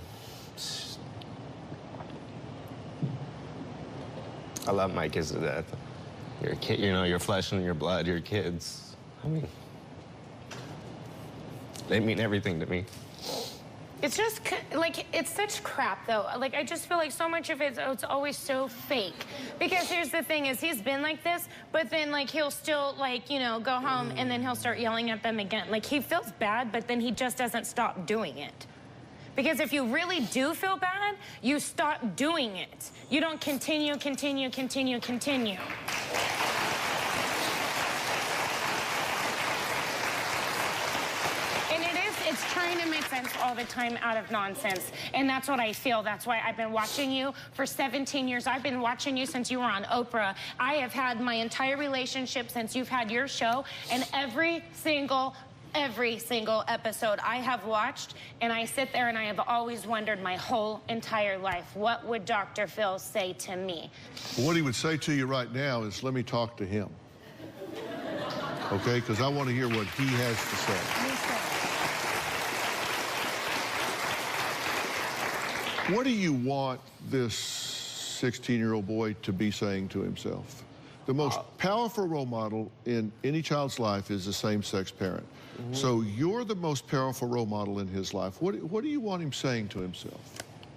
S4: I love my kids to death. You're a kid, you know, your flesh and your blood, your kids. I mean, they mean everything to me.
S22: It's just, like, it's such crap, though. Like, I just feel like so much of it's always so fake. Because here's the thing is, he's been like this, but then, like, he'll still, like, you know, go home and then he'll start yelling at them again. Like, he feels bad, but then he just doesn't stop doing it. Because if you really do feel bad, you stop doing it. You don't continue. It's trying to make sense all the time out of nonsense. And that's what I feel. That's why I've been watching you for 17 years. I've been watching you since you were on Oprah. I have had my entire relationship since you've had your show. And every single every single episode I have watched, and I sit there and I have always wondered my whole entire life, what would Dr. Phil say to me?
S2: What he would say to you right now is, let me talk to him. Okay, because I want to hear what he has to say. What do you want this 16-year-old boy to be saying to himself? The most powerful role model in any child's life is a same-sex parent. Mm-hmm. So you're the most powerful role model in his life. What do you want him saying to himself?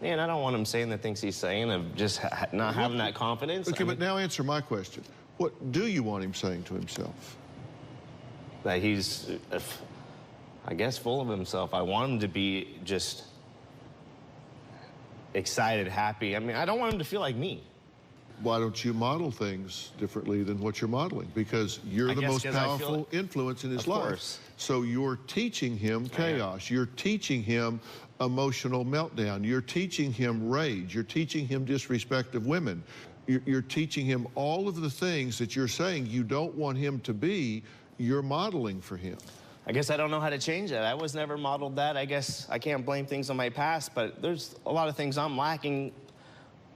S4: Man, I don't want him saying the things he's saying of just not having that confidence.
S2: Okay, but now answer my question. What do you want him saying to himself?
S4: That he's, I guess, full of himself. I want him to be just excited, happy. I mean, I don't want him to feel like me.
S2: Why don't you model things differently than what you're modeling? Because you're the most powerful influence in his life.
S4: Course.
S2: So you're teaching him chaos. You're teaching him emotional meltdown. You're teaching him rage. You're teaching him disrespect of women. You're teaching him all of the things that you're saying you don't want him to be. You're modeling for him.
S4: I guess I don't know how to change it. I was never modeled that. I guess I can't blame things on my past, but there's a lot of things I'm lacking.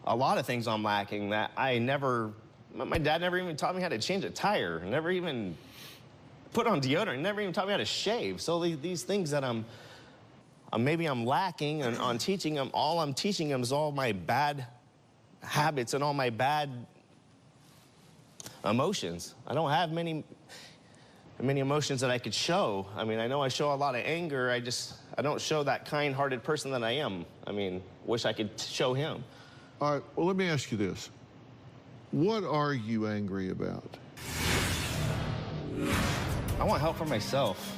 S4: A lot of things I'm lacking that I never, my dad never even taught me how to change a tire, never even put on deodorant, never even taught me how to shave. So these things that maybe I'm lacking on teaching him, all I'm teaching him is all my bad habits and all my bad emotions. I don't have many emotions that I could show. I mean, I know I show a lot of anger. I don't show that kind-hearted person that I am. I mean, wish I could show him.
S2: All right, well, let me ask you this. What are you angry about?
S4: I want help for myself.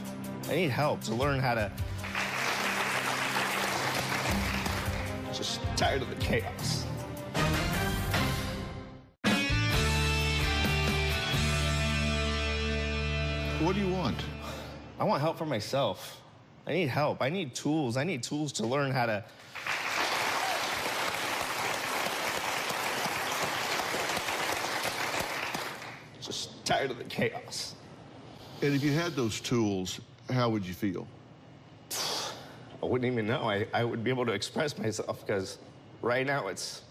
S4: I need help to learn how to... Just tired of the chaos.
S2: What do you want?
S4: I want help for myself. I need help. I need tools. I need tools to learn how to... Just tired of the chaos.
S2: And if you had those tools, how would you feel?
S4: I wouldn't even know. I would be able to express myself because right now it's...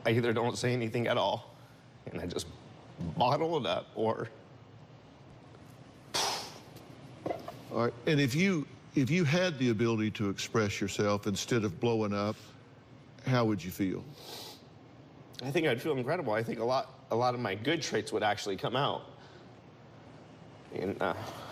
S4: I either don't say anything at all and I just bottle it up or...
S2: All right, and if you had the ability to express yourself instead of blowing up, how would you feel?
S4: I think I'd feel incredible. I think a lot of my good traits would actually come out. And,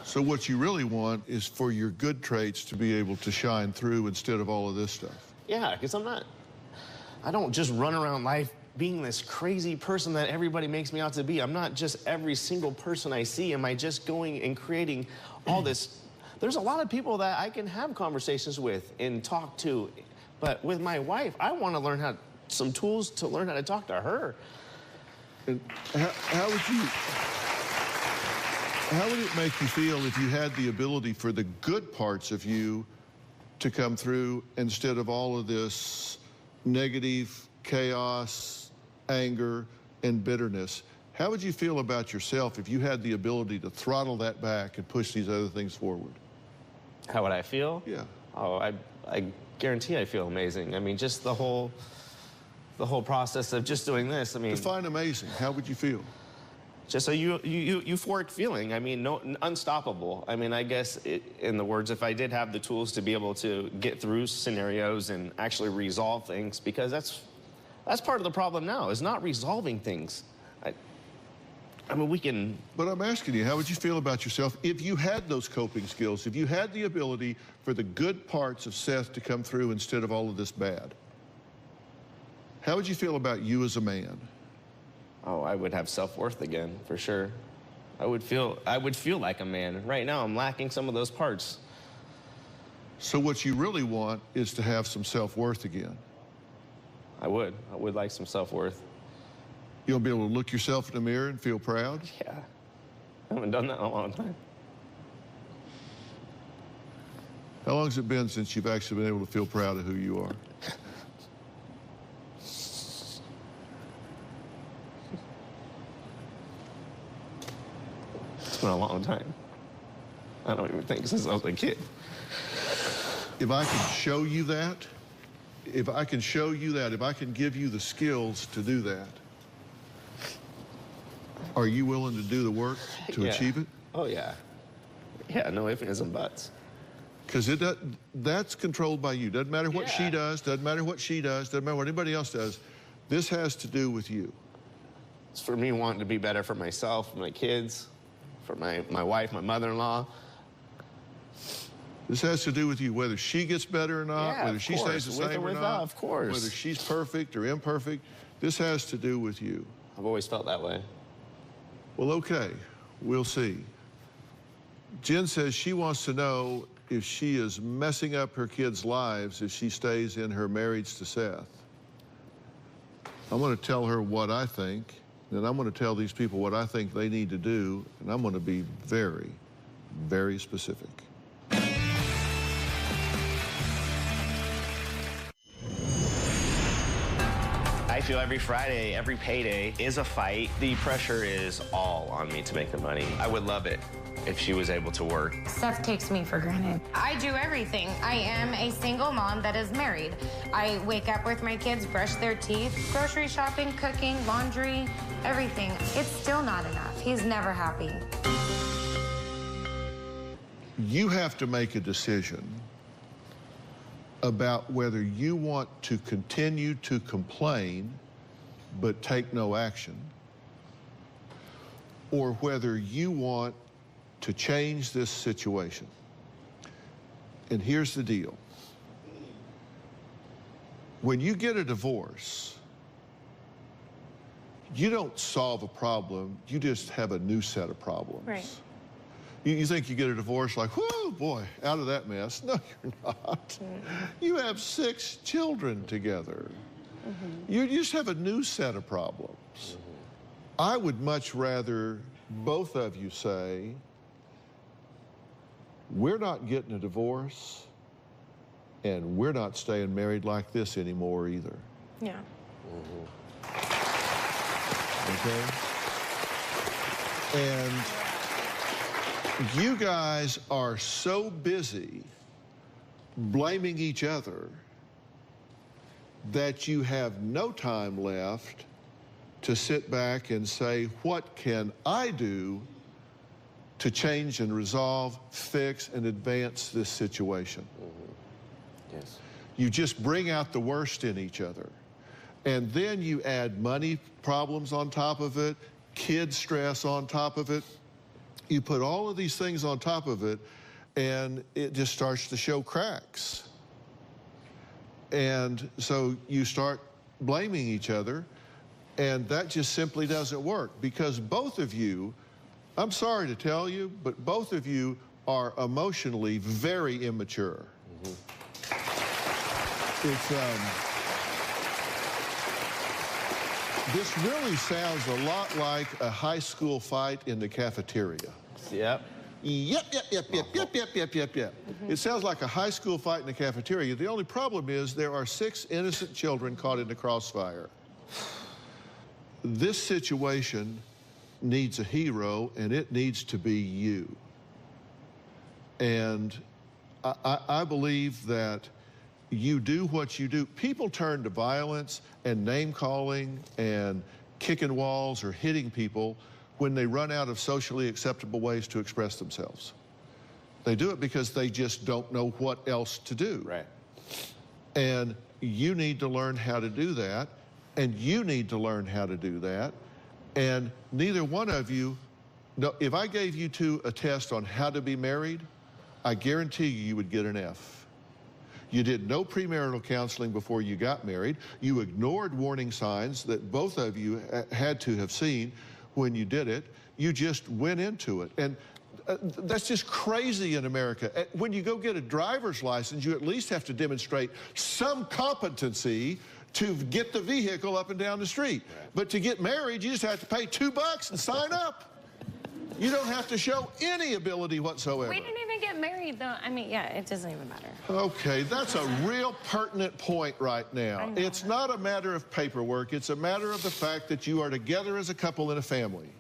S2: so what you really want is for your good traits to be able to shine through instead of all of this stuff.
S4: Yeah, because I don't just run around life being this crazy person that everybody makes me out to be. I'm not just every single person I see. Am I just going and creating all this? There's a lot of people that I can have conversations with and talk to, but with my wife, I want to learn some tools to learn how to talk to her.
S2: And how would it make you feel if you had the ability for the good parts of you to come through instead of all of this negative chaos, anger, and bitterness? How would you feel about yourself if you had the ability to throttle that back and push these other things forward?
S4: How would I feel?
S2: Yeah.
S4: Oh, I guarantee I feel amazing. I mean, just the whole process of just doing this. I mean,
S2: define amazing. How would you feel?
S4: Just a euphoric feeling. I mean, unstoppable. I mean, I guess in the words, if I did have the tools to be able to get through scenarios and actually resolve things, because that's part of the problem now, is not resolving things. I mean, we can...
S2: But I'm asking you, how would you feel about yourself if you had those coping skills, if you had the ability for the good parts of Seth to come through instead of all of this bad? How would you feel about you as a man?
S4: Oh, I would have self-worth again, for sure. I would feel like a man. Right now, I'm lacking some of those parts.
S2: So what you really want is to have some self-worth again?
S4: I would like some self-worth.
S2: You'll be able to look yourself in the mirror and feel proud?
S4: Yeah. I haven't done that in a long time.
S2: How long has it been since you've actually been able to feel proud of who you are?
S4: been a long time. I don't even think since I was a kid.
S2: If I can show you that, if I can show you that, if I can give you the skills to do that, are you willing to do the work to achieve it?
S4: Oh, yeah. Yeah, no ifs, ands, and buts.
S2: Because that's controlled by you. Doesn't matter what she does, doesn't matter what she does, doesn't matter what anybody else does. This has to do with you.
S4: It's for me wanting to be better for myself, for my kids, for my wife, my mother-in-law.
S2: This has to do with you, whether she gets better or not, whether she stays the same or not,
S4: of course.
S2: whether she's perfect or imperfect. This has to do with you.
S4: I've always felt that way.
S2: Well, okay, we'll see. Jen says she wants to know if she is messing up her kids' lives if she stays in her marriage to Seth. I'm going to tell her what I think, and I'm going to tell these people what I think they need to do, and I'm going to be very, very specific.
S21: I feel every Friday, every payday is a fight. The pressure is all on me to make the money. I would love it if she was able to work.
S22: Seth takes me for granted. I do everything. I am a single mom that is married. I wake up with my kids, brush their teeth, grocery shopping, cooking, laundry, everything. It's still not enough. He's never happy.
S2: You have to make a decision about whether you want to continue to complain but take no action, or whether you want to change this situation. And here's the deal. When you get a divorce, you don't solve a problem, you just have a new set of problems.
S22: Right.
S2: You think you get a divorce like, whoo, boy, out of that mess. No, you're not. You have 6 children together. You just have a new set of problems. I would much rather both of you say, we're not getting a divorce, and we're not staying married like this anymore either.
S22: Yeah.
S2: Okay? And you guys are so busy blaming each other that you have no time left to sit back and say, what can I do to change and resolve, fix, and advance this situation?
S4: Yes.
S2: You just bring out the worst in each other. And then you add money problems on top of it, kid stress on top of it. You put all of these things on top of it, and it just starts to show cracks. And so you start blaming each other, and that just simply doesn't work, because both of you, I'm sorry to tell you, but both of you are emotionally very immature. This really sounds a lot like a high school fight in the cafeteria.
S4: Yep.
S2: Yep. It sounds like a high school fight in the cafeteria. The only problem is there are 6 innocent children caught in the crossfire. This situation needs a hero, and it needs to be you. And I believe that you do what you do. People turn to violence and name-calling and kicking walls or hitting people when they run out of socially acceptable ways to express themselves. They do it because they just don't know what else to do.
S4: Right.
S2: And you need to learn how to do that, and you need to learn how to do that. And neither one of you, no, if I gave you two a test on how to be married, I guarantee you would get an F. You did no premarital counseling before you got married. You ignored warning signs that both of you had to have seen when you did it. You just went into it. And that's just crazy in America. When you go get a driver's license, you at least have to demonstrate some competency to get the vehicle up and down the street. But to get married, you just have to pay $2 and sign up. You don't have to show any ability whatsoever.
S22: We didn't even get married, though. I mean, yeah, it doesn't even matter.
S2: Okay, that's a real pertinent point right now. It's not a matter of paperwork. It's a matter of the fact that you are together as a couple in a family.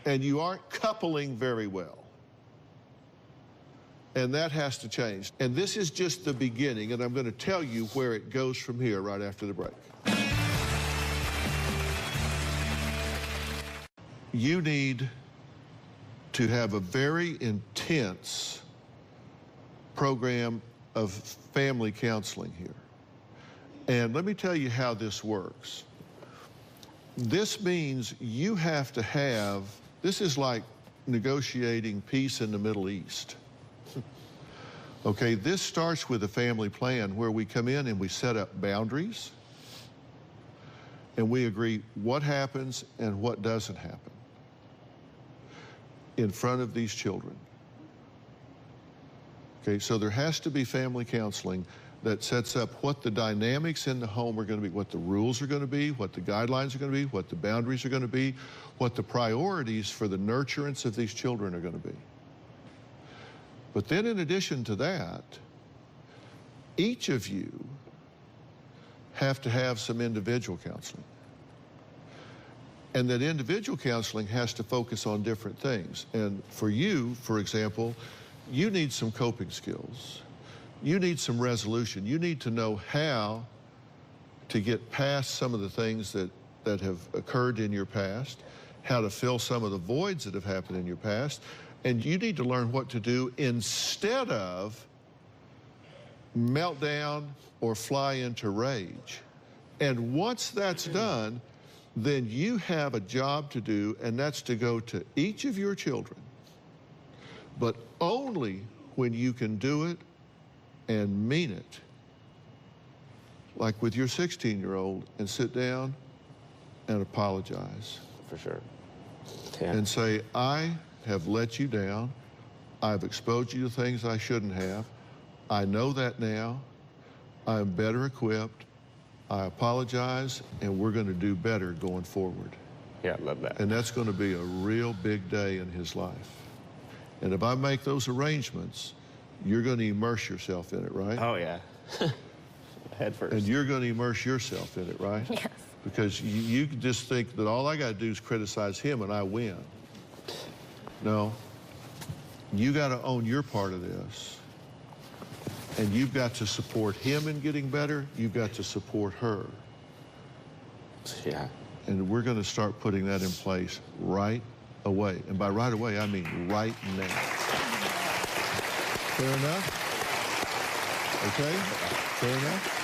S2: and you aren't coupling very well. And that has to change. And this is just the beginning, and I'm going to tell you where it goes from here right after the break. You need to have a very intense program of family counseling here. And let me tell you how this works. This means you have to have, this is like negotiating peace in the Middle East. Okay, this starts with a family plan where we come in and we set up boundaries and we agree what happens and what doesn't happen in front of these children. Okay, so there has to be family counseling that sets up what the dynamics in the home are going to be, what the rules are going to be, what the guidelines are going to be, what the boundaries are going to be, what the priorities for the nurturance of these children are going to be. But then in addition to that, each of you have to have some individual counseling. And that individual counseling has to focus on different things. And for you, for example, you need some coping skills. You need some resolution. You need to know how to get past some of the things that have occurred in your past, how to fill some of the voids that have happened in your past, and you need to learn what to do instead of meltdown or fly into rage. And once that's done, then you have a job to do, and that's to go to each of your children, but only when you can do it and mean it. Like with your 16-year-old, and sit down and apologize.
S4: For sure. Yeah.
S2: And say, I have let you down. I've exposed you to things I shouldn't have. I know that now. I'm better equipped. I apologize, and we're going to do better going forward.
S4: Yeah, I love that.
S2: And that's going to be a real big day in his life. And if I make those arrangements, you're going to immerse yourself in it, right?
S4: Oh, yeah. Head first.
S2: And you're going to immerse yourself in it, right?
S20: Yes.
S2: Because you just think that all I got to do is criticize him and I win. No. You got to own your part of this. And you've got to support him in getting better. You've got to support her.
S4: Yeah.
S2: And we're going to start putting that in place right away. And by right away, I mean right now. Fair enough? Okay? Fair enough?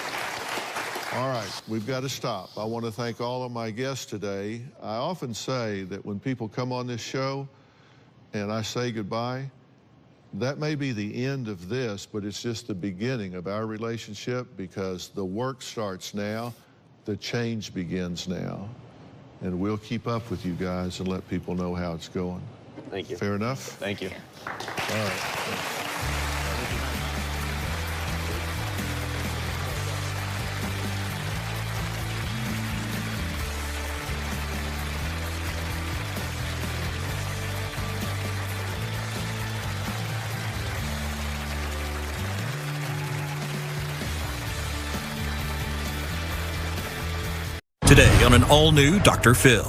S2: All right, we've got to stop. I want to thank all of my guests today. I often say that when people come on this show and I say goodbye, that may be the end of this, but it's just the beginning of our relationship, because the work starts now, the change begins now. And we'll keep up with you guys and let people know how it's going.
S4: Thank you.
S2: Fair enough?
S4: Thank you.
S2: All right.
S1: Today on an all-new Dr. Phil.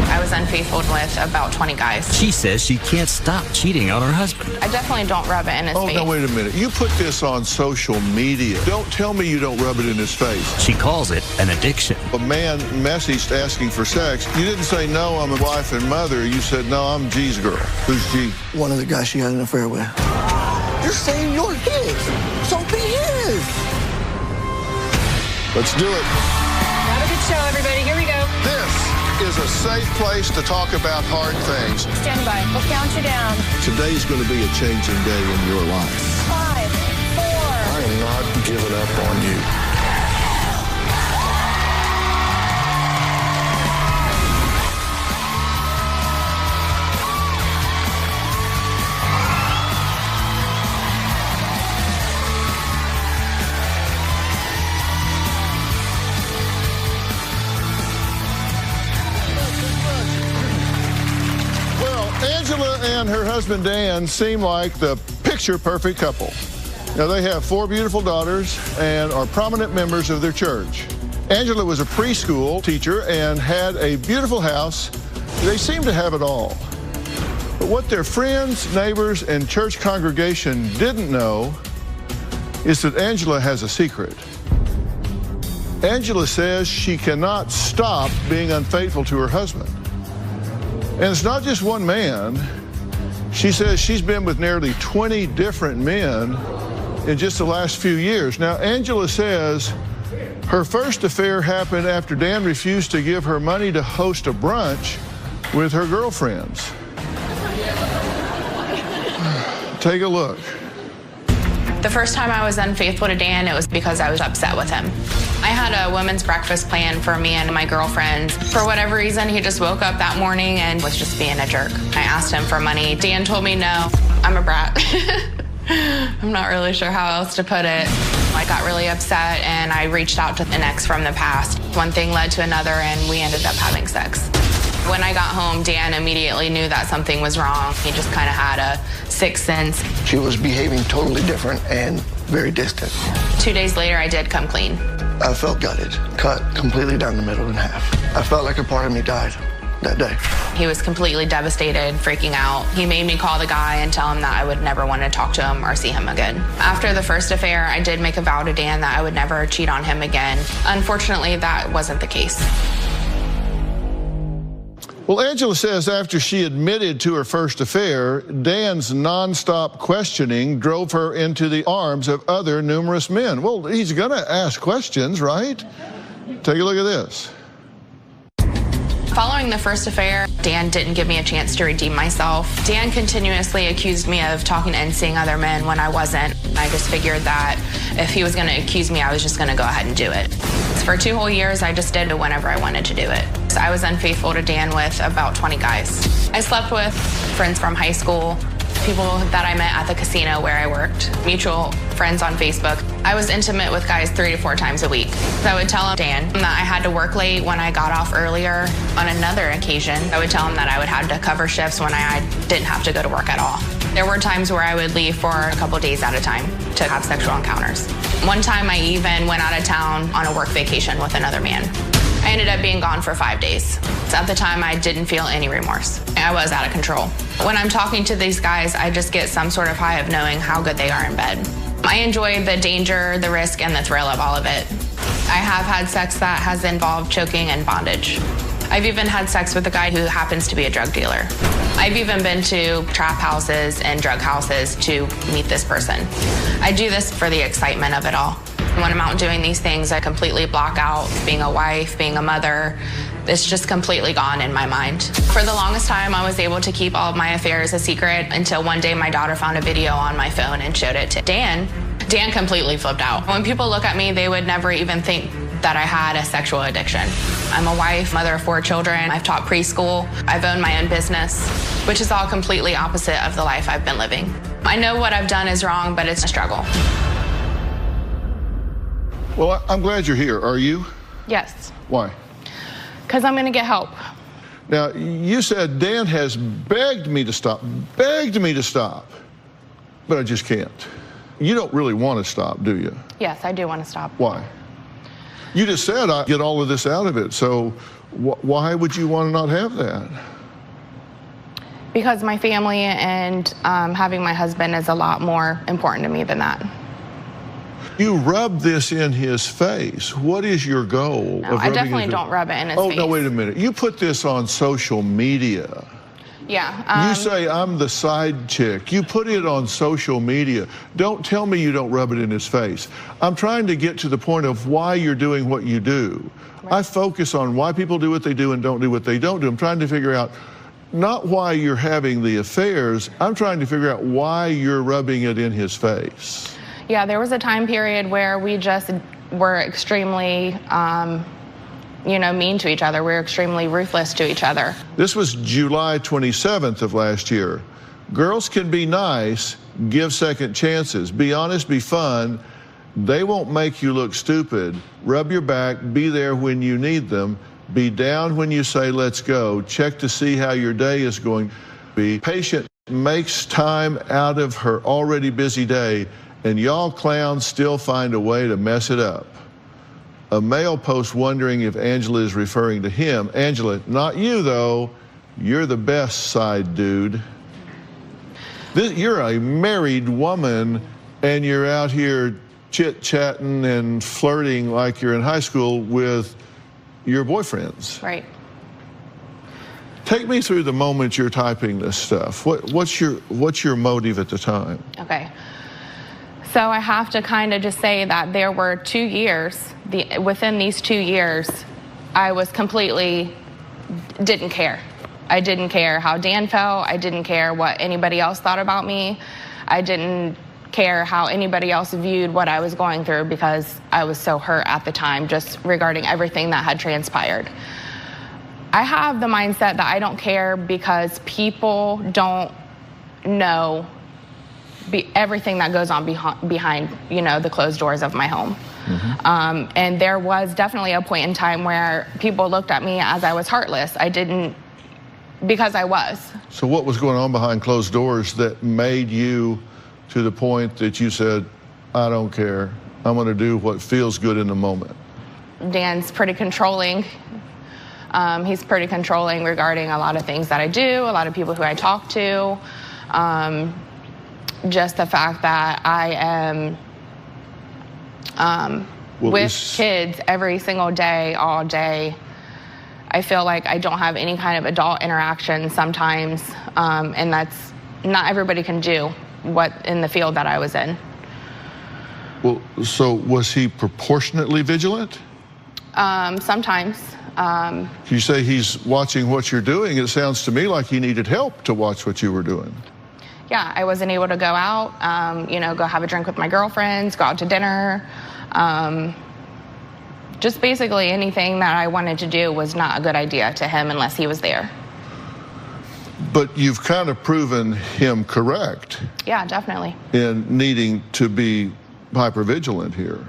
S10: I was unfaithful with about 20 guys.
S1: She says she can't stop cheating on her husband.
S10: I definitely don't rub it in his face.
S2: Oh, now wait a minute. You put this on social media. Don't tell me you don't rub it in his face.
S1: She calls it an addiction.
S2: A man messaged asking for sex. You didn't say, no, I'm a wife and mother. You said, no, I'm G's girl. Who's G?
S15: One of the guys she had an affair with. You're saying you're his, so be his.
S2: Let's do it.
S20: Have a good show, everybody. Here we go.
S2: This is a safe place to talk about hard things.
S20: Stand by. We'll count you down.
S2: Today's going to be a changing day in your life.
S20: 5, 4.
S2: I am not giving up on you. Angela and her husband Dan seem like the picture-perfect couple. Now, they have 4 beautiful daughters and are prominent members of their church. Angela was a preschool teacher and had a beautiful house. They seem to have it all. what their friends, neighbors, and church congregation didn't know is that Angela has a secret. Angela says she cannot stop being unfaithful to her husband. And it's not just one man. She says she's been with nearly 20 different men in just the last few years. Now, Angela says her first affair happened after Dan refused to give her money to host a brunch with her girlfriends. Take a look.
S10: The first time I was unfaithful to Dan, it was because I was upset with him. I had a women's breakfast planned for me and my girlfriends. For whatever reason, he just woke up that morning and was just being a jerk. I asked him for money. Dan told me no. I'm a brat. I'm not really sure how else to put it. I got really upset and I reached out to an ex from the past. One thing led to another and we ended up having sex. When I got home, Dan immediately knew that something was wrong. He just kind of had a sixth sense.
S15: She was behaving totally different and very distant.
S10: 2 days later, I did come clean.
S15: I felt gutted, cut completely down the middle in half. I felt like a part of me died that day.
S10: He was completely devastated, freaking out. He made me call the guy and tell him that I would never want to talk to him or see him again. After the first affair, I did make a vow to Dan that I would never cheat on him again. Unfortunately, that wasn't the case.
S2: Well, Angela says after she admitted to her first affair, Dan's nonstop questioning drove her into the arms of other numerous men. Well, he's going to ask questions, right? Take a look at this.
S10: Following the first affair, Dan didn't give me a chance to redeem myself. Dan continuously accused me of talking and seeing other men when I wasn't. I just figured that if he was going to accuse me, I was just going to go ahead and do it. For 2 whole years, I just did it whenever I wanted to do it. I was unfaithful to Dan with about 20 guys. I slept with friends from high school, people that I met at the casino where I worked, mutual friends on Facebook. I was intimate with guys 3 to 4 times a week. I would tell Dan that I had to work late when I got off earlier. On another occasion, I would tell him that I would have to cover shifts when I didn't have to go to work at all. There were times where I would leave for a couple days at a time to have sexual encounters. One time I even went out of town on a work vacation with another man. I ended up being gone for 5 days. At the time, I didn't feel any remorse. I was out of control. When I'm talking to these guys, I just get some sort of high of knowing how good they are in bed. I enjoy the danger, the risk, and the thrill of all of it. I have had sex that has involved choking and bondage. I've even had sex with a guy who happens to be a drug dealer. I've even been to trap houses and drug houses to meet this person. I do this for the excitement of it all. When I'm out doing these things, I completely block out being a wife, being a mother. It's just completely gone in my mind. For the longest time, I was able to keep all of my affairs a secret until one day my daughter found a video on my phone and showed it to Dan. Dan completely flipped out. When people look at me, they would never even think that I had a sexual addiction. I'm a wife, mother of 4 children. I've taught preschool. I've owned my own business, which is all completely opposite of the life I've been living. I know what I've done is wrong, but it's a struggle.
S2: Well, I'm glad you're here. Are you?
S10: Yes.
S2: Why?
S10: Because I'm going to get help.
S2: Now, you said Dan has begged me to stop, but I just can't. You don't really want to stop, do you?
S10: Yes, I do want to stop.
S2: Why? You just said I get all of this out of it, so why would you want to not have that?
S10: Because my family and having my husband is a lot more important to me than that.
S2: You rub this in his face. What is your goal?
S10: No, I definitely don't rub it in his face.
S2: Oh, no, wait a minute. You put this on social media.
S10: Yeah.
S2: You say, I'm the side chick. You put it on social media. Don't tell me you don't rub it in his face. I'm trying to get to the point of why you're doing what you do. Right. I focus on why people do what they do and don't do what they don't do. I'm trying to figure out not why you're having the affairs. I'm trying to figure out why you're rubbing it in his face.
S10: Yeah, there was a time period where we just were extremely, mean to each other. We were extremely ruthless to each other.
S2: This was July 27th of last year. Girls can be nice, give second chances, be honest, be fun. They won't make you look stupid. Rub your back, be there when you need them, be down when you say let's go, check to see how your day is going. Be patient, makes time out of her already busy day, and y'all clowns still find a way to mess it up. A male posts wondering if Angela is referring to him. Angela, not you though. You're the best side dude. You're a married woman, and you're out here chit-chatting and flirting like you're in high school with your boyfriends.
S10: Right.
S2: Take me through the moment you're typing this stuff. What's your motive at the time?
S10: Okay. So I have to kind of just say that there were 2 years, within these 2 years, I was completely, didn't care. I didn't care how Dan felt. I didn't care what anybody else thought about me. I didn't care how anybody else viewed what I was going through because I was so hurt at the time just regarding everything that had transpired. I have the mindset that I don't care because people don't know everything that goes on behind, the closed doors of my home. Mm-hmm. And there was definitely a point in time where people looked at me as I was heartless. Because I was.
S2: So what was going on behind closed doors that made you to the point that you said, I don't care, I'm going to do what feels good in the moment?
S10: Dan's pretty controlling. He's pretty controlling regarding a lot of things that I do, a lot of people who I talk to. Just the fact that I am with kids every single day, all day. I feel like I don't have any kind of adult interaction sometimes, and that's not everybody can do what in the field that I was in.
S2: Well, so was he proportionately vigilant?
S10: Sometimes.
S2: You say he's watching what you're doing. It sounds to me like he needed help to watch what you were doing.
S10: Yeah, I wasn't able to go out, go have a drink with my girlfriends, go out to dinner. Just basically anything that I wanted to do was not a good idea to him unless he was there.
S2: But you've kind of proven him correct.
S10: Yeah, definitely.
S2: In needing to be hypervigilant here.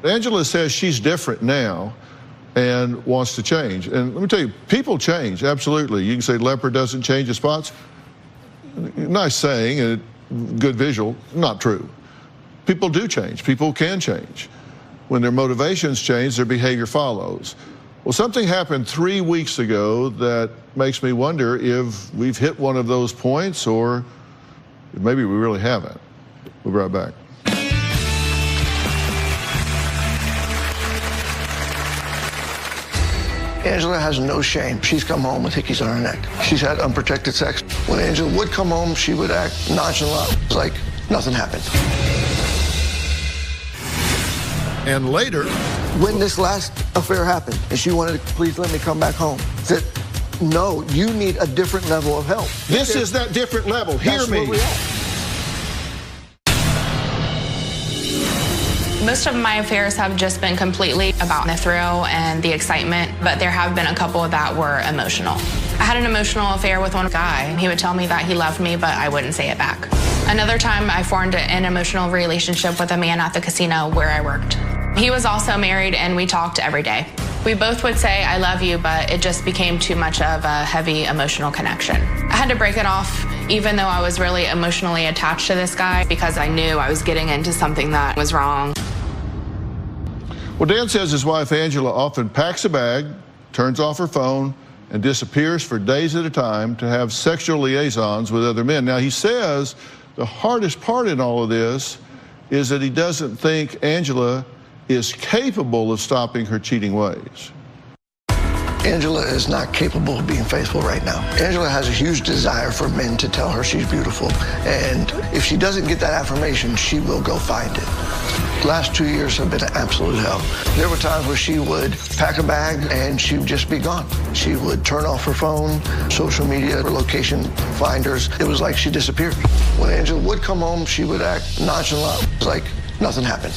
S2: Angela says she's different now and wants to change. And let me tell you, people change, absolutely. You can say leopard doesn't change his spots. Nice saying, and good visual, not true. People do change, people can change. When their motivations change, their behavior follows. Well, something happened 3 weeks ago that makes me wonder if we've hit one of those points or maybe we really haven't. We'll be right back.
S15: Angela has no shame. She's come home with hickeys on her neck. She's had unprotected sex. When Angela would come home, she would act nonchalant, like nothing happened.
S2: And later,
S15: when this last affair happened, and she wanted to please let me come back home, said, no, you need a different level of help.
S2: This is that different level. Hear me.
S10: Most of my affairs have just been completely about the thrill and the excitement, but there have been a couple that were emotional. I had an emotional affair with one guy. He would tell me that he loved me, but I wouldn't say it back. Another time, I formed an emotional relationship with a man at the casino where I worked. He was also married, and we talked every day. We both would say, I love you, but it just became too much of a heavy emotional connection. I had to break it off, even though I was really emotionally attached to this guy, because I knew I was getting into something that was wrong.
S2: Well, Dan says his wife, Angela, often packs a bag, turns off her phone, and disappears for days at a time to have sexual liaisons with other men. Now, he says the hardest part in all of this is that he doesn't think Angela is capable of stopping her cheating ways.
S15: Angela is not capable of being faithful right now. Angela has a huge desire for men to tell her she's beautiful, and if she doesn't get that affirmation, she will go find it. The last 2 years have been an absolute hell. There were times where she would pack a bag and she would just be gone. She would turn off her phone, social media, her location finders. It was like she disappeared. When Angela would come home, she would act nonchalant, like nothing happened.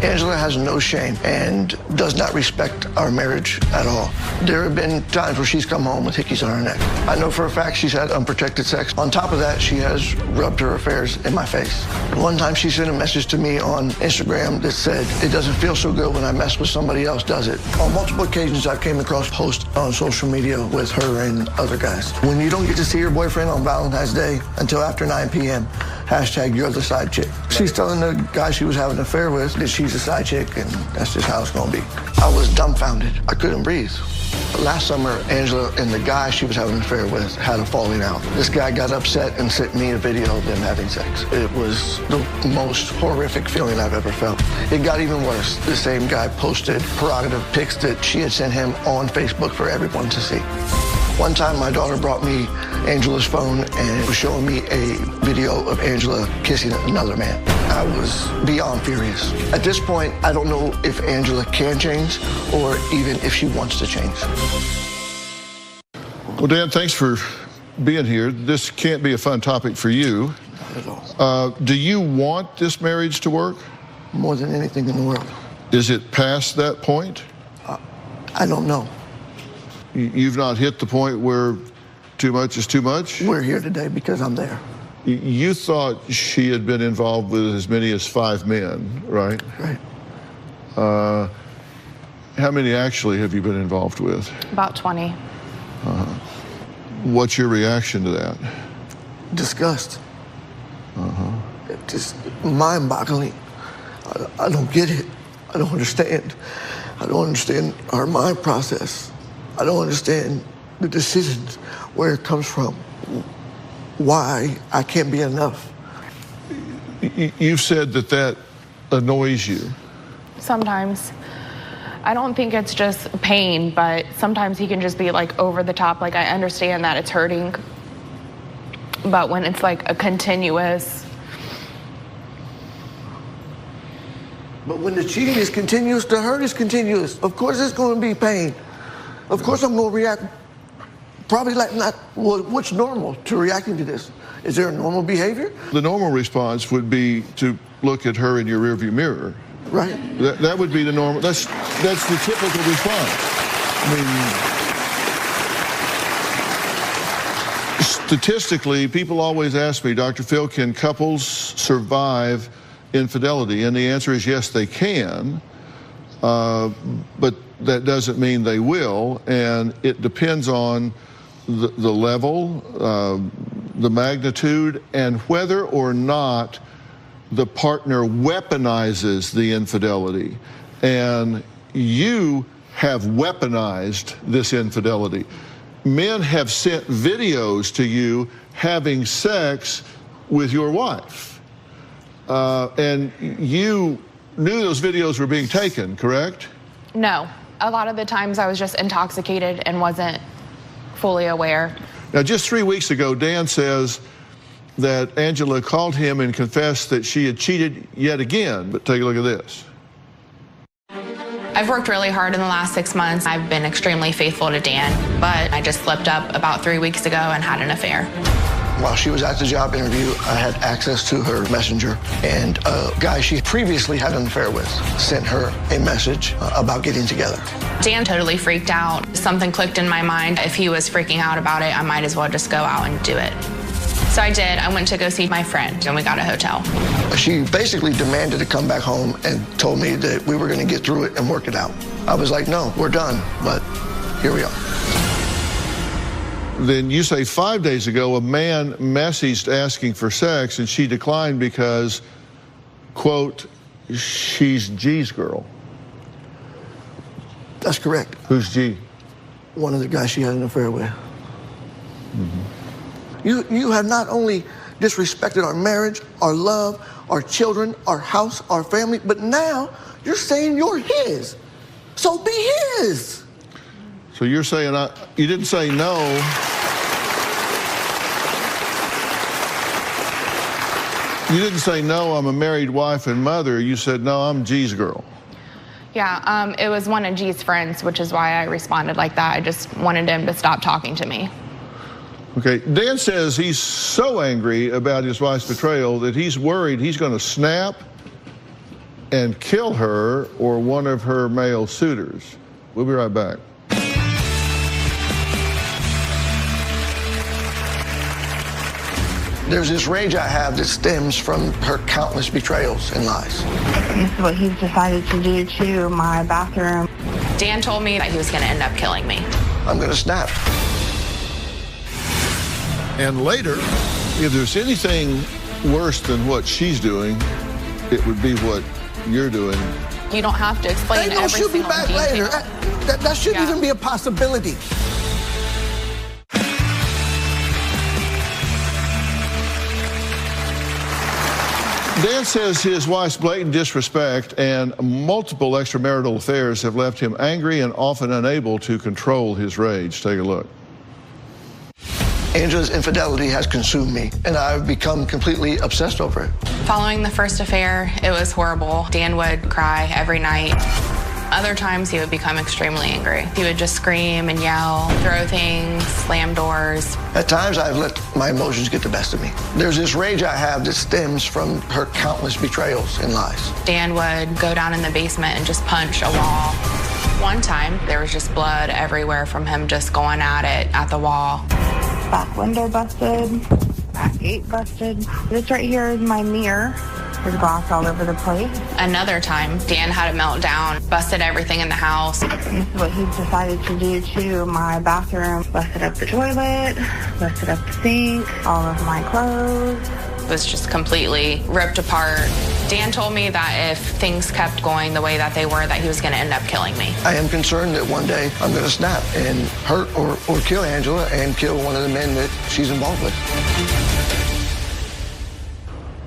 S15: Angela has no shame and does not respect our marriage at all. There have been times where she's come home with hickeys on her neck. I know for a fact she's had unprotected sex. On top of that, she has rubbed her affairs in my face. One time she sent a message to me on Instagram that said, it doesn't feel so good when I mess with somebody else, does it? On multiple occasions, I came across posts on social media with her and other guys. When you don't get to see your boyfriend on Valentine's Day until after 9 p.m., hashtag you're the side chick. She's telling the guy she was having an affair with that she's a side chick, and that's just how it's gonna be. I was dumbfounded. I couldn't breathe. Last summer, Angela and the guy she was having an affair with had a falling out. This guy got upset and sent me a video of them having sex. It was the most horrific feeling I've ever felt. It got even worse. The same guy posted prerogative pics that she had sent him on Facebook for everyone to see. One time, my daughter brought me Angela's phone and was showing me a video of Angela kissing another man. I was beyond furious. At this point, I don't know if Angela can change or even if she wants to change.
S2: Well, Dan, thanks for being here. This can't be a fun topic for you.
S15: Not at all.
S2: Do you want this marriage to work?
S15: More than anything in the world.
S2: Is it past that point?
S15: I don't know.
S2: You've not hit the point where too much is too much?
S15: We're here today because I'm there.
S2: You thought she had been involved with as many as 5 men, right?
S15: Right.
S2: How many actually have you been involved with?
S10: About 20.
S2: What's your reaction to that?
S15: Disgust. Just mind-boggling. I don't get it. I don't understand. I don't understand our mind process. I don't understand the decisions, where it comes from, why I can't be enough.
S2: You've said that that annoys you.
S10: Sometimes. I don't think it's just pain, but sometimes he can just be like over the top. Like, I understand that it's hurting, but when it's like a continuous.
S15: But when the cheating is continuous, the hurt is continuous. Of course it's going to be pain. Of course I'm going to react probably like not, well, what's normal to reacting to this? Is there a normal behavior?
S2: The normal response would be to look at her in your rearview mirror.
S15: Right.
S2: That would be the normal, that's the typical response. I mean, statistically, people always ask me, Dr. Phil, can couples survive infidelity? And the answer is yes, they can, but that doesn't mean they will, and it depends on the level, the magnitude, and whether or not the partner weaponizes the infidelity. And you have weaponized this infidelity. Men have sent videos to you having sex with your wife. And you knew those videos were being taken, correct?
S10: No. A lot of the times I was just intoxicated and wasn't fully aware.
S2: Now, just 3 weeks ago, Dan says that Angela called him and confessed that she had cheated yet again. But take a look at this.
S10: I've worked really hard in the last 6 months. I've been extremely faithful to Dan, but I just slipped up about 3 weeks ago and had an affair.
S15: While she was at the job interview, I had access to her messenger, and a guy she previously had an affair with sent her a message about getting together.
S10: Dan totally freaked out. Something clicked in my mind. If he was freaking out about it, I might as well just go out and do it. So I did. I went to go see my friend, and we got a hotel.
S15: She basically demanded to come back home and told me that we were going to get through it and work it out. I was like, no, we're done, but here we are.
S2: Then you say 5 days ago, a man messaged asking for sex, and she declined because, quote, she's G's girl.
S15: That's correct.
S2: Who's G?
S15: One of the guys she had an affair with. You have not only disrespected our marriage, our love, our children, our house, our family, but now you're saying you're his. So be his.
S2: So you're saying you didn't say no. You didn't say, no, I'm a married wife and mother. You said, no, I'm G's girl.
S10: Yeah, it was one of G's friends, which is why I responded like that. I just wanted him to stop talking to me.
S2: Okay, Dan says he's so angry about his wife's betrayal that he's worried he's going to snap and kill her or one of her male suitors. We'll be right back.
S15: There's this rage I have that stems from her countless betrayals and lies.
S16: This is what he's decided to do to my bathroom.
S10: Dan told me that he was going to end up killing me.
S15: I'm going to snap.
S2: And later, if there's anything worse than what she's doing, it would be what you're doing.
S10: You don't have to explain
S15: And
S10: every
S15: she'll be
S10: single
S15: back
S10: detail.
S15: later. That shouldn't even be a possibility.
S2: Dan says his wife's blatant disrespect and multiple extramarital affairs have left him angry and often unable to control his rage. Take a look.
S15: Angela's infidelity has consumed me, and I've become completely obsessed over it.
S10: Following the first affair, it was horrible. Dan would cry every night. Other times, he would become extremely angry. He would just scream and yell, throw things, slam doors.
S15: At times, I've let my emotions get the best of me. There's this rage I have that stems from her countless betrayals and lies.
S10: Dan would go down in the basement and just punch a wall. One time, there was just blood everywhere from him just going at it at the wall.
S16: Back window busted, back gate busted. This right here is my mirror. There's glass all over the place.
S10: Another time, Dan had a meltdown, busted everything in the house.
S16: This is what he decided to do to my bathroom. Busted up the toilet, busted up the sink, all of my clothes.
S10: Was just completely ripped apart. Dan told me that if things kept going the way that they were, that he was going to end up killing me.
S15: I am concerned that one day I'm going to snap and hurt or kill Angela and kill one of the men that she's involved with.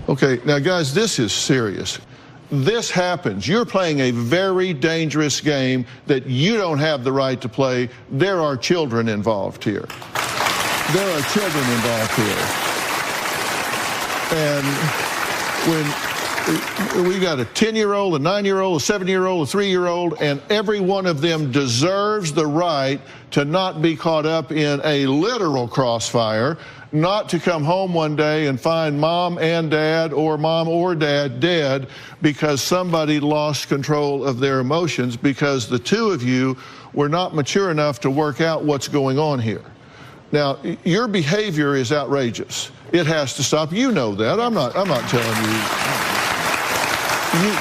S2: Okay, now guys, this is serious. This happens. You're playing a very dangerous game that you don't have the right to play. There are children involved here. There are children involved here. And when we got a 10-year-old, a 9-year-old, a 7-year-old, a 3-year-old, and every one of them deserves the right to not be caught up in a literal crossfire, not to come home one day and find mom and dad or mom or dad dead because somebody lost control of their emotions because the two of you were not mature enough to work out what's going on here. Now, your behavior is outrageous. It has to stop. You know that. I'm not telling you.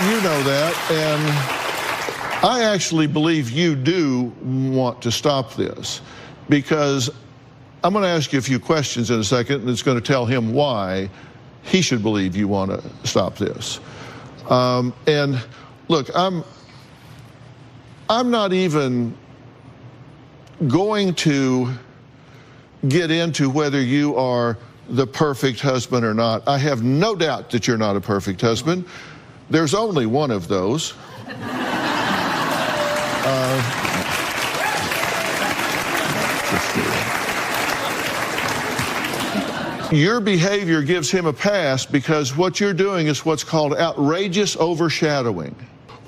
S2: You know that, and I actually believe you do want to stop this because I'm going to ask you a few questions in a second, and it's going to tell him why he should believe you want to stop this. And look, I'm not even going to get into whether you are the perfect husband or not. I have no doubt that you're not a perfect husband. There's only one of those. Your behavior gives him a pass because what you're doing is what's called outrageous overshadowing.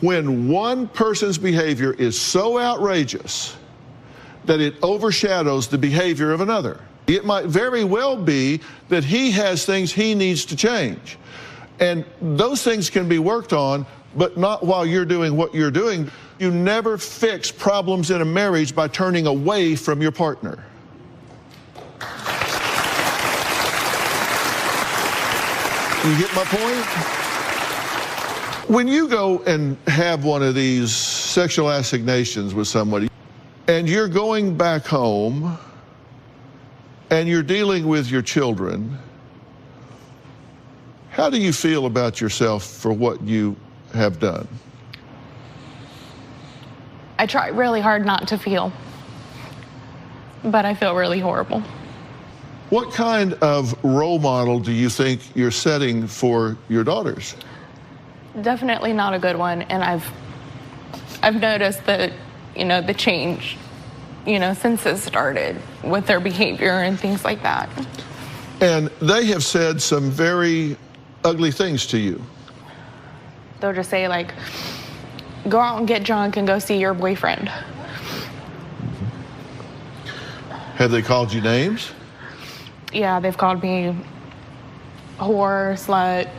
S2: When one person's behavior is so outrageous that it overshadows the behavior of another. It might very well be that he has things he needs to change. And those things can be worked on, but not while you're doing what you're doing. You never fix problems in a marriage by turning away from your partner. You get my point? When you go and have one of these sexual assignations with somebody, and you're going back home, and you're dealing with your children, how do you feel about yourself for what you have done?
S10: I try really hard not to feel, but I feel really horrible.
S2: What kind of role model do you think you're setting for your daughters?
S10: Definitely not a good one, and I've noticed that, the change, since it started with their behavior and things like that.
S2: And they have said some very ugly things to you.
S10: They'll just say, like, go out and get drunk and go see your boyfriend.
S2: Have they called you names?
S10: Yeah, they've called me whore, slut.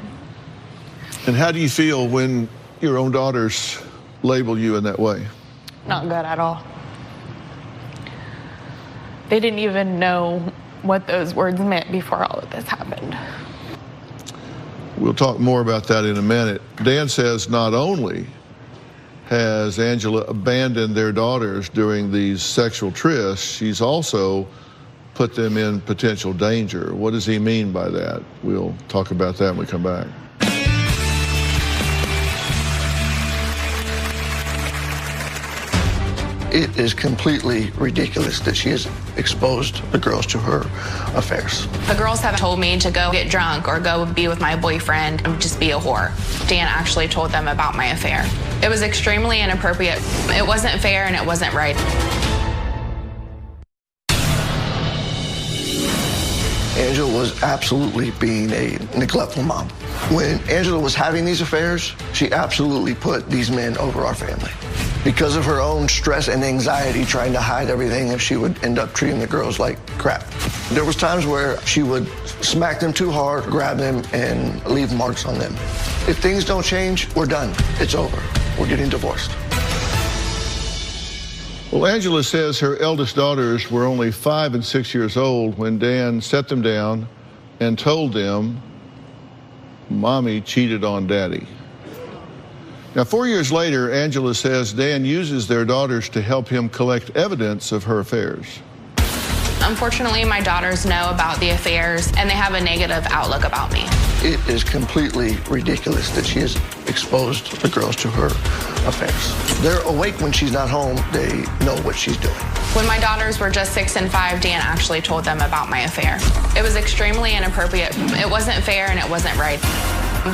S2: And how do you feel when your own daughters label you in that way?
S10: Not good at all. They didn't even know what those words meant before all of this happened.
S2: We'll talk more about that in a minute. Dan says not only has Angela abandoned their daughters during these sexual trysts, she's also put them in potential danger. What does he mean by that? We'll talk about that when we come back.
S15: It is completely ridiculous that she has exposed the girls to her affairs.
S10: The girls have told me to go get drunk or go be with my boyfriend and just be a whore. Dan actually told them about my affair. It was extremely inappropriate. It wasn't fair and it wasn't right.
S15: Angela was absolutely being a neglectful mom. When Angela was having these affairs, she absolutely put these men over our family. Because of her own stress and anxiety trying to hide everything, she would end up treating the girls like crap. There was times where she would smack them too hard, grab them, and leave marks on them. If things don't change, we're done. It's over. We're getting divorced.
S2: Well, Angela says her eldest daughters were only 5 and 6 years old when Dan sat them down and told them, Mommy cheated on Daddy. Now, 4 years later, Angela says Dan uses their daughters to help him collect evidence of her affairs.
S10: Unfortunately, my daughters know about the affairs and they have a negative outlook about me.
S15: It is completely ridiculous that she has exposed the girls to her affairs. They're awake when she's not home. They know what she's doing.
S10: When my daughters were just 6 and 5, Dan actually told them about my affair. It was extremely inappropriate. It wasn't fair and it wasn't right.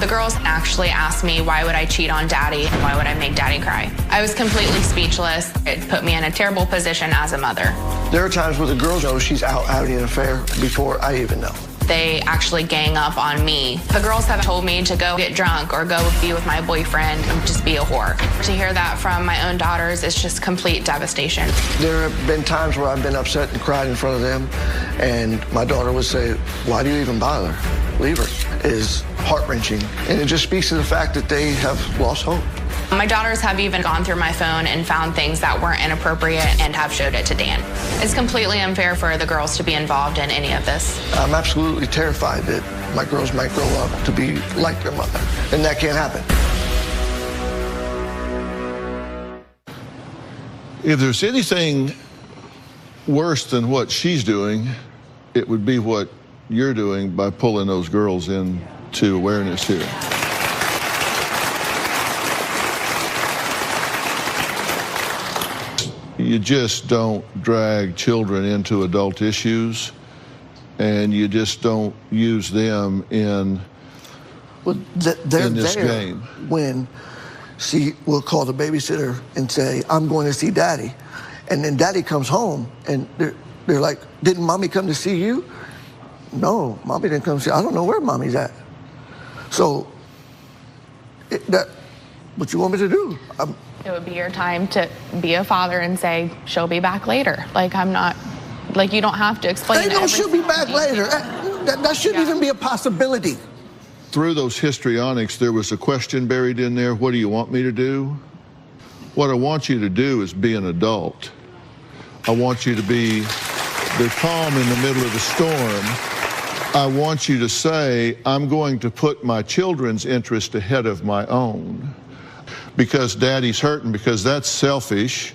S10: The girls actually asked me why would I cheat on Daddy and why would I make Daddy cry. I was completely speechless. It put me in a terrible position as a mother.
S15: There are times where the girls know she's out having an affair before I even know.
S10: They actually gang up on me. The girls have told me to go get drunk or go be with my boyfriend and just be a whore. To hear that from my own daughters is just complete devastation.
S15: There have been times where I've been upset and cried in front of them, and my daughter would say, why do you even bother? Leave her. It is heart-wrenching, and it just speaks to the fact that they have lost hope.
S10: My daughters have even gone through my phone and found things that weren't inappropriate and have showed it to Dan. It's completely unfair for the girls to be involved in any of this.
S15: I'm absolutely terrified that my girls might grow up to be like their mother, and that can't happen.
S2: If there's anything worse than what she's doing, it would be what you're doing by pulling those girls into awareness here. You just don't drag children into adult issues, and you just don't use them in this game.
S15: When she will call the babysitter and say, I'm going to see Daddy. And then Daddy comes home, and they're like, didn't Mommy come to see you? No, Mommy didn't come see. I don't know where Mommy's at. So, what you want me to do?
S10: It would be your time to be a father and say, she'll be back later. Like, I'm not, like, you don't have to explain
S15: Ain't no she'll be back later. That shouldn't even be a possibility.
S2: Through those histrionics, there was a question buried in there. What do you want me to do? What I want you to do is be an adult. I want you to be the calm in the middle of the storm. I want you to say, I'm going to put my children's interest ahead of my own. Because Daddy's hurting, because that's selfish,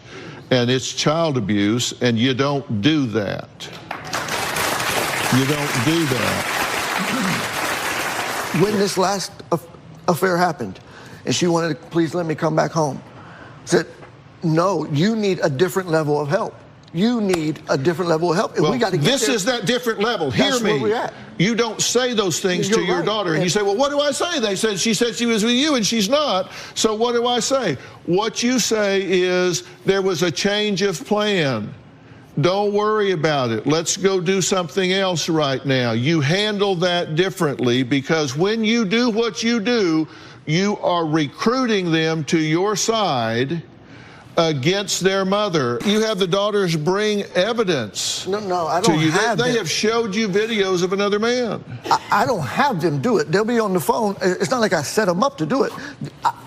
S2: and it's child abuse, and you don't do that. You don't do that.
S15: When this last affair happened, and she wanted to please let me come back home, I said, no, you need a different level of help. You need a different level of help. And
S2: well,
S15: we got to get
S2: this
S15: there.
S2: Is that different level. Hear
S15: That's
S2: me.
S15: Where we're at.
S2: You don't say those things to your daughter. And you say, well, what do I say? She said she was with you and she's not. So what do I say? What you say is there was a change of plan. Don't worry about it. Let's go do something else right now. You handle that differently, because when you do what you do, you are recruiting them to your side against their mother. You have the daughters bring evidence.
S15: No, I don't have
S2: They have showed you videos of another man.
S15: I don't have them do it. They'll be on the phone. It's not like I set them up to do it.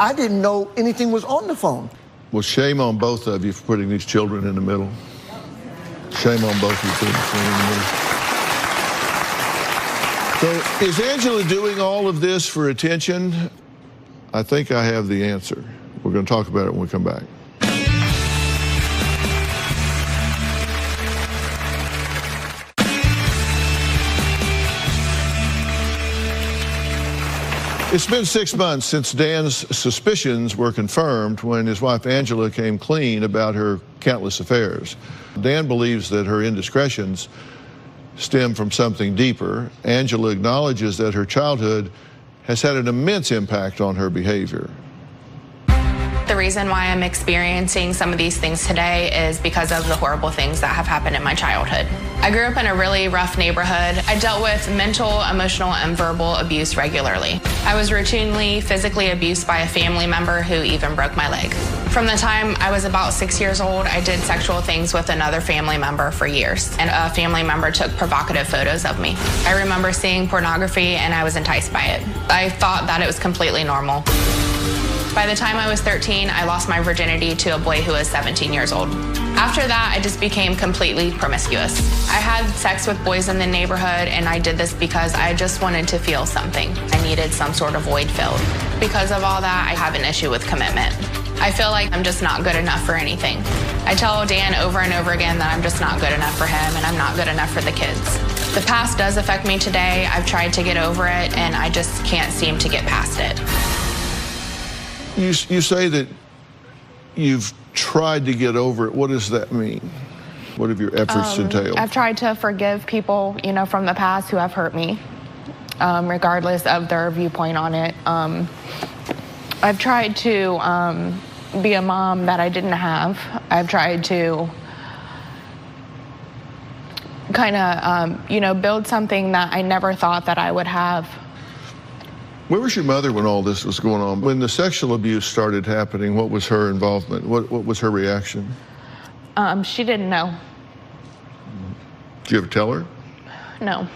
S15: I didn't know anything was on the phone.
S2: Well, shame on both of you for putting these children in the middle. Shame on both of you for putting these children in the middle. So is Angela doing all of this for attention? I think I have the answer. We're going to talk about it when we come back. It's been 6 months since Dan's suspicions were confirmed when his wife Angela came clean about her countless affairs. Dan believes that her indiscretions stem from something deeper. Angela acknowledges that her childhood has had an immense impact on her behavior.
S10: The reason why I'm experiencing some of these things today is because of the horrible things that have happened in my childhood. I grew up in a really rough neighborhood. I dealt with mental, emotional, and verbal abuse regularly. I was routinely physically abused by a family member who even broke my leg. From the time I was about 6 years old, I did sexual things with another family member for years, and a family member took provocative photos of me. I remember seeing pornography, and I was enticed by it. I thought that it was completely normal. By the time I was 13, I lost my virginity to a boy who was 17 years old. After that, I just became completely promiscuous. I had sex with boys in the neighborhood, and I did this because I just wanted to feel something. I needed some sort of void filled. Because of all that, I have an issue with commitment. I feel like I'm just not good enough for anything. I tell Dan over and over again that I'm just not good enough for him, and I'm not good enough for the kids. The past does affect me today. I've tried to get over it, and I just can't seem to get past it.
S2: You say that you've tried to get over it. What does that mean? What have your efforts entailed?
S10: I've tried to forgive people, from the past who have hurt me, regardless of their viewpoint on it. I've tried to be a mom that I didn't have. I've tried to kind of, build something that I never thought that I would have.
S2: Where was your mother when all this was going on? When the sexual abuse started happening, what was her involvement? What was her reaction?
S10: She didn't know.
S2: Did you ever tell her?
S10: No.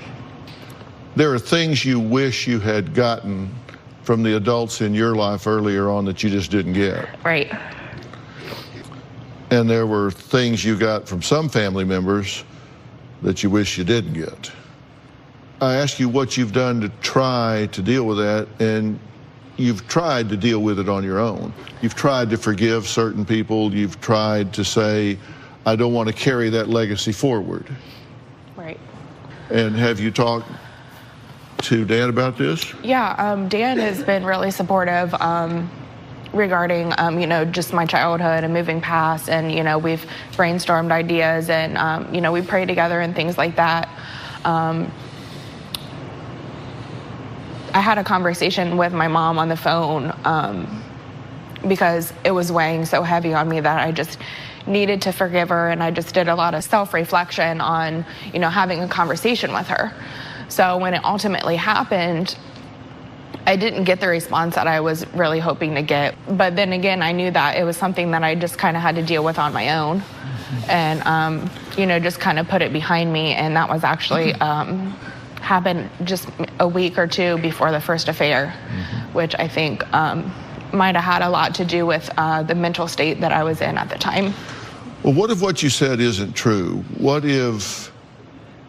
S2: There are things you wish you had gotten from the adults in your life earlier on that you just didn't get.
S10: Right.
S2: And there were things you got from some family members that you wish you didn't get. I ask you what you've done to try to deal with that, and you've tried to deal with it on your own. You've tried to forgive certain people. You've tried to say, I don't want to carry that legacy forward.
S10: Right.
S2: And have you talked to Dan about this?
S10: Yeah, Dan has been really supportive regarding, just my childhood and moving past. And, we've brainstormed ideas and, we pray together and things like that. I had a conversation with my mom on the phone because it was weighing so heavy on me that I just needed to forgive her, and I just did a lot of self-reflection on, having a conversation with her. So when it ultimately happened, I didn't get the response that I was really hoping to get. But then again, I knew that it was something that I just kind of had to deal with on my own, and just kind of put it behind me. And that was actually happened just a week or two before the first affair, which I think might have had a lot to do with the mental state that I was in at the time.
S2: Well, what if what you said isn't true? What if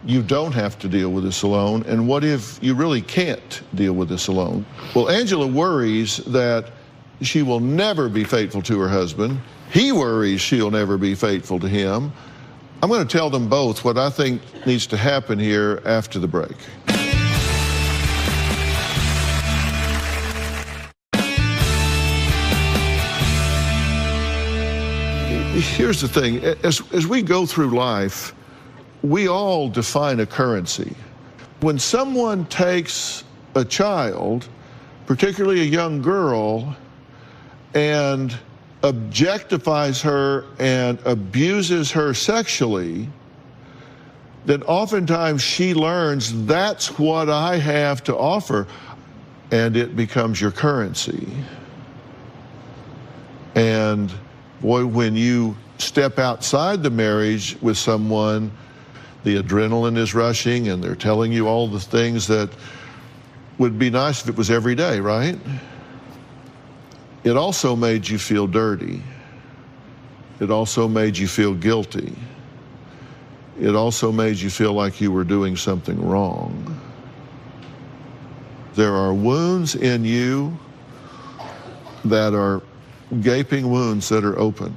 S2: you don't have to deal with this alone? And what if you really can't deal with this alone? Well, Angela worries that she will never be faithful to her husband. He worries she'll never be faithful to him. I'm going to tell them both what I think needs to happen here after the break. Here's the thing. As we go through life, we all define a currency. When someone takes a child, particularly a young girl, and objectifies her and abuses her sexually, then oftentimes she learns that's what I have to offer, and it becomes your currency. And boy, when you step outside the marriage with someone, the adrenaline is rushing and they're telling you all the things that would be nice if it was every day, right? It also made you feel dirty. It also made you feel guilty. It also made you feel like you were doing something wrong. There are wounds in you that are gaping wounds that are open.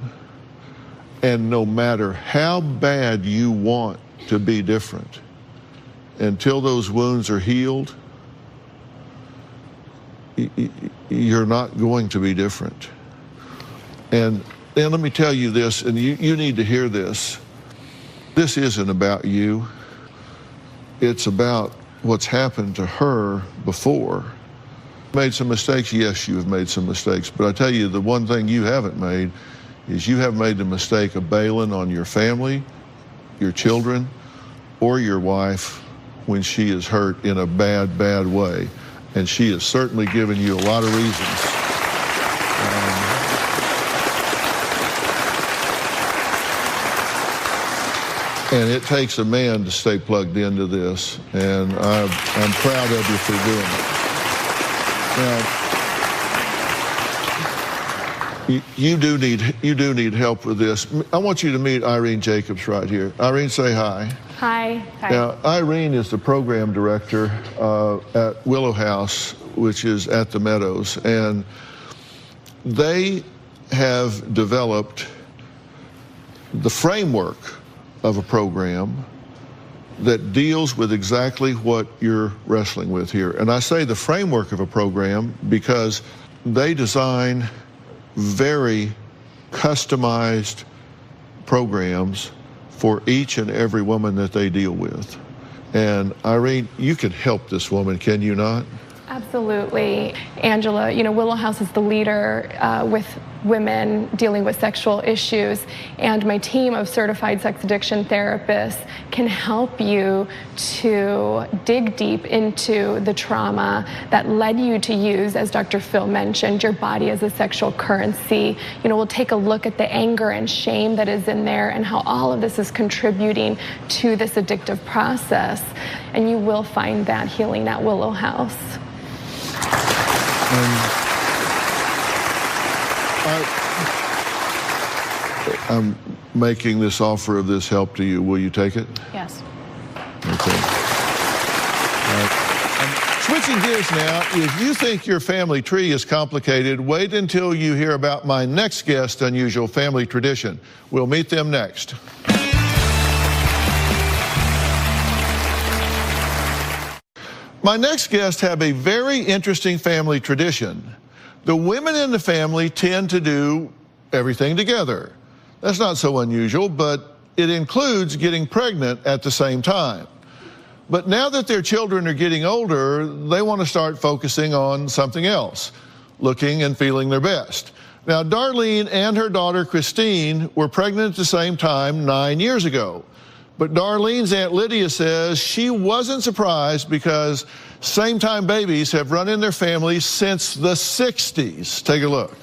S2: And no matter how bad you want to be different, until those wounds are healed, you're not going to be different. And let me tell you this, and you need to hear this. This isn't about you. It's about what's happened to her before. Made some mistakes? Yes, you have made some mistakes. But I tell you, the one thing you haven't made is you have made the mistake of bailing on your family, your children, or your wife when she is hurt in a bad, bad way. And she has certainly given you a lot of reasons. And it takes a man to stay plugged into this, and I'm proud of you for doing it. Now, you do need help with this. I want you to meet Irene Jacobs right here. Irene, say hi.
S17: Hi. Hi.
S2: Now, Irene is the program director at Willow House, which is at the Meadows, and they have developed the framework of a program that deals with exactly what you're wrestling with here. And I say the framework of a program because they design very customized programs for each and every woman that they deal with. And Irene, you can help this woman, can you not?
S17: Absolutely. Angela, Willow House is the leader with women dealing with sexual issues, and my team of certified sex addiction therapists can help you to dig deep into the trauma that led you to use, as Dr. Phil mentioned, your body as a sexual currency. We'll take a look at the anger and shame that is in there and how all of this is contributing to this addictive process, and you will find that healing at Willow House.
S2: I'm making this offer of this help to you. Will you take it?
S17: Yes.
S2: Okay. Switching gears now, if you think your family tree is complicated, wait until you hear about my next guest's unusual family tradition. We'll meet them next. My next guests have a very interesting family tradition. The women in the family tend to do everything together. That's not so unusual, but it includes getting pregnant at the same time. But now that their children are getting older, they want to start focusing on something else, looking and feeling their best. Now, Darlene and her daughter Christine were pregnant at the same time 9 years ago. But Darlene's Aunt Lydia says she wasn't surprised because same-time babies have run in their family since the 60s. Take a look.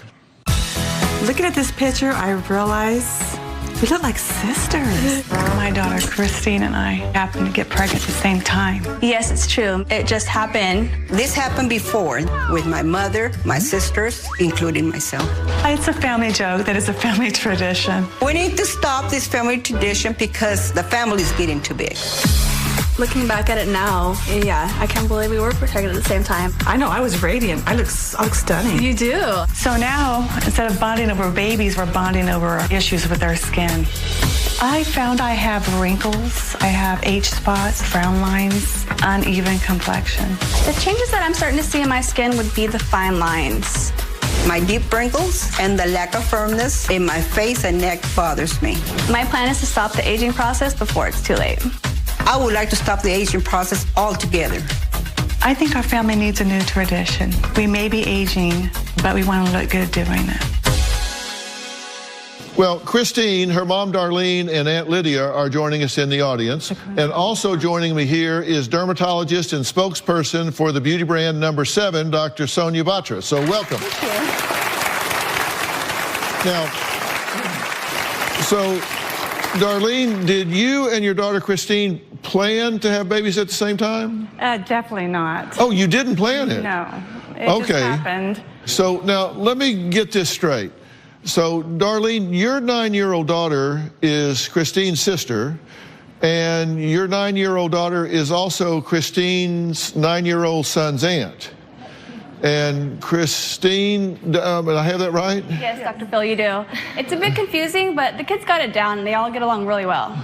S18: Looking at this picture, I realize we look like sisters. My daughter Christine and I happened to get pregnant at the same time.
S19: Yes, it's true. It just happened. This happened before with my mother, my sisters, including myself.
S18: It's a family joke that is a family tradition.
S19: We need to stop this family tradition because the family is getting too big.
S13: Looking back at it now, yeah, I can't believe we were pregnant at the same time.
S18: I know, I was radiant. I look stunning.
S13: You do.
S18: So now, instead of bonding over babies, we're bonding over issues with our skin. I found I have wrinkles, I have age spots, frown lines, uneven complexion.
S13: The changes that I'm starting to see in my skin would be the fine lines.
S19: My deep wrinkles and the lack of firmness in my face and neck bothers me.
S13: My plan is to stop the aging process before it's too late.
S19: I would like to stop the aging process altogether.
S18: I think our family needs a new tradition. We may be aging, but we want to look good doing it.
S2: Well, Christine, her mom Darlene, and Aunt Lydia are joining us in the audience. And also joining me here is dermatologist and spokesperson for the beauty brand No. 7, Dr. Sonia Batra. So welcome.
S19: Thank you.
S2: Now, so Darlene, did you and your daughter Christine plan to have babies at the same time?
S18: Definitely not.
S2: Oh, you didn't plan it?
S18: No. It just happened.
S2: So now let me get this straight. So Darlene, your 9-year-old daughter is Christine's sister, and your 9-year-old daughter is also Christine's 9-year-old son's aunt. And Christine, did I have that right?
S13: Yes, Dr. Phil, you do. It's a bit confusing, but the kids got it down, and they all get along really well.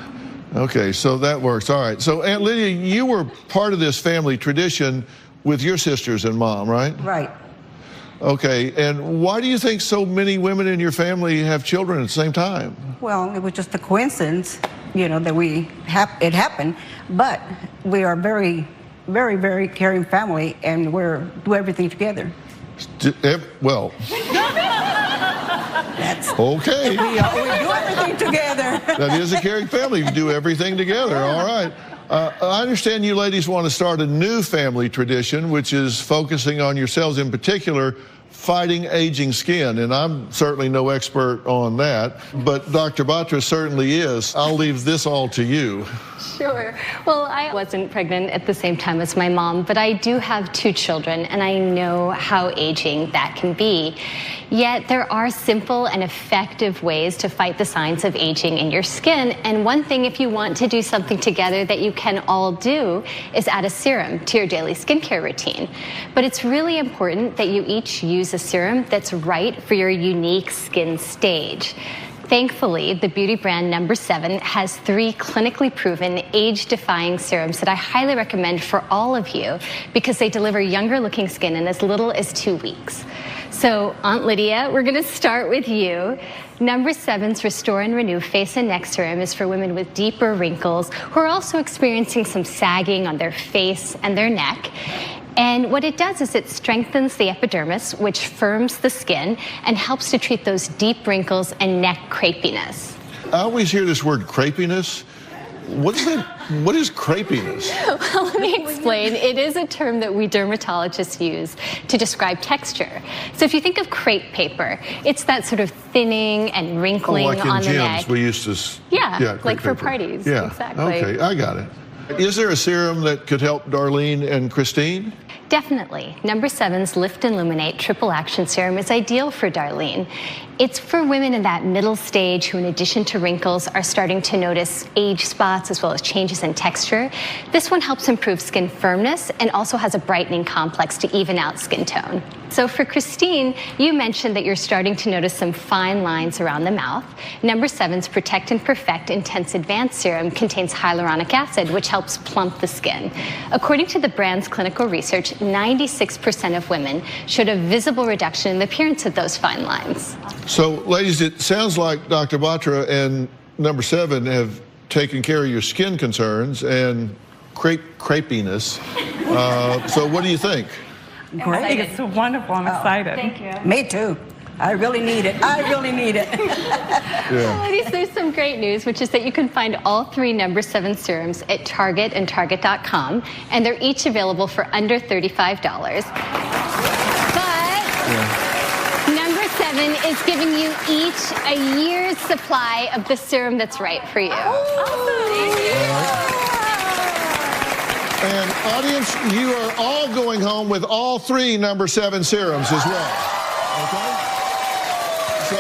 S2: Okay, so that works. All right. So Aunt Lydia, you were part of this family tradition with your sisters and mom, right?
S19: Right.
S2: Okay, and why do you think so many women in your family have children at the same time?
S19: Well, it was just a coincidence, you know, that it happened. But we are very, very, very caring family, and we do everything together.
S2: Well,
S19: that's
S2: okay.
S19: We do everything together.
S2: That is a caring family. You do everything together. All right. I understand you ladies want to start a new family tradition, which is focusing on yourselves in particular, fighting aging skin. And I'm certainly no expert on that, but Dr. Batra certainly is. I'll leave this all to you.
S6: Sure. Well, I wasn't pregnant at the same time as my mom, but I do have 2 children, and I know how aging that can be. Yet there are simple and effective ways to fight the signs of aging in your skin. And one thing, if you want to do something together that you can all do, is add a serum to your daily skincare routine. But it's really important that you each use a serum that's right for your unique skin stage. Thankfully, the beauty brand No. 7 has 3 clinically proven age-defying serums that I highly recommend for all of you because they deliver younger-looking skin in as little as 2 weeks. So, Aunt Lydia, we're going to start with you. No. 7's Restore and Renew Face and Neck Serum is for women with deeper wrinkles who are also experiencing some sagging on their face and their neck. And what it does is it strengthens the epidermis, which firms the skin and helps to treat those deep wrinkles and neck crepiness.
S2: I always hear this word crepiness. What is that? What is crepiness?
S6: Well, let me explain. It is a term that we dermatologists use to describe texture. So if you think of crepe paper, it's that sort of thinning and wrinkling
S2: like
S6: on the
S2: gyms,
S6: neck.
S2: we used to.
S6: Yeah, like for
S2: paper.
S6: parties.
S2: Yeah.
S6: Exactly.
S2: Okay, I got it. Is there a serum that could help Darlene and Christine?
S6: Definitely. No. 7's Lift and Illuminate Triple Action Serum is ideal for Darlene. It's for women in that middle stage who, in addition to wrinkles, are starting to notice age spots as well as changes in texture. This one helps improve skin firmness and also has a brightening complex to even out skin tone. So for Christine, you mentioned that you're starting to notice some fine lines around the mouth. No. 7's Protect and Perfect Intense Advanced Serum contains hyaluronic acid, which helps plump the skin. According to the brand's clinical research, 96% of women showed a visible reduction in the appearance of those fine lines.
S2: So, ladies, it sounds like Dr. Batra and No. 7 have taken care of your skin concerns and crepiness. So what do you think?
S18: Great. It's so wonderful. I'm excited.
S6: Thank you.
S19: Me too. I really need it. I really need it.
S6: Well, ladies, there's some great news, which is that you can find all 3 No. 7 serums at Target and Target.com, and they're each available for under $35. But No. 7 is giving you each a year's supply of the serum that's right for you.
S2: And audience, you are all going home with all 3 No. 7 serums as well. Okay? So,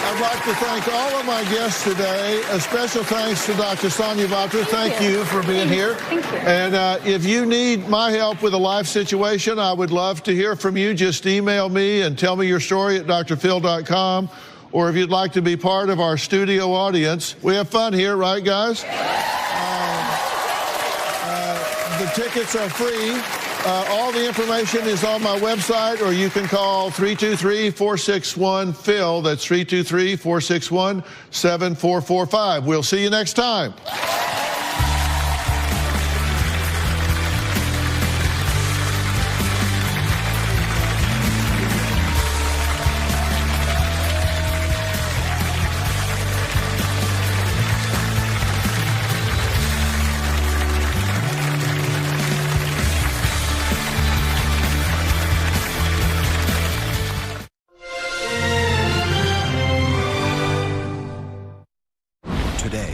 S2: I'd like to thank all of my guests today. A special thanks to Dr. Sonia Batra. Thank you for being here.
S6: Thank you.
S2: And if you need my help with a life situation, I would love to hear from you. Just email me and tell me your story at drphil.com. Or if you'd like to be part of our studio audience, we have fun here, right, guys? The tickets are free. All the information is on my website, or you can call 323-461-PHIL. That's 323-461-7445. We'll see you next time.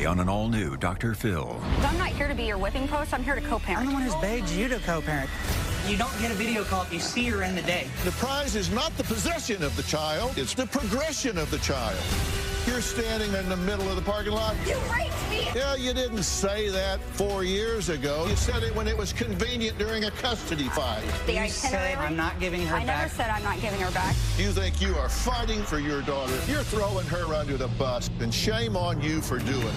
S1: On an all-new Dr. Phil.
S9: I'm not here to be your whipping post. I'm here to co-parent.
S14: I'm the one who's begged you to co-parent. You don't get a video call if you see her in the day.
S2: The prize is not the possession of the child, it's the progression of the child. You're standing in the middle of the parking lot.
S9: You raped me!
S2: Yeah, you didn't say that 4 years ago. You said it when it was convenient during a custody fight.
S14: You said I'm not giving her back.
S9: I never said I'm not giving her back.
S2: You think you are fighting for your daughter. You're throwing her under the bus, and shame on you for doing it.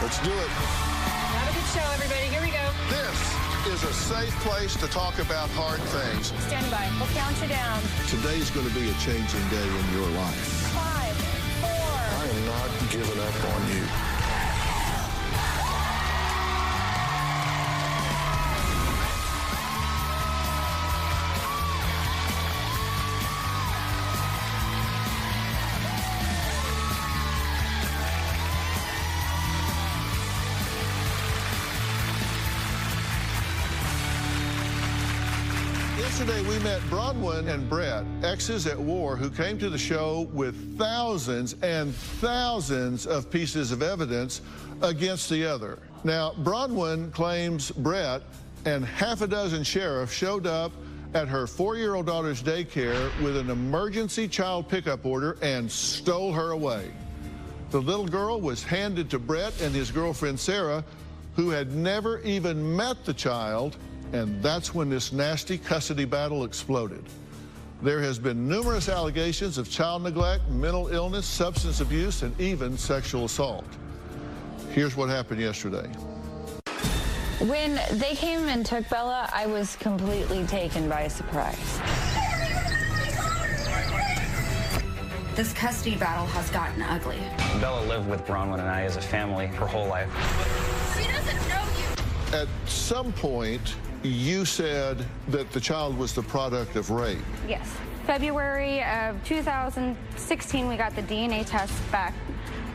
S2: Let's do it.
S20: Have a good show, everybody. Here we go.
S2: This is a safe place to talk about hard things.
S20: Stand by. We'll count you down.
S2: Today's going to be a changing day in your life.
S20: 5, 4.
S15: I am not giving up on you.
S2: Yesterday, we met Bronwyn and Brett, exes at war, who came to the show with thousands and thousands of pieces of evidence against the other. Now, Bronwyn claims Brett and half a dozen sheriffs showed up at her 4-year-old daughter's daycare with an emergency child pickup order and stole her away. The little girl was handed to Brett and his girlfriend, Sarah, who had never even met the child, and that's when this nasty custody battle exploded. There has been numerous allegations of child neglect, mental illness, substance abuse, and even sexual assault. Here's what happened yesterday.
S3: When they came and took Bella, I was completely taken by surprise.
S9: This custody battle has gotten ugly.
S5: Bella lived with Bronwyn and I as a family her whole life.
S9: She doesn't know you.
S2: At some point, you said that the child was the product of rape.
S9: Yes. February of 2016, we got the DNA test back.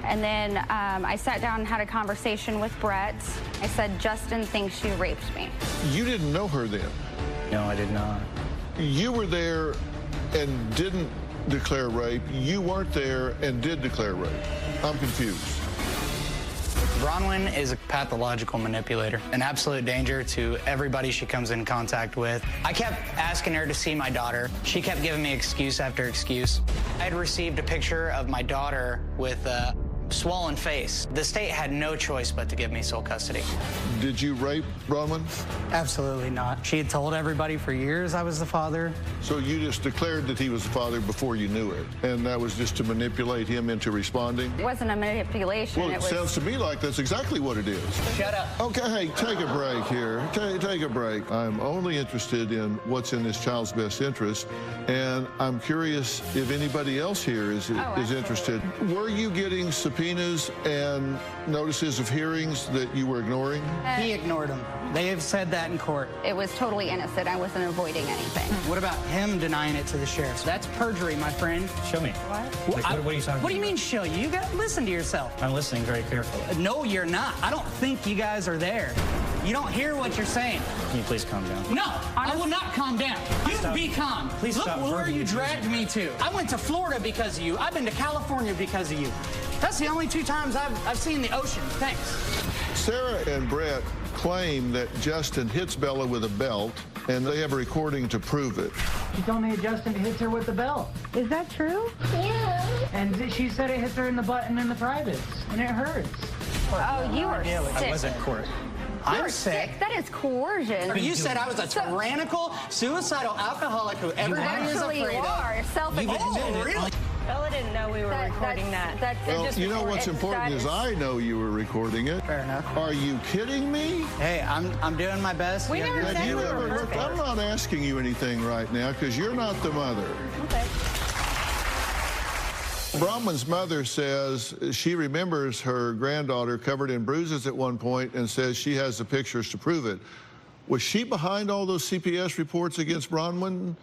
S9: And then I sat down and had a conversation with Brett. I said, Justin thinks you raped me.
S2: You didn't know her then?
S5: No, I did not.
S2: You were there and didn't declare rape. You weren't there and did declare rape. I'm confused.
S5: Bronwyn is a pathological manipulator, an absolute danger to everybody she comes in contact with. I kept asking her to see my daughter. She kept giving me excuse after excuse. I had received a picture of my daughter with a swollen face. The state had no choice but to give me sole custody.
S2: Did you rape Bronwyn?
S5: Absolutely not. She had told everybody for years I was the father.
S2: So you just declared that he was the father before you knew it, and that was just to manipulate him into responding?
S9: It wasn't a manipulation.
S2: Well, it sounds to me like that's exactly what it is.
S5: Shut up.
S2: Okay, hey, take a break here. Take a break. I'm only interested in what's in this child's best interest, and I'm curious if anybody else here is interested. Were you getting subpoenas and notices of hearings that you were ignoring?
S5: He ignored them. They have said that in court.
S9: It was totally innocent. I wasn't avoiding anything.
S5: What about him denying it to the sheriff? That's perjury, my friend. Show me.
S9: What?
S5: What are you talking about? What do you mean show you? You got to listen to yourself. I'm listening very carefully. No, you're not. I don't think you guys are there. You don't hear what you're saying. Can you please calm down? No, I will not calm down. You be calm. Please stop. Look where you dragged me to. I went to Florida because of you. I've been to California because of you. That's the only 2 times I've seen the ocean. Thanks.
S2: Sarah and Brett claim that Justin hits Bella with a belt, and they have a recording to prove it.
S5: She told me Justin hits her with the belt.
S3: Is that true?
S5: Yeah. And she said it hits her in the butt and in the privates, and it hurts.
S9: Oh, you are sick.
S5: I was in court.
S9: You're sick. That is coercion.
S5: You said I was a tyrannical, suicidal alcoholic who everybody is afraid of.
S9: Oh,
S5: really?
S3: Bella didn't know we were recording that.
S2: Well, you know what's important is I know you were recording it.
S5: Fair enough.
S2: Are you kidding me?
S5: Hey, I'm doing my best.
S3: We never said we were perfect.
S2: I'm not asking you anything right now because you're not the mother.
S3: Okay.
S2: Bronwyn's mother says she remembers her granddaughter covered in bruises at one point and says she has the pictures to prove it. Was she behind all those CPS reports against Bronwyn?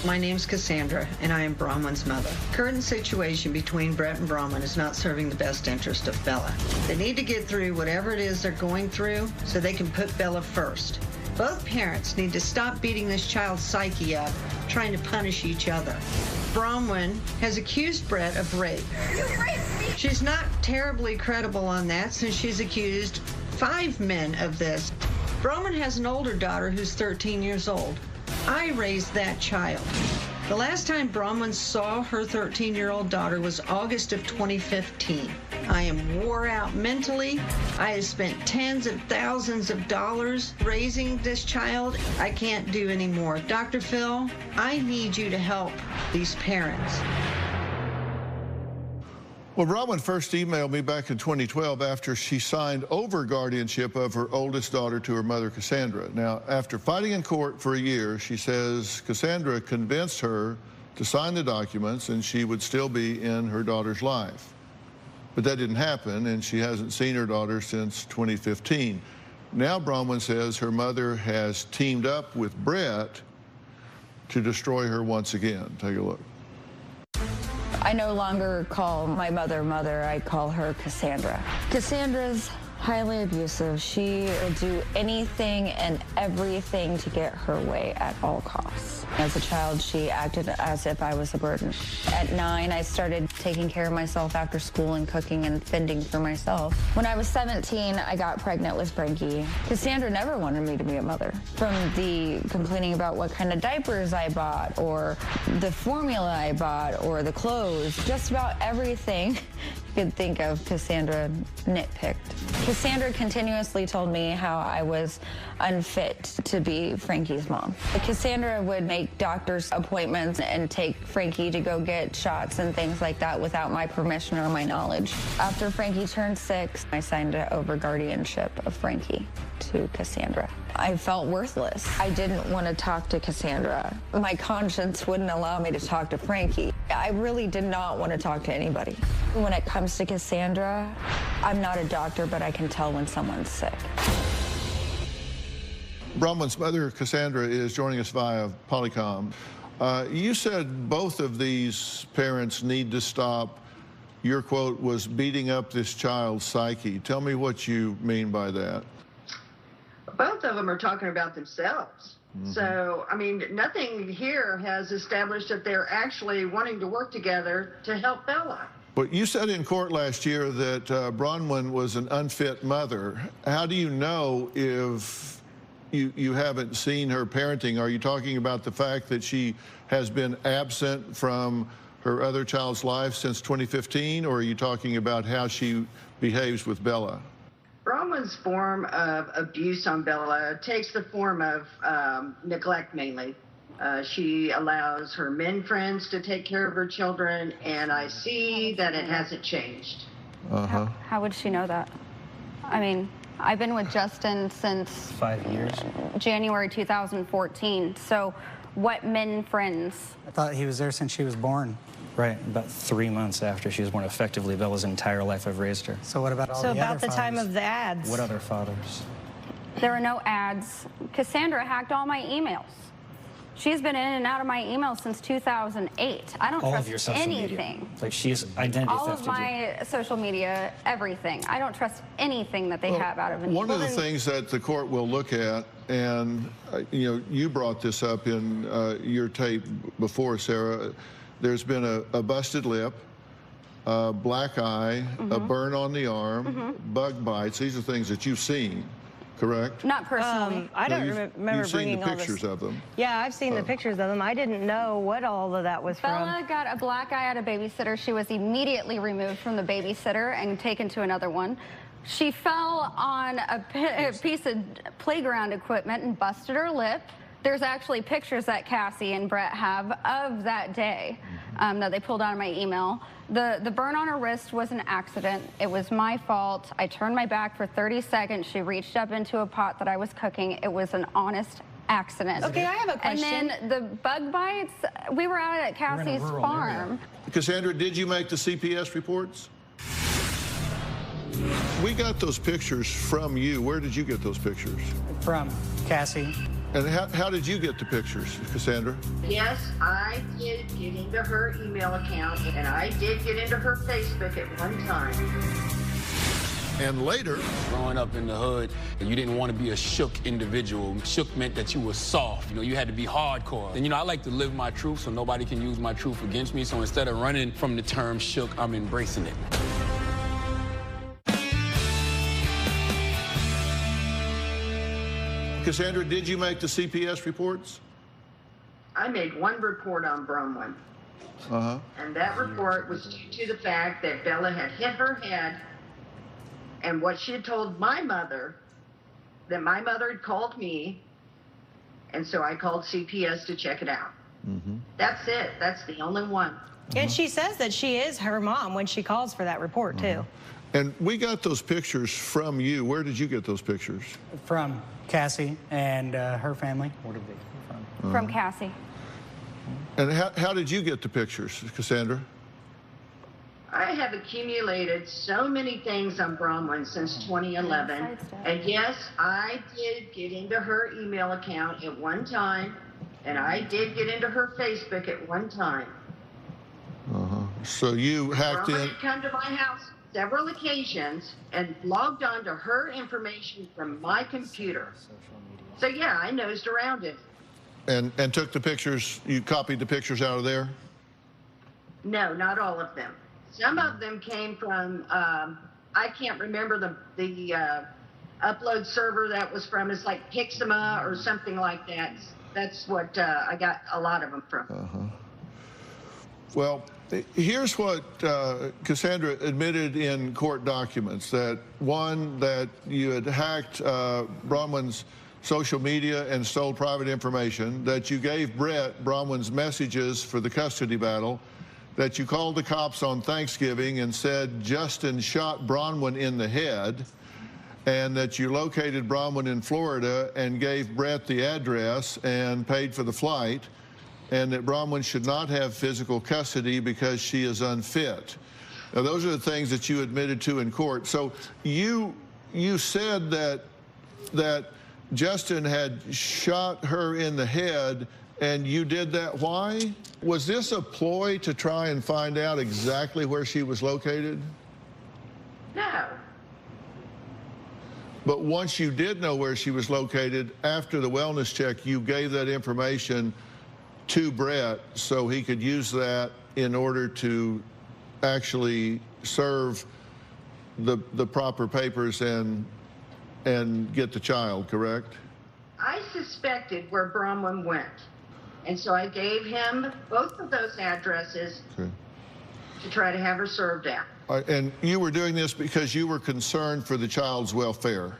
S23: My name's Cassandra, and I am Bronwyn's mother. Current situation between Brett and Bronwyn is not serving the best interest of Bella. They need to get through whatever it is they're going through so they can put Bella first. Both parents need to stop beating this child's psyche up, trying to punish each other. Bronwyn has accused Brett of rape.
S9: You raped me!
S23: She's not terribly credible on that since she's accused 5 men of this. Bronwyn has an older daughter who's 13 years old. I raised that child. The last time Bronwyn saw her 13-year-old daughter was August of 2015. I am wore out mentally. I have spent tens of thousands of dollars raising this child. I can't do any more. Dr. Phil, I need you to help these parents.
S2: Well, Bronwyn first emailed me back in 2012 after she signed over guardianship of her oldest daughter to her mother, Cassandra. Now, after fighting in court for a year, she says Cassandra convinced her to sign the documents and she would still be in her daughter's life. But that didn't happen, and she hasn't seen her daughter since 2015. Now Bronwyn says her mother has teamed up with Brett to destroy her once again. Take a look.
S3: I no longer call my mother mother, I call her Cassandra. Cassandra's highly abusive. She will do anything and everything to get her way at all costs. As a child, she acted as if I was a burden. At 9, I started taking care of myself after school and cooking and fending for myself. When I was 17, I got pregnant with Frankie. Cassandra never wanted me to be a mother. From the complaining about what kind of diapers I bought, or the formula I bought, or the clothes, just about everything you could think of, Cassandra nitpicked. Cassandra continuously told me how I was unfit to be Frankie's mom. Cassandra would make doctor's appointments and take Frankie to go get shots and things like that without my permission or my knowledge. After Frankie turned 6, I signed over guardianship of Frankie to Cassandra. I felt worthless. I didn't want to talk to Cassandra. My conscience wouldn't allow me to talk to Frankie. I really did not want to talk to anybody. When it comes to Cassandra, I'm not a doctor, but I can tell when someone's sick.
S2: Bronwyn's mother, Cassandra, is joining us via Polycom. You said both of these parents need to stop. Your quote was beating up this child's psyche. Tell me what you mean by that.
S23: Both of them are talking about themselves. So, I mean, nothing here has established that they're actually wanting to work together to help Bella.
S2: But you said in court last year that Bronwyn was an unfit mother. How do you know if you haven't seen her parenting? Are you talking about the fact that she has been absent from her other child's life since 2015, or are you talking about how she behaves with Bella?
S23: Bronwyn's form of abuse on Bella takes the form of neglect mainly. She allows her men friends to take care of her children, and I see that it hasn't changed.
S9: How would she know that? I mean, I've been with Justin since
S5: 5 years.
S9: January 2014. So what men friends?
S14: I thought he was there since she was born.
S5: Right, about 3 months after she was born. Effectively, Bella's entire life I've raised her.
S14: So what about all
S8: So
S14: the
S8: about
S14: other
S8: the time
S14: fathers?
S8: of the ads.
S5: What other fathers?
S9: There are no ads. Cassandra hacked all my emails. She's been in and out of my emails since 2008. I don't
S5: All
S9: trust
S5: of your social
S9: anything.
S5: media. Like, she's identity
S9: All of
S5: thefted
S9: my social media, everything. I don't trust anything that they have out of an
S2: One
S9: email.
S2: of the things that the court will look at, and you brought this up in your tape before, Sarah, there's been a busted lip, a black eye, a burn on the arm, bug bites. These are things that you've seen, correct?
S9: Not personally.
S8: I don't remember
S2: you've seen
S8: bringing
S2: the
S8: all this.
S2: pictures of them.
S8: Yeah, I've seen the pictures of them. I didn't know what all of that was
S9: Bella got a black eye at a babysitter. She was immediately removed from the babysitter and taken to another one. She fell on a piece of playground equipment and busted her lip. There's actually pictures that Cassie and Brett have of that day that they pulled out of my email. The burn on her wrist was an accident. It was my fault. I turned my back for 30 seconds. She reached up into a pot that I was cooking. It was an honest accident.
S8: Okay, I have a question.
S9: And then the bug bites, we were out at Cassie's farm.
S2: Cassandra, did you make the CPS reports? We got those pictures from you. Where did you get those pictures?
S14: From Cassie.
S2: And how did you get the pictures, Cassandra?
S23: Yes, I did get into her email account, and I did get into her Facebook at one time.
S2: And later,
S11: growing up in the hood, you didn't want to be a shook individual. Shook meant that you were soft. You had to be hardcore. And, I like to live my truth so nobody can use my truth against me. So instead of running from the term shook, I'm embracing it.
S2: Cassandra, did you make the CPS reports?
S23: I made one report on Bronwyn. And that report was due to the fact that Bella had hit her head, and what she had told my mother, that my mother had called me, and so I called CPS to check it out.
S7: That's it. That's the only one.
S8: And she says that she is her mom when she calls for that report, too.
S2: And we got those pictures from you. Where did you get those pictures?
S14: From Cassie and her family. Where did they come from?
S9: From Cassie.
S2: And how did you get the pictures, Cassandra?
S7: I have accumulated so many things on Bronwyn since 2011. And yes, I did get into her email account at one time, and I did get into her Facebook at one time.
S2: So you hacked
S7: Bronwyn
S2: in.
S7: had come to my house several occasions and logged on to her information from my computer. So yeah, I nosed around it.
S2: And took the pictures, you copied the pictures out of there?
S7: No, not all of them. Some of them came from, I can't remember the upload server that was from. It's like Pixima or something like that. That's what I got a lot of them from.
S2: Well, here's what Cassandra admitted in court documents. That one, that you had hacked Bronwyn's social media and stole private information, that you gave Brett Bronwyn's messages for the custody battle, that you called the cops on Thanksgiving and said Justin shot Bronwyn in the head, and that you located Bronwyn in Florida and gave Brett the address and paid for the flight, and that Bronwyn should not have physical custody because she is unfit. Now, those are the things that you admitted to in court. So you said that Justin had shot her in the head, and you did that. Why? Was this a ploy to try and find out exactly where she was located?
S7: No.
S2: But once you did know where she was located, after the wellness check, you gave that information to Brett so he could use that in order to actually serve the proper papers and get the child, correct?
S7: I suspected where Bronwyn went. And so I gave him both of those addresses to try to have her served out.
S2: And you were doing this because you were concerned for the child's welfare?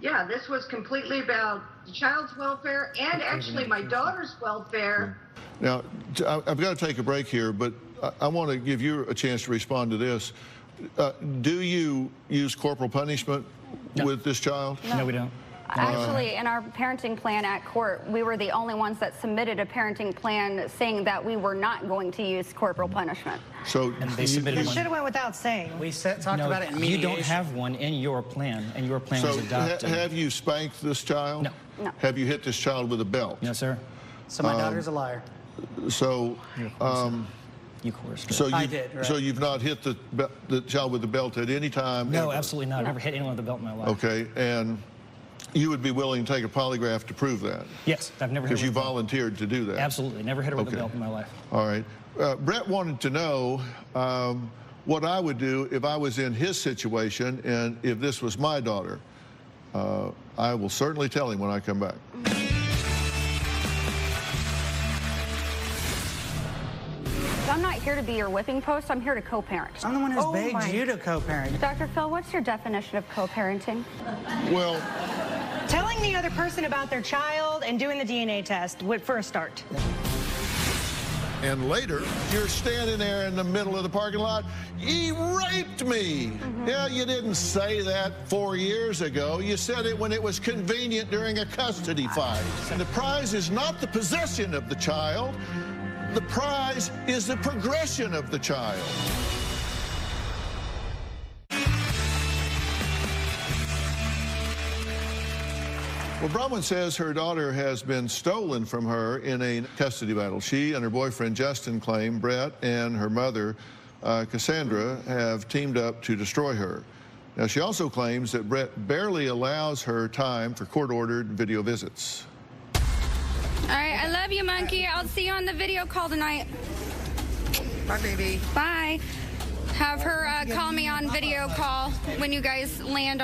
S7: Yeah, this was completely about the child's welfare and actually my daughter's welfare.
S2: Now, I've got to take a break here, but I want to give you a chance to respond to this. Do you use corporal punishment with this child?
S9: No,
S14: we don't.
S9: Actually, in our parenting plan at court, we were the only ones that submitted a parenting plan saying that we were not going to use corporal punishment.
S2: So
S14: they submitted
S8: It
S14: one.
S8: should have went without saying.
S14: We talked about it in mediation.
S12: You don't have one in your plan, and your plan was
S2: So
S12: adopted.
S2: have you spanked this child?
S12: No.
S9: No.
S2: Have you hit this child with a belt?
S12: No, sir.
S14: So my daughter's a liar.
S2: So,
S12: You coerced her.
S2: so you,
S14: I did, right.
S2: So you've not hit the child with the belt at any time?
S12: No,
S2: ever?
S12: absolutely not. I've never hit anyone with a belt in my life.
S2: Okay, and you would be willing to take a polygraph to prove that?
S12: Yes, I've never hit
S2: Because
S12: her
S2: you
S12: with a belt.
S2: volunteered to do that?
S12: Absolutely. Never hit her with
S2: Okay.
S12: a belt in my life.
S2: All right. Brett wanted to know what I would do if I was in his situation and if this was my daughter. I will certainly tell him when I come back.
S9: I'm not here to be your whipping post. I'm here to co-parent.
S14: I'm the one who's begged you to co-parent.
S9: Dr. Phil, what's your definition of co-parenting?
S2: Well,
S8: Telling the other person about their child and doing the DNA test would for a start.
S2: and later, you're standing there in the middle of the parking lot. He raped me. Yeah, you didn't say that 4 years ago. You said it when it was convenient during a custody fight. And the prize is not the possession of the child. The prize is the progression of the child. Well, Bronwyn says her daughter has been stolen from her in a custody battle. She and her boyfriend, Justin, claim Brett and her mother, Cassandra, have teamed up to destroy her. Now, she also claims that Brett barely allows her time for court-ordered video visits.
S9: All right, I love you, monkey. I'll see you on the video call tonight.
S21: Bye, baby.
S9: Bye. Have her call me on video call when you guys land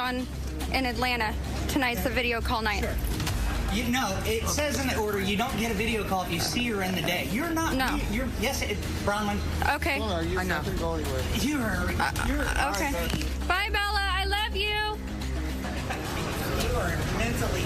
S9: in Atlanta. Tonight's the video call night.
S14: Sure. You know, it says in the order you don't get a video call if you see her in the day. You're not.
S9: No.
S14: You're yes, Bronwyn.
S9: Okay.
S21: Well, I know.
S14: You're
S9: okay. Bye, Bella. I love you.
S14: You are mentally.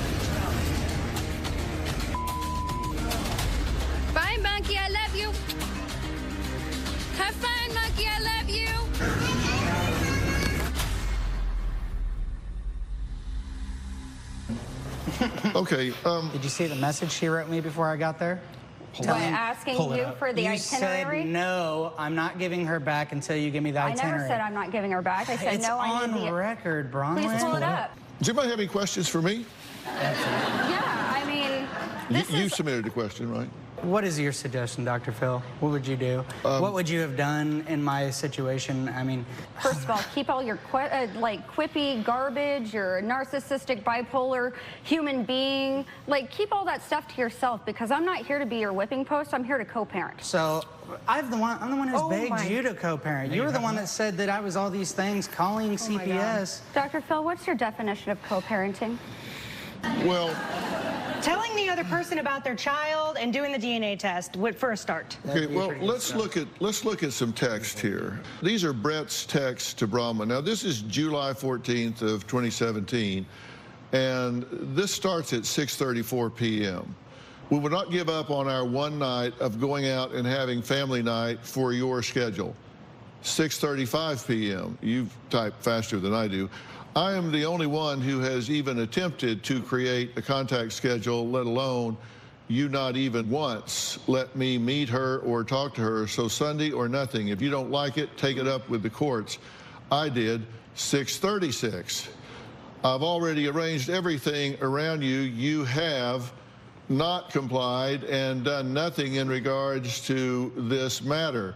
S2: Okay.
S5: Did you see the message she wrote me before I got there?
S9: Asking you for the itinerary?
S5: You said, no, I'm not giving her back until you give me the itinerary.
S9: I never said I'm not giving her back. I said,
S5: it's
S9: no, I need the...
S5: on record, Bronwyn.
S9: Please pull it up.
S2: Does anybody have any questions for me?
S9: Yeah, I mean,
S2: You submitted a question, right?
S5: What is your suggestion, Dr. Phil? What would you do? What would you have done in my situation? I mean...
S9: First of all, keep all your quippy garbage, your narcissistic, bipolar human being. Like, keep all that stuff to yourself, because I'm not here to be your whipping post. I'm here to co-parent.
S5: So, I'm the one who's begged you to co-parent. You were the one that said that I was all these things, calling CPS.
S9: Dr. Phil, what's your definition of co-parenting?
S2: Well...
S8: Telling the other person about their child and doing the DNA test would first start.
S2: Okay, well, let's look at some text here. These are Brett's texts to Bronwyn. Now, this is July 14th of 2017, and this starts at 6:34 p.m. We will not give up on our one night of going out and having family night for your schedule. 6:35 p.m. You've typed faster than I do. I am the only one who has even attempted to create a contact schedule, let alone you not even once let me meet her or talk to her. So Sunday or nothing. If you don't like it, take it up with the courts. I did. 6:36. I've already arranged everything around you. You have not complied and done nothing in regards to this matter.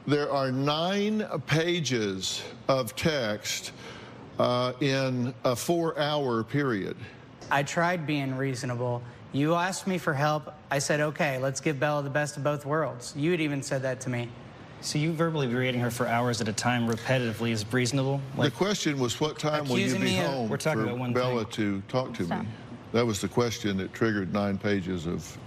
S2: There are 9 pages of text in a 4-hour period.
S5: I tried being reasonable. You asked me for help. I said, okay, let's give Bella the best of both worlds. You had even said that to me.
S12: So you verbally berating her for hours at a time repetitively is reasonable?
S2: The question was, what time will you be home for Bella to talk to me? That was the question that triggered 9 pages of...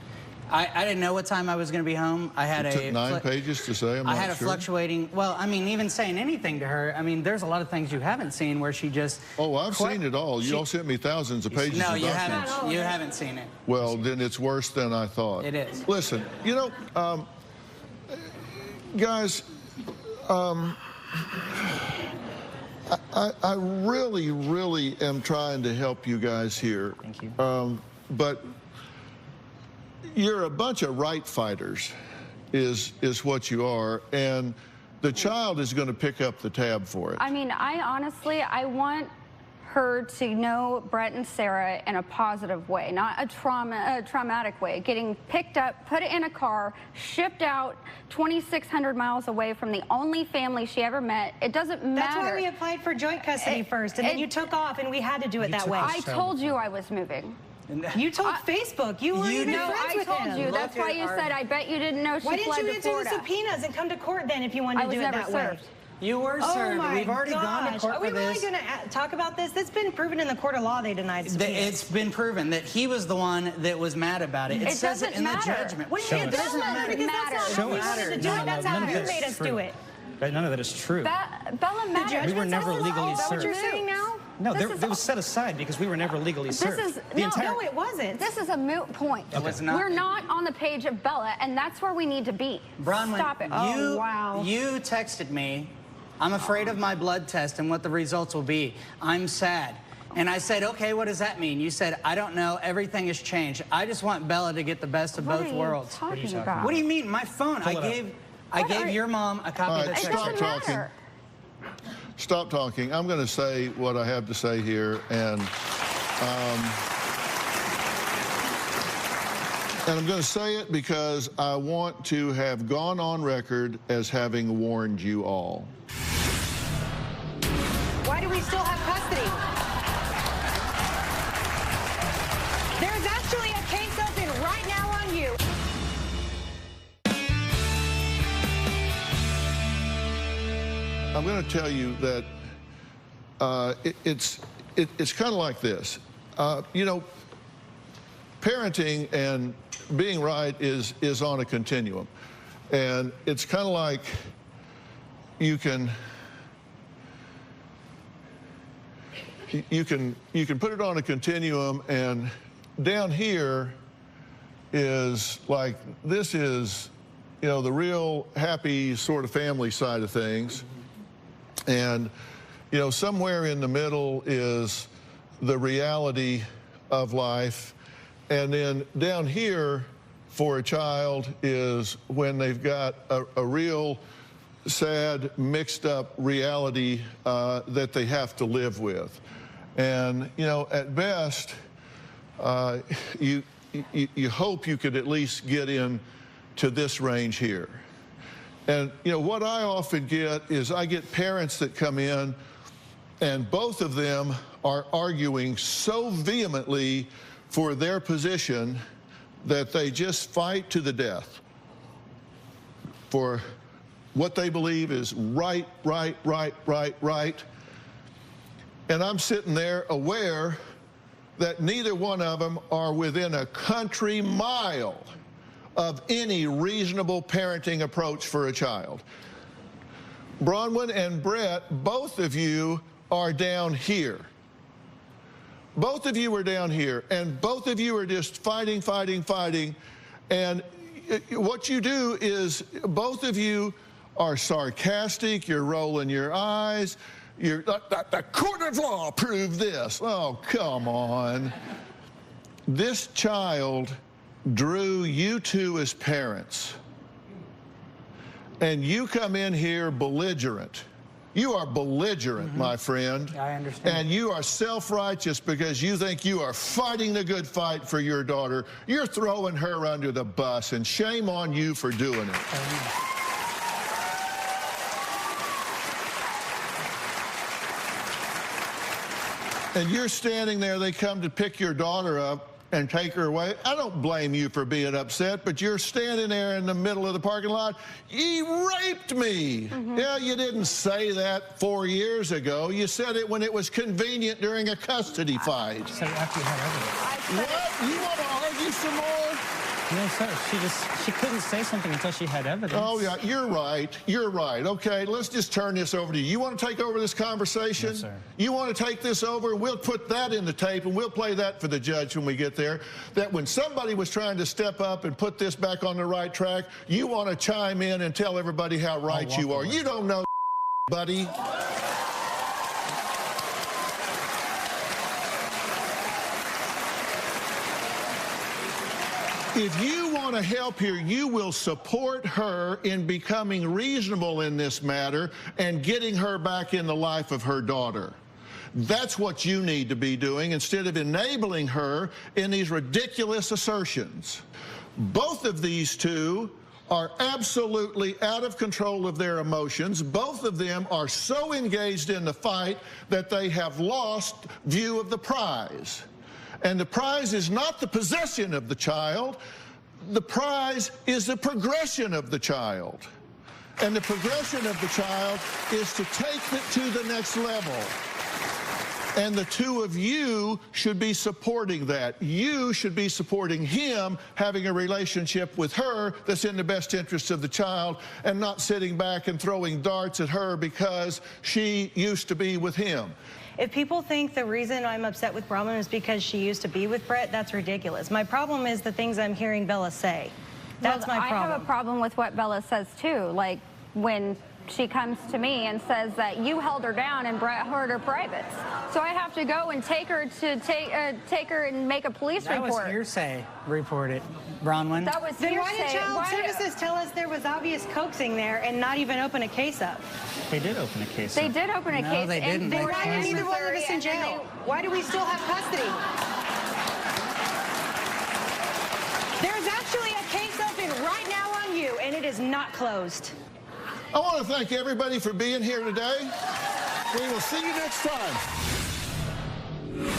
S5: I didn't know what time I was going to be home. I had
S2: it took 9 pages to say, I'm not sure.
S5: I had a fluctuating, well, I mean, even saying anything to her, I mean, there's a lot of things you haven't seen where she just...
S2: Oh, I've seen it all. You all sent me thousands of pages
S5: No,
S2: of
S5: you
S2: documents.
S5: haven't. You haven't seen it.
S2: Well, then it's worse than I thought.
S5: It is.
S2: Listen, you know, guys, I really, really am trying to help you guys here.
S12: Thank you.
S2: But you're a bunch of right fighters, is what you are, and the child is going to pick up the tab for it.
S9: I mean, I want her to know Brett and Sarah in a positive way, not a traumatic way. Getting picked up, put in a car, shipped out 2,600 miles away from the only family she ever met. It doesn't matter.
S8: That's why we applied for joint custody first, and then you took off, and we had to do it that way.
S9: I told you I was moving.
S8: You told Facebook. You weren't even friends with him.
S9: I told you. That's why you said, I bet you didn't know she fled to Florida.
S8: Why didn't you answer the subpoenas and come to court then if you wanted to do it that way?
S5: You were served. We've already gone to court for this.
S8: Are we really going to talk about this? It's been proven in the court of law they denied subpoenas.
S5: It's been proven that he was the one that was mad about it. It says it in the judgment.
S8: It doesn't matter because that's not how we wanted to do it. That's how you made us do it.
S12: But none of that is true.
S9: Bella matters.
S12: We were never legally served.
S8: Is that what you're saying now?
S12: No, it was set aside because we were never legally served.
S8: No, it wasn't.
S9: This is a moot point.
S5: It was not.
S9: We're not on the page of Bella, and that's where we need to be.
S5: Bronwyn,
S9: stop it.
S8: Oh, wow.
S5: You texted me, I'm afraid of my blood test and what the results will be. I'm sad. And I said, okay, what does that mean? You said, I don't know. Everything has changed. I just want Bella to get the best of both worlds.
S9: What are you talking about?
S5: What do you mean? My phone. I gave your mom a copy of the text.
S2: Stop talking. Stop talking. I'm going to say what I have to say here, and I'm going to say it because I want to have gone on record as having warned you all.
S8: Why do we still have custody? There's actually a case open right now on you.
S2: I'm going to tell you that it's kind of like this. You know, parenting and being right is on a continuum, and it's kind of like you can put it on a continuum, and down here is like, this is, you know, the real happy sort of family side of things. And, you know, somewhere in the middle is the reality of life. And then down here for a child is when they've got a real sad, mixed up reality that they have to live with. And, you know, at best, you hope you could at least get in to this range here. And, you know, what I often get is I get parents that come in and both of them are arguing so vehemently for their position that they just fight to the death for what they believe is right. And I'm sitting there aware that neither one of them are within a country mile of any reasonable parenting approach for a child. Bronwyn and Brett, both of you are down here. Both of you are down here, and both of you are just fighting. And what you do is both of you are sarcastic, you're rolling your eyes, the court of law proved this. Oh, come on. This child drew you two as parents, and you come in here belligerent. You are belligerent, my friend.
S5: I understand.
S2: And you are self-righteous because you think you are fighting the good fight for your daughter. You're throwing her under the bus, and shame on you for doing it. And you're standing there, they come to pick your daughter up and take her away. I don't blame you for being upset, but you're standing there in the middle of the parking lot. He raped me. Yeah, you didn't say that 4 years ago. You said it when it was convenient during a custody fight.
S5: So after you had evidence.
S2: What? You want to argue some more?
S5: No, sir. She couldn't say something until she had evidence.
S2: Oh, yeah, you're right. You're right. Okay, let's just turn this over to you. You want to take over this conversation?
S5: Yes, sir.
S2: You want to take this over? We'll put that in the tape, and we'll play that for the judge when we get there. That when somebody was trying to step up and put this back on the right track, you want to chime in and tell everybody how right you are. You don't know, buddy. If you want to help here, you will support her in becoming reasonable in this matter and getting her back in the life of her daughter. That's what you need to be doing instead of enabling her in these ridiculous assertions. Both of these two are absolutely out of control of their emotions. Both of them are so engaged in the fight that they have lost view of the prize. And the prize is not the possession of the child. The prize is the progression of the child. And the progression of the child is to take it to the next level. And the two of you should be supporting that. You should be supporting him having a relationship with her that's in the best interest of the child and not sitting back and throwing darts at her because she used to be with him.
S8: If people think the reason I'm upset with Bronwyn is because she used to be with Brett, that's ridiculous. My problem is the things I'm hearing Bella say. That's my problem.
S9: I have a problem with what Bella says, too. Like, when she comes to me and says that you held her down and Brett hurt her privates. So I have to go and take her and make a police report.
S5: That was hearsay. Report it, Bronwyn.
S9: That was
S8: then
S9: hearsay.
S8: Why did Child Services tell us there was obvious coaxing there and not even open a case up?
S5: They did open a case.
S9: They did open a case.
S5: No, they didn't.
S8: Then why are neither one of us in jail? Why do we still have custody? There's actually a case open right now on you, and it is not closed.
S2: I want to thank everybody for being here today. We will see you next time.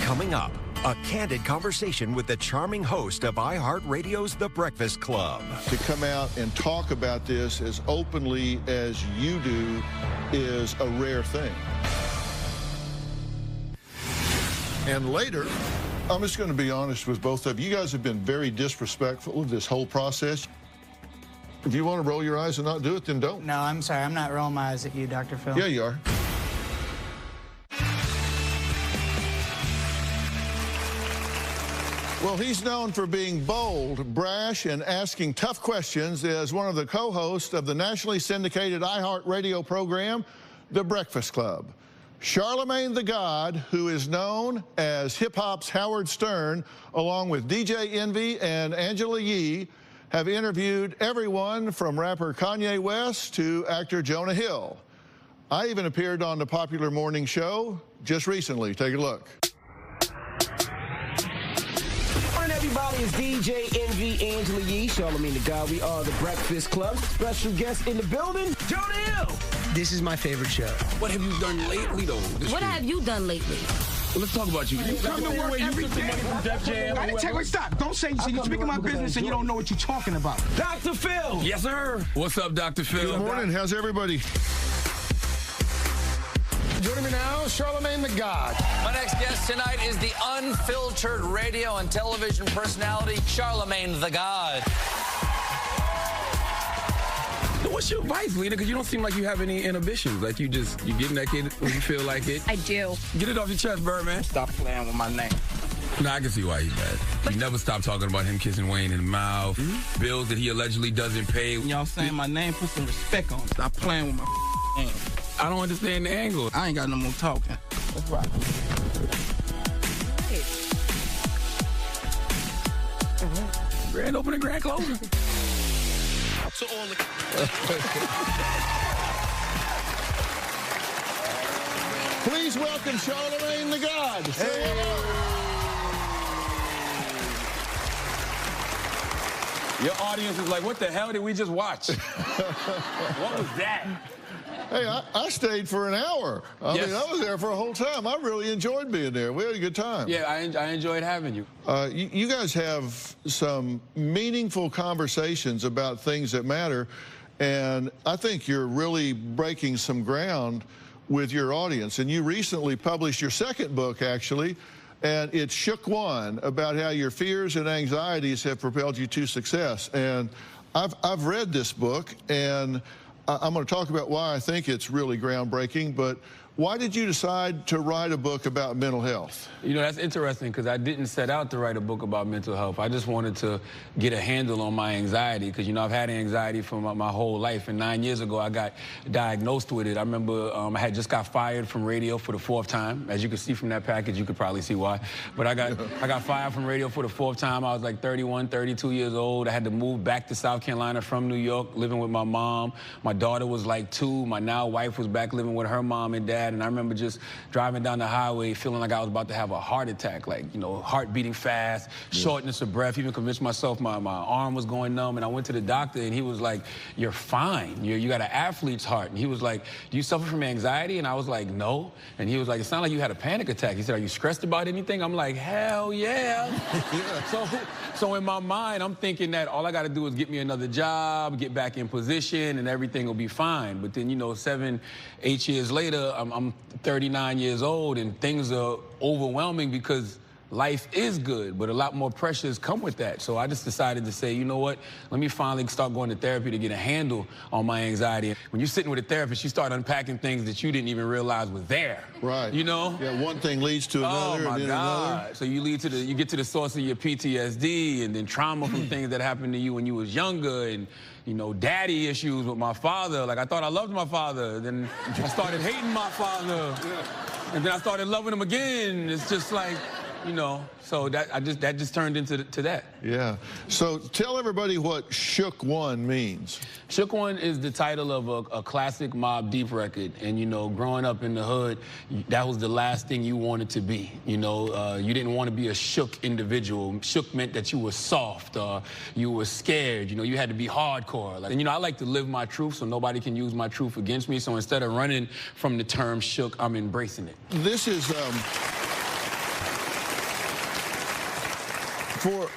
S4: Coming up, a candid conversation with the charming host of iHeartRadio's The Breakfast Club.
S2: To come out and talk about this as openly as you do is a rare thing. And later, I'm just going to be honest with both of you. You guys have been very disrespectful of this whole process. If you want to roll your eyes and not do it, then don't.
S5: No, I'm sorry. I'm not rolling my eyes at you, Dr. Phil.
S2: Yeah, you are. Well, he's known for being bold, brash, and asking tough questions as one of the co-hosts of the nationally syndicated iHeartRadio program, The Breakfast Club. Charlemagne the God, who is known as hip-hop's Howard Stern, along with DJ Envy and Angela Yee, have interviewed everyone from rapper Kanye West to actor Jonah Hill. I even appeared on the popular morning show just recently. Take a look.
S10: Morning, everybody. It's DJ Envy, Angela Yee, Charlemagne the God. We are the Breakfast Club. Special guest in the building, Jonah Hill.
S16: This is my favorite show.
S11: What have you done lately, though?
S16: What have you done lately?
S11: Well, let's talk about you.
S16: You come to work every day.
S22: I didn't wait, stop. Don't say you're speaking my business and you don't know what you're talking about.
S10: Dr. Phil.
S11: Yes, sir. What's up, Dr. Phil?
S2: Good morning. How's everybody?
S24: Joining me now, Charlemagne the God.
S25: My next guest tonight is the unfiltered radio and television personality, Charlemagne the God.
S11: What's your advice, Lena? Because you don't seem like you have any inhibitions. Like you get naked when you feel like it.
S26: I do.
S11: Get it off your chest, Birdman.
S22: Stop playing with my name.
S11: No, I can see why he's mad. You never stop talking about him kissing Wayne in the mouth, bills that he allegedly doesn't pay.
S22: Y'all saying my name, put some respect on it. Stop playing with my name.
S11: I don't understand the angle.
S22: I ain't got no more talking. That's right.
S11: Grand opening, grand closing.
S24: To all the...
S2: Please welcome Charlemagne the God. Say hello.
S11: Your audience is like, what the hell did we just watch? What was that?
S2: Hey, I stayed for an hour. I
S11: Yes.
S2: mean, I was there for a whole time. I really enjoyed being there. We had a good time.
S11: Yeah, I enjoyed having you.
S2: You guys have some meaningful conversations about things that matter, and I think you're really breaking some ground with your audience. And you recently published your second book, actually, and it's Shook One, about how your fears and anxieties have propelled you to success. And I've read this book, and I'm going to talk about why I think it's really groundbreaking, but why did you decide to write a book about mental health?
S11: You know, that's interesting because I didn't set out to write a book about mental health. I just wanted to get a handle on my anxiety because, you know, I've had anxiety for my whole life. And 9 years ago, I got diagnosed with it. I remember I had just got fired from radio for the 4th time. As you can see from that package, you could probably see why. But I got fired from radio for the 4th time. I was like 31, 32 years old. I had to move back to South Carolina from New York, living with my mom. My daughter was like 2. My now wife was back living with her mom and dad. And I remember just driving down the highway feeling like I was about to have a heart attack, like, you know, heart beating fast, shortness of breath, even convinced myself my arm was going numb. And I went to the doctor and he was like, you're fine. You got an athlete's heart. And he was like, do you suffer from anxiety? And I was like, no. And he was like, it sounded like you had a panic attack. He said, are you stressed about anything? I'm like, hell yeah. So in my mind, I'm thinking that all I got to do is get me another job, get back in position, and everything will be fine. But then, you know, 7, 8 years later, I'm 39 years old, and things are overwhelming because life is good, but a lot more pressures come with that. So I just decided to say, you know what, let me finally start going to therapy to get a handle on my anxiety. When you're sitting with a therapist, you start unpacking things that you didn't even realize was there.
S2: Right.
S11: You know?
S2: Yeah, one thing leads to another.
S11: Oh my
S2: and then
S11: God.
S2: Another.
S11: So you get to the source of your PTSD and then trauma from things that happened to you when you was younger, and you know, daddy issues with my father. Like, I thought I loved my father. Then I started hating my father. And then I started loving him again. It's just like, you know, so that just turned into that.
S2: Yeah. So tell everybody what Shook One means.
S11: Shook One is the title of a classic Mobb Deep record. And, you know, growing up in the hood, that was the last thing you wanted to be. You know, you didn't want to be a shook individual. Shook meant that you were soft, you were scared. You know, you had to be hardcore. And, you know, I like to live my truth so nobody can use my truth against me. So instead of running from the term shook, I'm embracing it.
S2: This is...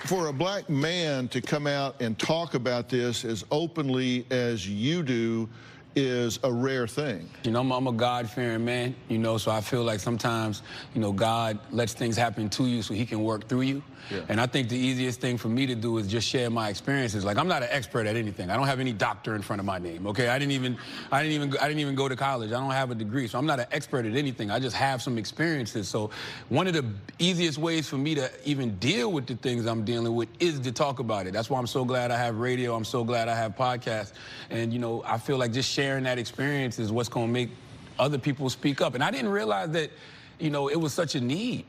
S2: For a black man to come out and talk about this as openly as you do is a rare thing.
S11: You know, I'm a God-fearing man, you know, so I feel like sometimes, you know, God lets things happen to you so he can work through you. Yeah. And I think the easiest thing for me to do is just share my experiences. Like, I'm not an expert at anything. I don't have any doctor in front of my name, okay? I didn't even go to college. I don't have a degree, so I'm not an expert at anything. I just have some experiences. So one of the easiest ways for me to even deal with the things I'm dealing with is to talk about it. That's why I'm so glad I have radio. I'm so glad I have podcasts. And, you know, I feel like just sharing that experience is what's going to make other people speak up. And I didn't realize that, you know, it was such a need.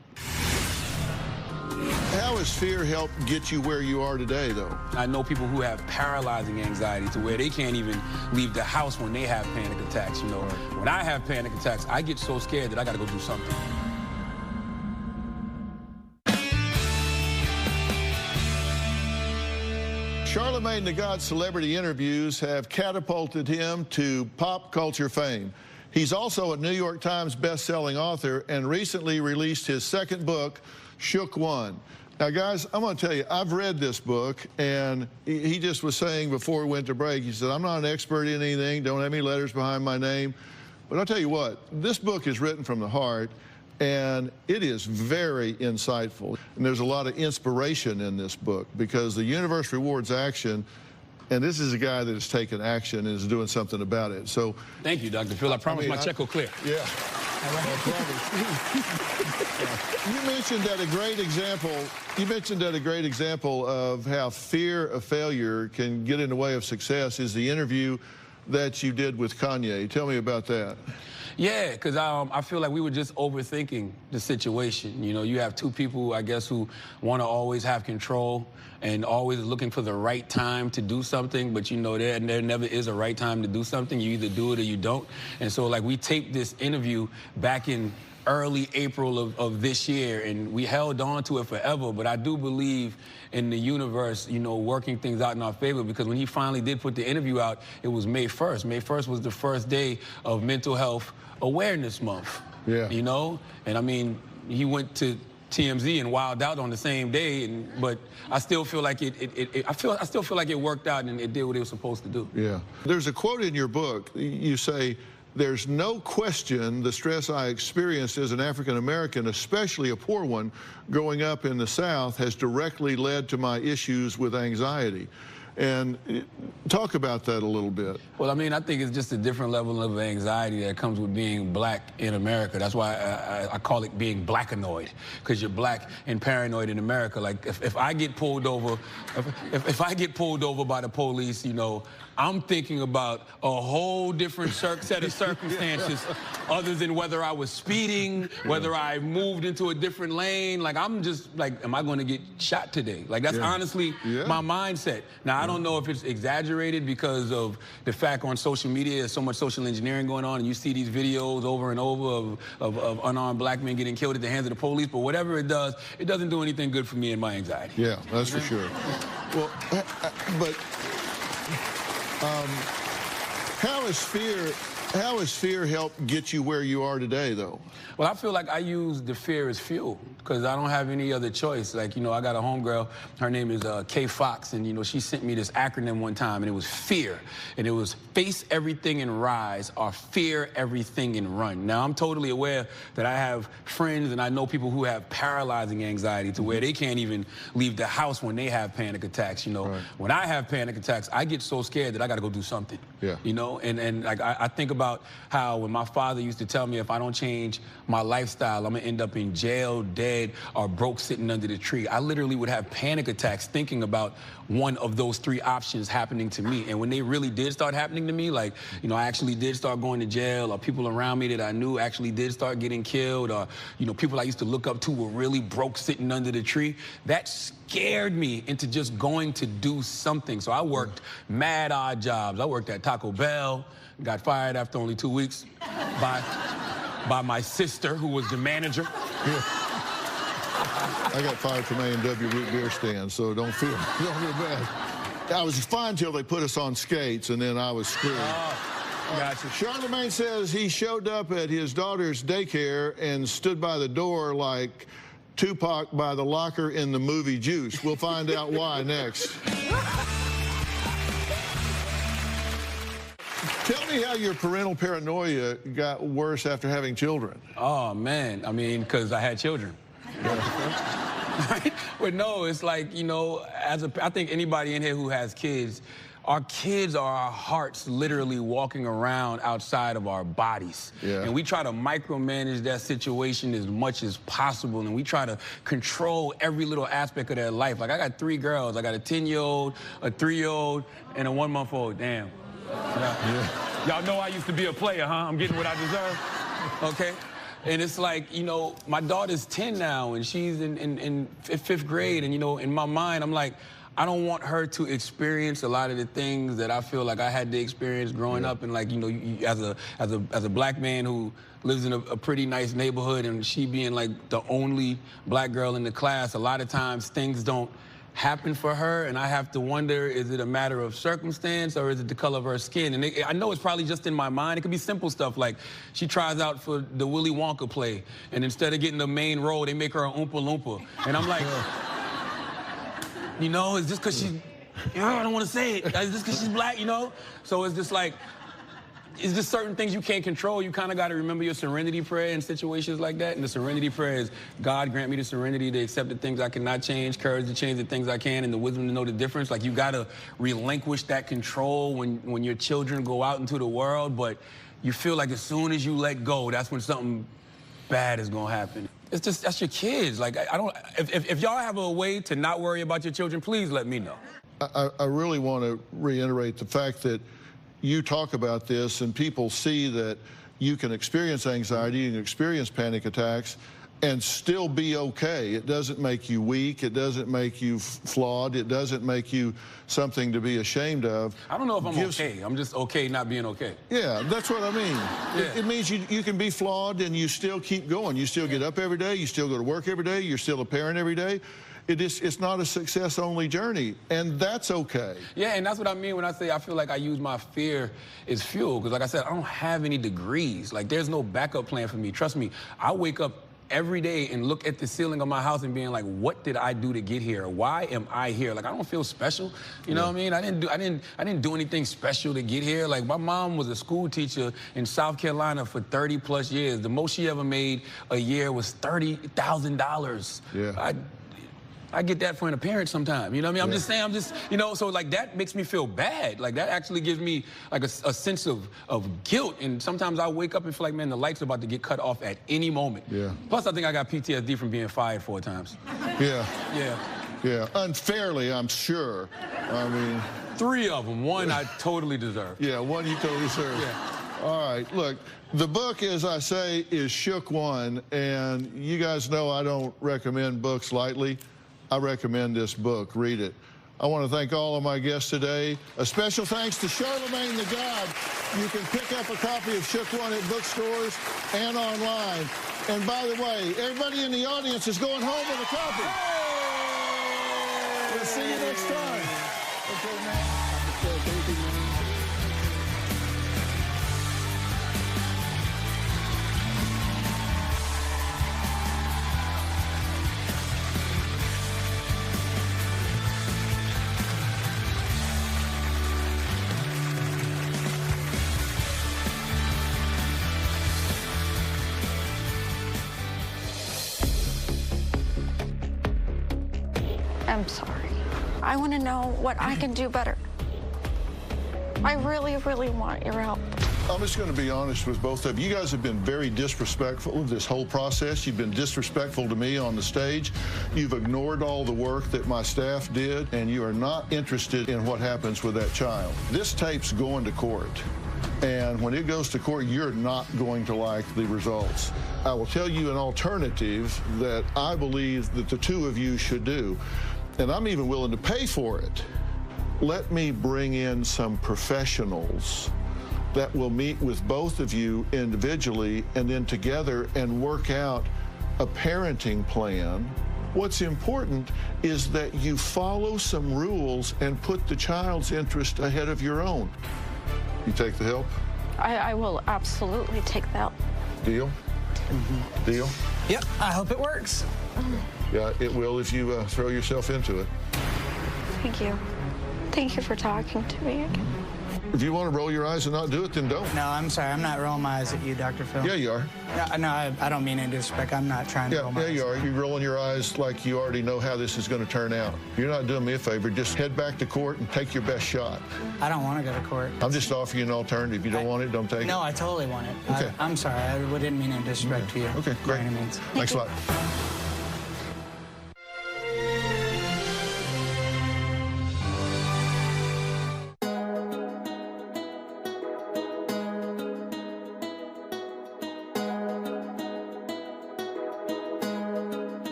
S2: How has fear helped get you where you are today, though?
S11: I know people who have paralyzing anxiety to where they can't even leave the house when they have panic attacks, you know. When I have panic attacks, I get so scared that I got to go do something.
S2: Charlamagne the God's celebrity interviews have catapulted him to pop culture fame. He's also a New York Times best-selling author and recently released his second book, Shook One. Now, guys, I'm going to tell you, I've read this book, and he just was saying before we went to break, he said, I'm not an expert in anything, don't have any letters behind my name. But I'll tell you what, this book is written from the heart, and it is very insightful. And there's a lot of inspiration in this book because the universe rewards action, and this is a guy that has taken action and is doing something about it. So,
S11: thank you, Dr. Phil. I promise my check will clear.
S2: Yeah. You mentioned that a great example. You mentioned that a great example of how fear of failure can get in the way of success is the interview that you did with Kanye. Tell me about that.
S11: Yeah, because I feel like we were just overthinking the situation. You know, you have two people, I guess, who want to always have control and always looking for the right time to do something, but you know, there never is a right time to do something. You either do it or you don't. And so, like, we taped this interview back in early April of this year, and we held on to it forever, but I do believe in the universe, you know, working things out in our favor, because when he finally did put the interview out, it was May 1st. May 1st was the first day of Mental Health Awareness Month.
S2: Yeah.
S11: You know? And I mean, he went to TMZ and wilded out on the same day, but I still feel like I still feel like it worked out and it did what it was supposed to do.
S2: Yeah. There's a quote in your book. You say, "There's no question the stress I experienced as an African American, especially a poor one, growing up in the South, has directly led to my issues with anxiety." And talk about that a little bit.
S11: Well, I mean, I think it's just a different level of anxiety that comes with being black in America. That's why I call it being blackanoid, because you're black and paranoid in America. Like, if I get pulled over, if I get pulled over by the police, you know, I'm thinking about a whole different set of circumstances other than whether I was speeding, whether I moved into a different lane. Like, I'm just like, am I going to get shot today? Like, that's honestly my mindset. Now, I don't know if it's exaggerated because of the fact on social media there's so much social engineering going on, and you see these videos over and over of unarmed black men getting killed at the hands of the police, but whatever it does, it doesn't do anything good for me and my anxiety.
S2: Yeah, that's for sure. Well, but how has fear helped get you where you are today, though?
S11: Well, I feel like I use the fear as fuel because I don't have any other choice. Like, you know, I got a homegirl, her name is Kay Fox, and, you know, she sent me this acronym one time, and it was FEAR. And it was face everything and rise, or fear everything and run. Now, I'm totally aware that I have friends and I know people who have paralyzing anxiety to where they can't even leave the house when they have panic attacks, you know. Right. When I have panic attacks, I get so scared that I got to go do something.
S2: Yeah.
S11: You know, and like, I think about how when my father used to tell me if I don't change my lifestyle, I'm gonna end up in jail, dead, or broke sitting under the tree. I literally would have panic attacks thinking about one of those three options happening to me. And when they really did start happening to me, like, you know, I actually did start going to jail, or people around me that I knew actually did start getting killed, or, you know, people I used to look up to were really broke sitting under the tree, that scared me into just going to do something. So I worked mad odd jobs. I worked at Taco Bell, got fired after only 2 weeks by my sister, who was the manager.
S2: Yeah. I got fired from A&W root beer stand, so don't feel bad. I was fine till they put us on skates, and then I was screwed.
S11: Gotcha.
S2: Charlamagne says he showed up at his daughter's daycare and stood by the door like Tupac by the locker in the movie Juice. We'll find out why next. Tell me how your parental paranoia got worse after having children.
S11: Oh, man. I mean, because I had children. But no, it's like, you know, I think anybody in here who has kids, our kids are our hearts literally walking around outside of our bodies.
S2: Yeah.
S11: And we try to micromanage that situation as much as possible, and we try to control every little aspect of their life. Like, I got 3 girls. I got a 10-year-old, a 3-year-old, and a 1-month-old. Damn.
S2: Yeah.
S11: Y'all know I used to be a player, huh? I'm getting what I deserve, okay? And it's like, you know, my daughter's 10 now, and she's in fifth grade, and, you know, in my mind, I'm like, I don't want her to experience a lot of the things that I feel like I had to experience growing up. And, like, you know, as a black man who lives in a pretty nice neighborhood, and she being, like, the only black girl in the class, a lot of times things don't happen for her, and I have to wonder, is it a matter of circumstance or is it the color of her skin? And I know it's probably just in my mind. It could be simple stuff like she tries out for the Willy Wonka play, and instead of getting the main role, they make her an Oompa Loompa. And I'm like, you know, it's just because she's, I don't want to say it. It's just because she's black, you know? So it's just like, it's just certain things you can't control. You kind of got to remember your serenity prayer in situations like that. And the serenity prayer is, God grant me the serenity to accept the things I cannot change, courage to change the things I can, and the wisdom to know the difference. Like, you got to relinquish that control when your children go out into the world. But you feel like as soon as you let go, that's when something bad is going to happen. It's just, that's your kids. Like, I don't, if y'all have a way to not worry about your children, please let me know.
S2: I really want to reiterate the fact that you talk about this and people see that you can experience anxiety, you can experience panic attacks and still be okay. It doesn't make you weak. It doesn't make you flawed. It doesn't make you something to be ashamed of.
S11: I don't know if I'm okay. I'm just okay not being okay.
S2: Yeah, that's what I mean.
S11: Yeah.
S2: It means you can be flawed and you still keep going. You still get up every day. You still go to work every day. You're still a parent every day. It's not a success-only journey, and that's okay.
S11: Yeah, and that's what I mean when I say I feel like I use my fear as fuel, because like I said, I don't have any degrees. Like, there's no backup plan for me. Trust me, I wake up every day and look at the ceiling of my house and being like, what did I do to get here? Why am I here? Like, I don't feel special. You know what I mean? I didn't do anything special to get here. Like, my mom was a school teacher in South Carolina for 30+ years. The most she ever made a year was $30,000.
S2: Yeah.
S11: I get that for an appearance sometimes, you know what I mean? I'm just saying, you know, so like that makes me feel bad. Like, that actually gives me like a sense of guilt. And sometimes I wake up and feel like, man, the light's about to get cut off at any moment.
S2: Yeah.
S11: Plus, I think I got PTSD from being fired 4 times.
S2: Yeah.
S11: Yeah.
S2: Yeah, unfairly, I'm sure. I mean...
S11: 3 of them. 1 I totally deserve.
S2: Yeah, 1 you totally deserve.
S11: Yeah.
S2: All right, look, the book, as I say, is Shook One, and you guys know I don't recommend books lightly. I recommend this book. Read it. I want to thank all of my guests today. A special thanks to Charlamagne the God. You can pick up a copy of Shook One at bookstores and online. And by the way, everybody in the audience is going home with a copy. We'll see you next time. Okay, man.
S9: I'm sorry. I want to know what I can do better. I really, really want your help.
S2: I'm just going to be honest with both of you. You guys have been very disrespectful of this whole process. You've been disrespectful to me on the stage. You've ignored all the work that my staff did, and you are not interested in what happens with that child. This tape's going to court. And when it goes to court, you're not going to like the results. I will tell you an alternative that I believe that the 2 of you should do. And I'm even willing to pay for it. Let me bring in some professionals that will meet with both of you individually and then together and work out a parenting plan. What's important is that you follow some rules and put the child's interest ahead of your own. You take the help?
S9: I will absolutely take the help.
S2: Deal? Deal?
S14: Yep, I hope it works.
S2: Yeah, it will if you throw yourself into it.
S9: Thank you. Thank you for talking to me again.
S2: If you want to roll your eyes and not do it, then don't.
S14: No, I'm sorry. I'm not rolling my eyes at you, Dr. Phil.
S2: Yeah, you are.
S14: No, I don't mean any disrespect. I'm not trying to roll my eyes.
S2: Yeah, you are. You're rolling your eyes like you already know how this is going to turn out. You're not doing me a favor. Just head back to court and take your best shot.
S14: I don't want to go to court.
S2: I'm just offering you an alternative. If you don't want it, don't take it.
S14: No, I totally want it.
S2: Okay.
S14: I'm sorry. I didn't mean any disrespect to you.
S2: Okay, great.
S14: By any means.
S2: Thanks a lot.